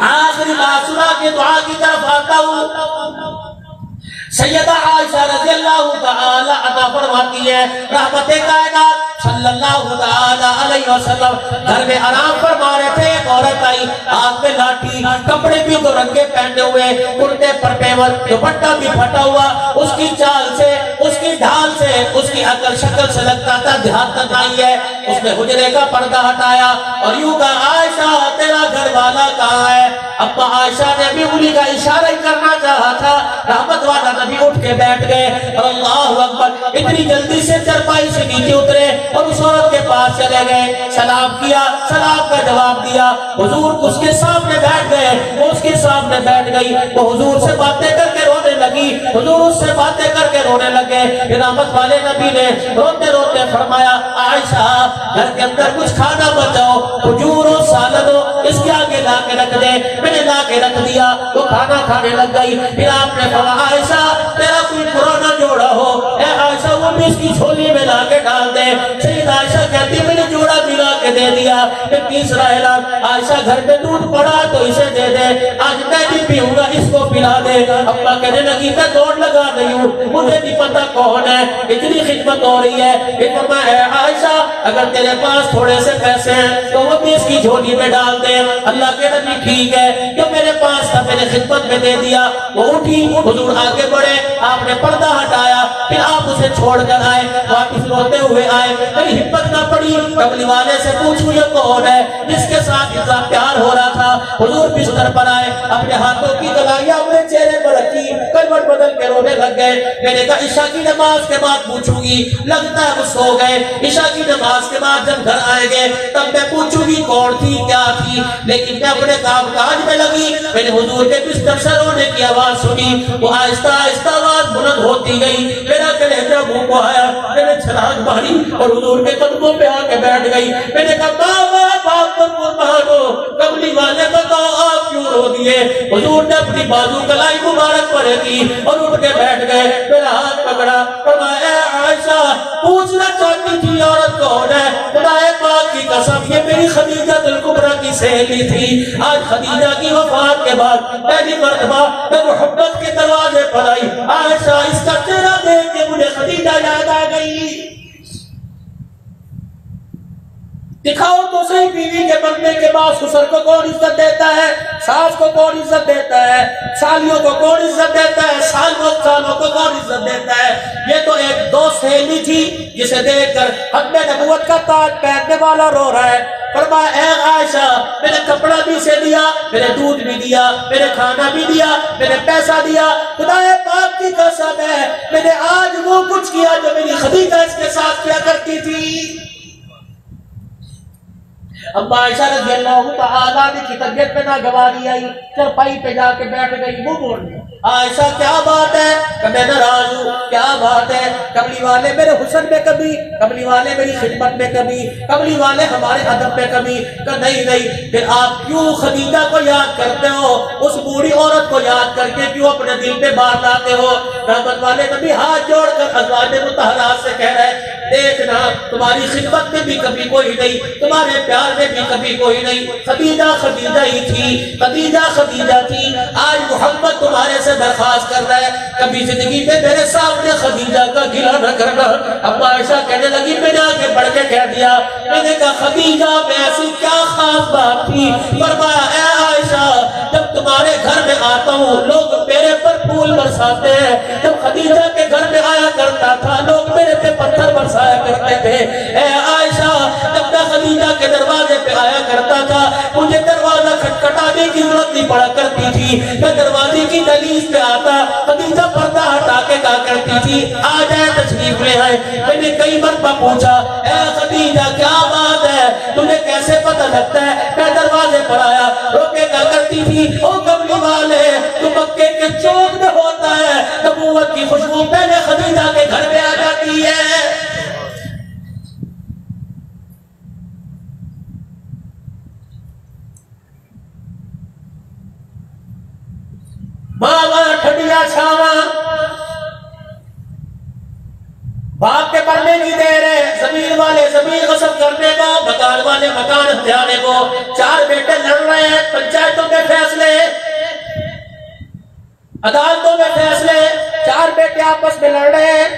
آخری بات سنا کے دعا کی طرف آتا ہوں۔ سیدہ عائشہ رضی اللہ تعالی عنہا فرماتی ہے رحمت کائنات صلی اللہ تعالی علیہ وسلم گھر میں آرام فرما رہے تھے، ایک عورت آئی ہاتھ میں لاٹھی، کپڑے بھی دو رنگے پہنے ہوئے، کرتے پر پیور، دوپٹہ بھی پھٹا ہوا، اس کی چال سے، اس کی ڈھال سے، اس کی عقل شکل سے لگتا تھا دیہاتن آئی ہے۔ اس نے حجرے کا پردہ ہٹایا اور یوں کہا عائشہ تیرا گھر والا کہاں ہے؟ ابا عائشہ نے بھی انہی کا اشارہ ہی کرنا چاہا تھا، رحمت والا نبی اٹھ کے بیٹھ گئے اور اللہ اکبر اتنی جلدی سے چرپائی سے نیچے اترے اور اس عورت کے پاس چلے گئے، سلام کیا، سلام کا جواب دیا، حضور اس کے سامنے بیٹھ گئے، وہ اس کے سامنے بیٹھ گئی، وہ حضور سے باتیں کر کے رونے لگی، حضور اس سے باتیں کر کے رونے لگے۔ رحمت والے نبی نے روتے روتے فرمایا عائشہ گھر کے اندر کچھ کھانا بچاؤ، کھجور و سالن ہو اس کے آگے لا کے رکھ دے۔ میں نے لا کے رکھ دیا، وہ کھانا کھانے لگ گئی۔ پھر آپ نے فرمایا عائشہ تیرا کوئی پرانا جوڑا ہو اے عائشہ وہ بھی اس کی جھولی میں لا کے ڈال دے۔ سید عائشہ کہتی میں نے جوڑا بھی لا کے دے دیا۔ پھر تیسرا اعلان عائشہ گھر میں دودھ پڑا تو اسے دے دے، آج میں بھی پیوں گا اس کو پلا دے۔ ابا کہنے لگی میں دوڑ لگا رہی ہوں، مجھے نہیں پتا کون ہے، اتنی خدمت ہو رہی ہے۔ پھر فرمایا اے عائشہ اگر تیرے پاس تھوڑے سے پیسے ہیں تو وہ بھی اس کی جھولی میں ڈال دے۔ اللہ کے نبی ٹھیک ہے جو میرے پاس تھا میرے خدمت میں دے دیا۔ وہ اٹھی، حضور آگے بڑھے، آپ نے پردہ ہٹایا، پھر آپ اسے چھوڑ کر آئے، واپس روتے ہوئے آئے۔ میری ہمت نہ پڑی کملی والے سے پوچھوں یہ کون ہے جس کے ساتھ اتنا پیار ہو رہا تھا۔ حضور بستر پر آئے، اپنے ہاتھوں کی تلائیاں اپنے چہرے پر رکھی، کلمٹ بدل کے رونے لگ گئے۔ میں نے کہا عشاء کی نماز کے بعد پوچھوں گی، لگتا ہے وہ سو گئے۔ عشاء کی نماز کے بعد جب گھر آئیں گے تب میں پوچھوں گی کون تھی کیا تھی، لیکن میں اپنے کام کاج میں لگی۔ میں نے حضور کے بستر سے رونے کی آواز سنی، وہ آہستہ آہستہ آواز بلند ہوتی گئی، میرا کلیجہ منہ کو آیا، میں نے چھلانگ ماری اور حضور کے قدموں پہ آ کے بیٹھ گئی۔ میں نے کہا بابا باپ پر قربان ہو، کملی والے بتاؤ آپ کیوں رو دیے؟ حضور نے اپنی بازو کلائی مبارک پر کی اور اٹھ کے بیٹھ گئے، میرا ہاتھ پکڑا، فرمایا اے عائشہ پوچھنا چاہتی تھی عورت کون ہے؟ خدا پاک کی قسم یہ میری خدیجہ الکبریٰ کی سہیلی تھی۔ آج خدیجہ کی وفات کے بعد پہلی مرتبہ میں محبت کے دروازے پر آئی، عائشہ اس کا چہرہ دیکھ کے مجھے خدیجہ یاد آ گئی۔ دکھاؤ تو صحیح بیوی کے مرنے کے بعد سسر کو کون عزت دیتا ہے، ساس کو کون عزت دیتا ہے، سالیوں کو کون عزت دیتا ہے، سالوں کو کون عزت دیتا ہے۔ یہ تو ایک دوست سہیلی تھی جسے دیکھ کر ختم نبوت کا تاج پہننے والا رو رہا ہے۔ فرمایا اے عائشہ میں نے کپڑا بھی اسے دیا، میں نے دودھ بھی دیا، میں نے کھانا بھی دیا، میں نے پیسہ دیا، خدا پاک کی قسم ہے میں نے آج وہ کچھ کیا جو میری خدیجہ اس کے ساتھ کیا کرتی تھی۔ ابا عائشہ رضی اللہ تعالیٰ عنہ کی طبیعت میں ناگواری آئی، چرپائی پہ جا کے بیٹھ گئی، وہ بول رہی عائشہ کیا بات ہے کہ میں ناراض ہوں، کیا بات ہے؟ کملی والے میرے حسن میں کمی، کملی والے میری خدمت میں کمی، کملی والے ہمارے ادب میں کمی؟ کہ نہیں پھر آپ کیوں خدیجہ کو یاد کرتے ہو، اس بوڑھی عورت کو یاد کر کے کیوں اپنے دل پہ بات لاتے ہو؟ رحمت والے نبی ہاتھ جوڑ کر ازواج مطہرات سے کہہ رہے دیکھنا تمہاری خدمت میں بھی کبھی کوئی نہیں، تمہارے پیار میں بھی کبھی کوئی نہیں، خدیجہ خدیجہ ہی تھی، خدیجہ خدیجہ تھی۔ آج محمد تمہارے سے درخواست کر رہا ہے کبھی زندگی میں میرے سامنے خدیجہ کا گلہ نہ کرنا۔ اب عائشہ کہنے لگی میں نے آگے بڑھ کے کہہ دیا، میں نے کہا خدیجہ میں ایسی کیا خاص بات تھی؟ فرمایا اے عائشہ جب تمہارے گھر میں آتا ہوں لوگ میرے پر پھول برساتے ہیں، جب خدیجہ کے گھر میں آیا کرتا تھا لوگ میرے پہ پتھر برسایا کرتے تھے۔ اے عائشہ جب میں خدیجہ کے دروازے پہ آیا کرتا تھا مجھے دروازہ کھٹکھٹانے کی ضرورت نہیں پڑا کرتی تھی، میں دروازے کی دہلیز پہ آتا خدیجہ پردہ ہٹا کے کہا کرتی تھی آ جائے تشریف لے آئے۔ میں نے کئی مرتبہ پوچھا اے خدیجہ کیا بات ہے تجھے کیسے پتہ لگتا ہے؟ میں دروازے پر آیا روکے کہا کرتی تھی او کملی والے تو مکے کے چوک میں ہوتا ہے، نبوت کی خوشبو پہلے خدیجہ کے گھر میں آ جاتی ہے۔ ماما ٹھڈیا چھاواں باپ کے پڑھنے کی دیر ہے، زمین والے زمین غصب کرنے کو، مکان والے مکان ہتھیانے کو، چار بیٹے لڑ رہے ہیں، پنچایتوں میں فیصلے، عدالتوں میں فیصلے، چار آپس میں لڑ رہے ہیں،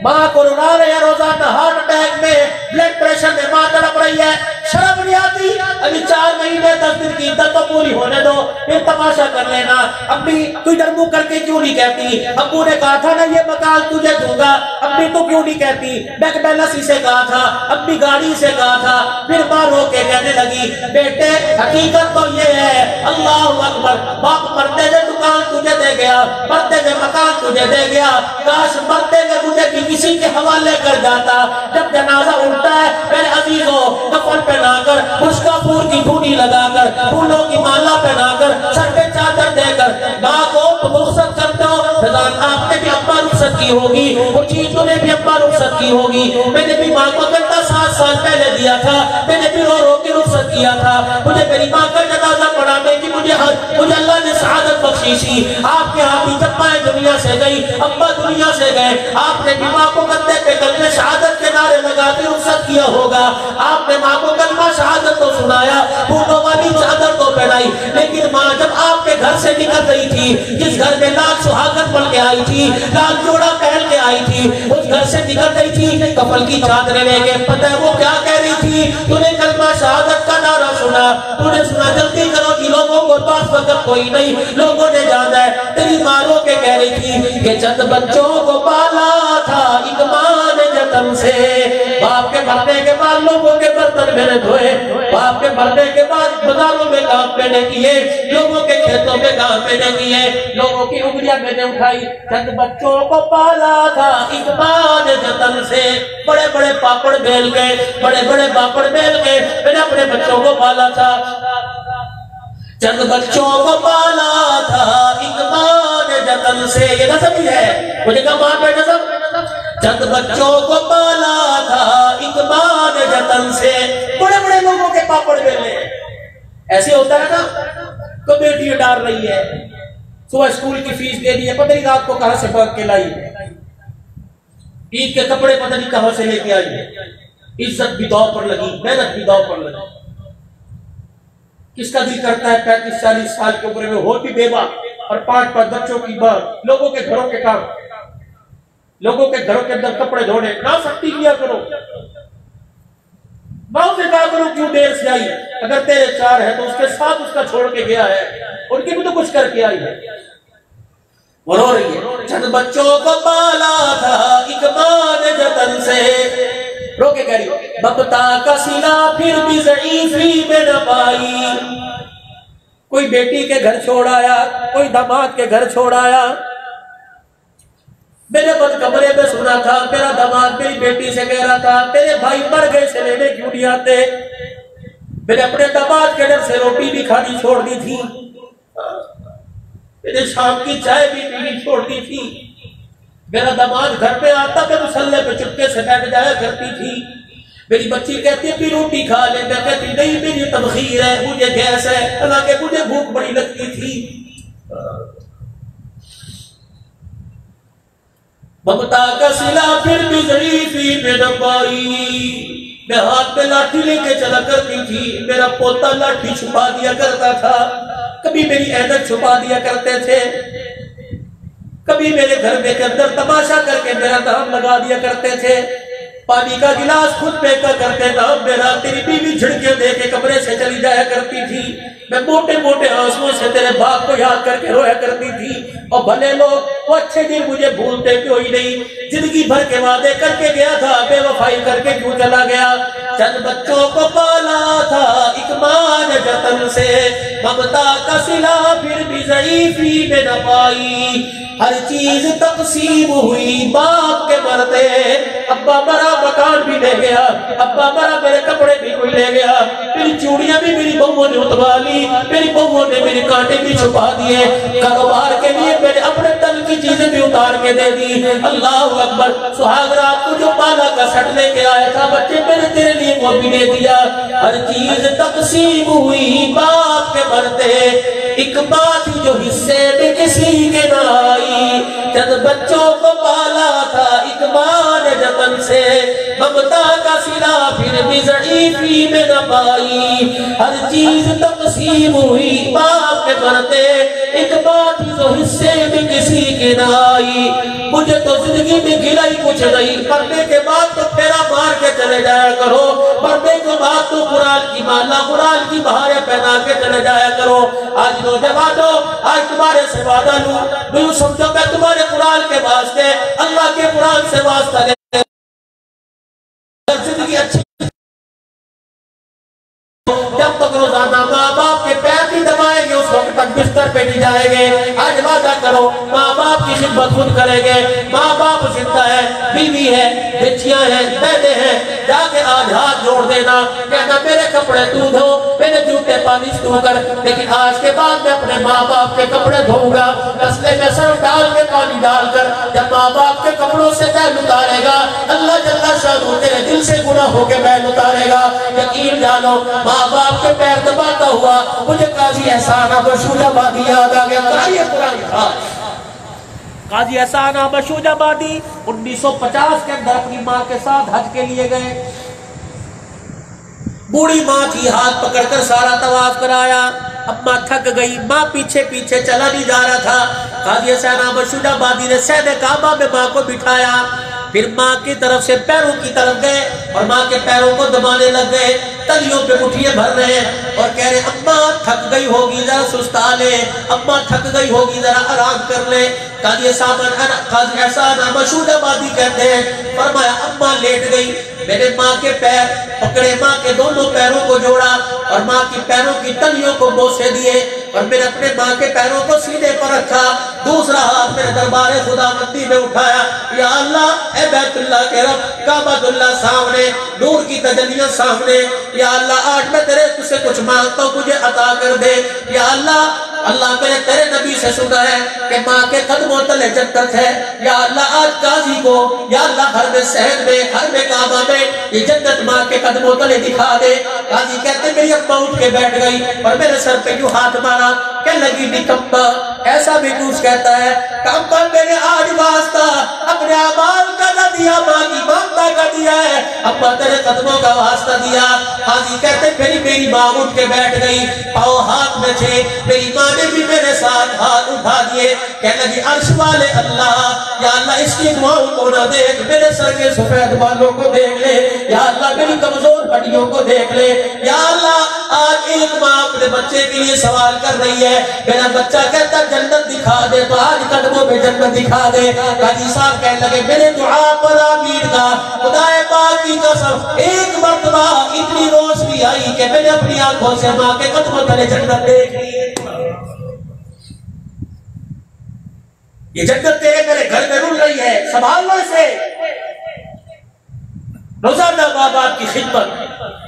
ماں کو رلا رہے ہیں، روزانہ ہارٹ اٹیک میں، بلڈ پریشر میں ماں تڑپ رہی ہے، شرم نہیں آتی؟ ابھی 4 مہینے 10 دن کی عدت تو پوری ہونے دو، پھر تماشا کر لینا۔ امی تو ادھر منہ کر کے کیوں نہیں کہتی؟ ابو نے کہا تھا نا یہ مکان تجھے دوں گا، امی تو کیوں نہیں کہتی؟ بیک بیلنس سے کہا تھا، امی گاڑی سے کہا تھا۔ پھر ماں رو کے کہنے لگی بیٹے حقیقت تو یہ ہے، اللہ اکبر، باپ مرتے ہوئے دکان تجھے دے گیا، مرتے ہوئے مکان تجھے دے گیا، کاش مرتے ہوئے مجھے بھی کسی کے حوالے کر جاتا۔ جب جنازہ اٹھتا ہے میرے عزیزوں، کفن پہنا کر، خشکا پھول کی دھونی لگا کر، پھولوں کی مالا پہنا کر، سر پہ چادر دے کر ماں کو رخصت کرتے ہو۔ فضان آپ نے بھی ابا رخصت کی ہوگی، چیزوں نے بھی ابا رخصت کی ہوگی، میں نے بھی ماں کو گھنٹہ 7 سال پہلے دیا تھا، میں نے بھی رو رو کے رخصت کیا تھا، مجھے میری ماں کا جنازہ پڑھانے کی مجھے اللہ نے سعادت بخشی تھی۔ آپ کے ہاتھ جب ماں دنیا سے گئی، ابا دنیا سے گئے، آپ نے بھی ماں کو گندے پہ کلمہ شہادت کے نعرے لگا کے رخصت کیا ہوگا، آپ نے ماں کو کلمہ شہادت تو سنایا، پھولوں والی چادر تو پہنائی، لیکن ماں جب آپ کے گھر سے نکل رہی تھی، جس گھر میں لال سہاگن پڑھ کے آئی تھی، لال جوڑا پہن کے آئی تھی، اس گھر سے نکل رہی تھی، کفن کی چادریں لے کے، پتہ ہے وہ کیا کہہ رہی تھی؟ تو نے کلمہ شہادت کا نعرہ سنا، تو نے سنا جلدی کرو کہ لوگوں کو پاس وقت کوئی نہیں، لوگوں نے جانا ہے۔ تیری ماں رو کے کہہ رہی تھی کہ چند بچوں کو پالا تھا ایک ماں نے جتن سے، باپ کے مرنے کے بعد لوگوں کے برتن میں نے دھوئے، باپ کے مرنے کے بعد بازاروں میں کام میں نے کیے، لوگوں کے کھیتوں میں کام میں نے کیے، لوگوں کی انگلیاں میں نے اٹھائی، چند بچوں کو پالا تھا ایک ماں نے جتن سے۔ بڑے بڑے پاپڑ بیل گئے، بڑے بڑے پاپڑ بیل گئے، میں نے اپنے بچوں کو پالا تھا، چند بچوں کو پالا تھا ایک ماں نے جتن سے۔ یہ نظم ہی ہے، مجھے کہا ماں پہ نظم، چند بچوں کو پالا تھا ایک ماں نے جتن سے۔ بڑے بڑے لوگوں کے پاپڑ بیلے، ایسے ہوتا ہے نا، تو بیٹی ڈال رہی ہے، صبح اسکول کی فیس دے دی ہے، پتہ نہیں رات کو کہاں سے بھاگ کے لائی ہے، عید کے کپڑے پتہ نہیں کہاں سے لے کے آئی ہے، عزت بھی داؤ پر لگی، محنت بھی داؤ پر لگی۔ کس کا دل کرتا ہے 35-40 سال کے عمر میں ہوتی بیوہ اور 5 بچوں کی ماں، لوگوں کے گھروں کے کام، لوگوں کے گھروں کے اندر کپڑے دھونے، نہ سختی کیا کرو، ماں سے کہا کرو کیوں دیر سے آئی، اگر تیرے 4 ہے تو اس کے ساتھ اس کا چھوڑ کے گیا ہے، ان کی بھی تو کچھ کر کے آئی ہے۔ وہ رو رہی ہے، چند بچوں کو پالا تھا ایک ماں نے جتن سے، رو کے کہہ رہی ممتا کا سلا پھر بھی ضعیفی میں نہ پائی۔ کوئی بیٹی کے گھر چھوڑ آیا، کوئی داماد کے گھر چھوڑ آیا، میں نے بند کمرے میں سنا تھا میرا داماد میری بیٹی سے کہہ رہا تھا تیرے بھائی مر گئے سے لینے کیوں نہیں آتے۔ میں نے اپنے داماد کے ڈر سے روٹی بھی کھانی چھوڑ دی تھی، میں نے شام کی چائے بھی پینی چھوڑ دی تھی، میرا داماد گھر پہ آتا میں مصلے پہ چپکے سے بیٹھ جایا کرتی تھی، میری بچی کہتی ہے بھی روٹی کھا لے، میں کہتی نہیں میری تبخیر ہے، مجھے گیس ہے، حالانکہ مجھے بھوک بڑی لگتی تھی۔ ممتا کا سلا پھر بھی ضعیفی میں نہ پائی، میں ہاتھ میں لاٹھی لے کے چلا کرتی تھی، میرا پوتا لاٹھی چھپا دیا کرتا تھا، کبھی میری اینک چھپا دیا کرتے تھے، کبھی میرے گھر میں کے اندر تماشا کر کے میرا نام لگا دیا کرتے تھے، پانی کا گلاس خود پھینکا کرتے نام میرا، تیری بیوی جھڑکے دے کے کمرے سے چلی جایا کرتی تھی، میں موٹے موٹے آنسوؤں سے تیرے باپ کو یاد کر کے رویا کرتی تھی، اور بھلے لوگ وہ اچھے دن مجھے بھولتے کیوں ہی نہیں، زندگی بھر کے وعدے کر کے گیا تھا، بے وفائی کر کے کیوں چلا گیا۔ چند بچوں کو پالا تھا ایک ماں نے جتن سے، ممتا کا صلہ پھر بھی ضعیفی میں نہ پائی، ہر چیز تقسیم ہوئی باپ کے مرتے، ابا مرا مکان بھی لے گیا، ابا مرا میرے کپڑے بھی کوئی لے گیا، میری چوڑیاں بھی میری بہو نے اتروا لی، میری بہو نے میری کانٹے بھی چھپا دیے، کاروبار کے لیے میں نے اپنے تن کی چیزیں بھی اتار کے دے دی۔ اللہ اکبر، سہاگ رات کو جو پالا کا سٹ لے کے آیا تھا بچے میں نے تیرے لیے وہ بھی دے دیا، ہر چیز تقسیم ہوئی باپ کے مرتے، ایک بات جو حصے میں کسی کے نہ آئی، جب بچوں کو پالا تھا ایک ماں نے جتن سے، ممتا کا صلہ پھر بھی ضعیفی میں نہ پائی، ہر چیز تقسیم ہوئی باپ کے مرتے، ایک بات جو حصے میں کسی کے نہ آئی۔ مجھے تو زندگی میں گلا ہی کچھ نہیں، مرنے کے بعد تو پھیرا مار کے چلے جایا کرو، مرنے کے بعد تو قرآن کی مالا قرآن کی بہاریں پہنا کے چلے جایا کرو۔ آج نوجوانوں، آج تمہارے سے وعدہ لوں، میں سمجھو میں تمہارے قرآن کے واسطے اللہ کے قرآن سے واسطہ لے زندگی اچھی جب تک روزانہ ماں باپ کے پیر نہیں دبائیں گے اس وقت تک بستر پہ نہیں جائیں گے۔ آج وعدہ کرو ماں باپ کی خدمت خود کریں گے، ماں باپ زندہ ہے، بیوی ہے، بچیاں ہیں، بہنیں ہیں، جا کے آج ہاتھ جوڑ دینا، کہنا میرے کپڑے تو دھو، میرے جوتے پالش تو کر، لیکن آج کے بعد میں اپنے ماں باپ کے کپڑے دھوؤں گا، تسلے میں سر ڈال کے پانی ڈال کر۔ جب ماں باپ کے کپڑوں سے میل اتارے گا اللہ جل شانہ تیرے دل سے گناہ ہو کے میل اتارے گا۔ یقین جانو ماں باپ کے پیر دباتا ہوا مجھے قاضی احسان بشوج آبادی یاد آ گیا۔ قاضی احسان بشوج آبادی 1950 کے اندر اپنی ماں کے ساتھ حج کے لیے گئے، بوڑھی ماں کی ہاتھ پکڑ کر سارا طواف کرایا، اماں تھک گئی، ماں پیچھے پیچھے چلا نہیں جا رہا تھا، قاضی احسان بشوج آبادی نے سہن کعبہ میں ماں کو بٹھایا، پھر ماں کی طرف سے پیروں کی طرف گئے اور ماں کے پیروں کو دبانے لگ گئے، تلیوں پہ مٹھیاں بھر رہے ہیں اور کہہ رہے اماں تھک گئی ہوگی ذرا سستا لے، اماں تھک گئی ہوگی ذرا آرام کر لے۔ قاضی احسان بشوج آبادی کہتے ہیں فرمایا اماں لیٹ گئی، میں نے ماں کے پیر پکڑے، ماں کے دونوں پیروں کو جوڑا اور ماں کی پیروں کی تلیوں کو بوسے دیے اور میں نے اپنے ماں کے پیروں کو سینے پر رکھا، دوسرا ہاتھ میرے دربار خدا مندی میں اٹھایا، یا اللہ اے بیت اللہ کے رب، کعبہ اللہ سامنے، نور کی تجلیاں سامنے، یا اللہ آج میں تیرے تجھ سے کچھ مانگتا ہوں مجھے عطا کر دے، یا اللہ میں نے تیرے نبی سے سنا ہے کہ ماں کے قدموں تلے جنت ہے، یا اللہ آج قاضی کو یا اللہ حرم صحن میں حرم کعبہ میں یہ جنت ماں کے قدموں تلے دکھا دے۔ قاضی کہتے ہیں میری اماں اٹھ کے بیٹھ گئی اور میرے سر پہ یوں ہاتھ مارا، کہنے لگی نکمہ، ایسا بھی کچھ کہتا ہے کہ اماں میں نے آج واسطہ اپنے اعمال کا نہ دیا، ماں کی ممتا کا دیا ہے، اماں تیرے قدموں کا واسطہ دیا۔ قاضی کہتے ہیں پھر میری ماں اٹھ کے بیٹھ گئی، پاؤں ہاتھ میں تھے، میری ماں نے بھی میرے ساتھ ہاتھ اٹھا دیے، کہنے لگی عرش والے اللہ، یا اللہ اس کی دعاؤں کو نہ دیکھ، میرے سر کے سفید بالوں کو دیکھ لے، یا اللہ میری کمزور ہڈیوں کو دیکھ لے، یا اللہ آج ایک ماں اپنے بچے کے لیے سوال کر رہی ہے، میرا بچہ کہتا جنت دکھا دے تو آج قدموں میں جنت دکھا دے۔ قاضی صاحب کہنے لگے میرے دعا پر آمین کا خدائے پاک کی قسم ایک مرتبہ اتنی روشنی آئی کہ میں نے اپنی آنکھوں سے ماں کے قدموں تلے جنت دیکھ لی۔ یہ جنت تیرے میرے گھر میں رول رہی ہے، سنبھال لو اسے۔ روزانہ ماں باپ کی خدمت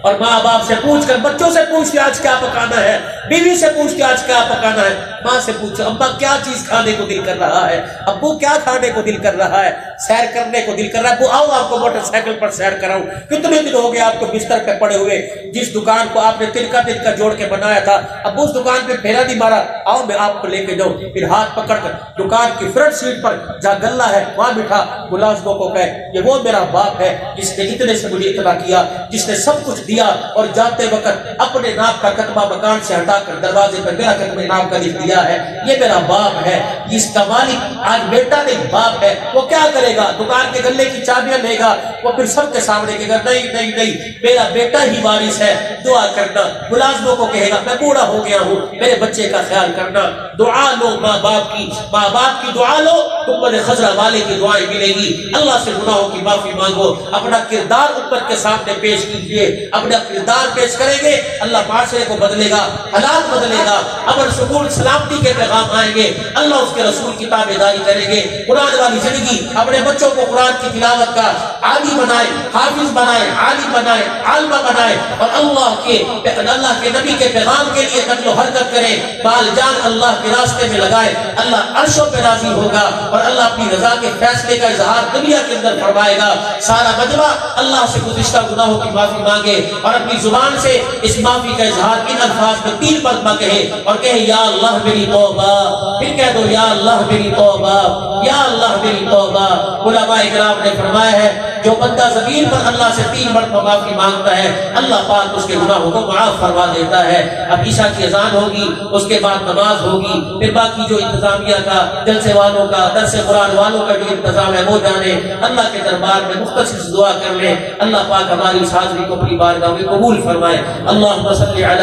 اور ماں باپ سے پوچھ کر، بچوں سے پوچھ کے آج کیا پکانا ہے، بیوی سے پوچھ کے آج کیا پکانا ہے، ماں سے پوچھو اماں کیا چیز کھانے کو دل کر رہا ہے، ابو کیا کھانے کو دل کر رہا ہے، سیر کرنے کو دل کر رہا ہے، ابو آؤ آپ کو موٹر سائیکل پر سیر کراؤں، کتنے دن ہو گئے آپ کو بستر پہ پڑے ہوئے، جس دکان کو آپ نے تلکا جوڑ کے بنایا تھا ابو اس دکان پہ پھیرا نہیں مارا، آؤ میں آپ کو لے کے جاؤں، پھر ہاتھ پکڑ کر دکان کی فرنٹ سیٹ پر جہاں گلہ ہے وہاں بٹھا، ملازموں کو کہے یہ وہ میرا باپ ہے جس نے اتنے سے مجھے اتنا کیا، جس نے سب کچھ دیا اور جاتے وقت اپنے نام کا کتبہ مکان سے ہٹا کر دروازے پر میرا کتبہ نام کا لکھ دیا ہے، یہ میرا باپ ہے، اس کا مالک آج بیٹا نہیں باپ ہے۔ وہ کیا کرے گا؟ دکان کے گلے کی چابیاں لے گا، وہ پھر سب کے سامنے کہے گا نہیں میرا بیٹا ہی وارث ہے، دعا کرنا۔ ملازموں کو کہے گا میں بوڑھا ہو گیا ہوں، میرے بچے کا خیال کرنا۔ دعا لو ماں باپ کی دعا لو، گنبد خضرا والے کی دعائیں ملے گی۔ اللہ سے گناہوں کی معافی مانگو، اپنا کردار امت کے سامنے پیش کیجئے، اپنا کردار پیش کریں گے اللہ معاشرے کو بدلے گا، حالات بدلے گا، امن سکون سلامتی کے پیغام آئیں گے، اللہ اس کے رسول کی تابعداری کریں گے۔ قرآن والی زندگی، اپنے بچوں کو قرآن کی تلاوت کا عالم بنائیں، حافظ بنائیں، عالم بنائیں، عالمہ بنائیں، اور اللہ کے نبی کے پیغام کے لیے نقل و حرکت کریں، بال جان اللہ کے راستے میں لگائیں، اللہ عرشوں پہ راضی ہوگا اور اللہ اپنی رضا کے فیصلے کا اظہار دنیا کے اندر فرمائے گا۔ سارا مجمع اللہ سے گزشتہ گناہوں کی معافی مانگے اور اپنی زبان سے اس معافی کا اظہار ان الفاظ میں 3 مرتبہ کہے اور کہے یا اللہ میری توبہ، پھر کہہ دو یا اللہ میری توبہ، یا اللہ میری توبہ۔ علماء اکرام نے فرمایا ہے جو بندہ زمین پر اللہ سے 3 مرتبہ معافی مانگتا ہے اللہ پاک اس کے گناہوں کو معاف فرما دیتا ہے۔ اب عشاء کی اذان ہوگی، اس کے بعد نماز ہوگی، پھر باقی جو انتظامیہ کا، جلسے والوں کا، درس قرآن والوں کا جو انتظام ہے وہ جانے، اللہ کے دربار میں مختصر دعا کر لیں۔ اللہ پاک ہماری اس حاضری کو اپنی بارگاہ میں قبول فرمائے۔ اللہم صلی علی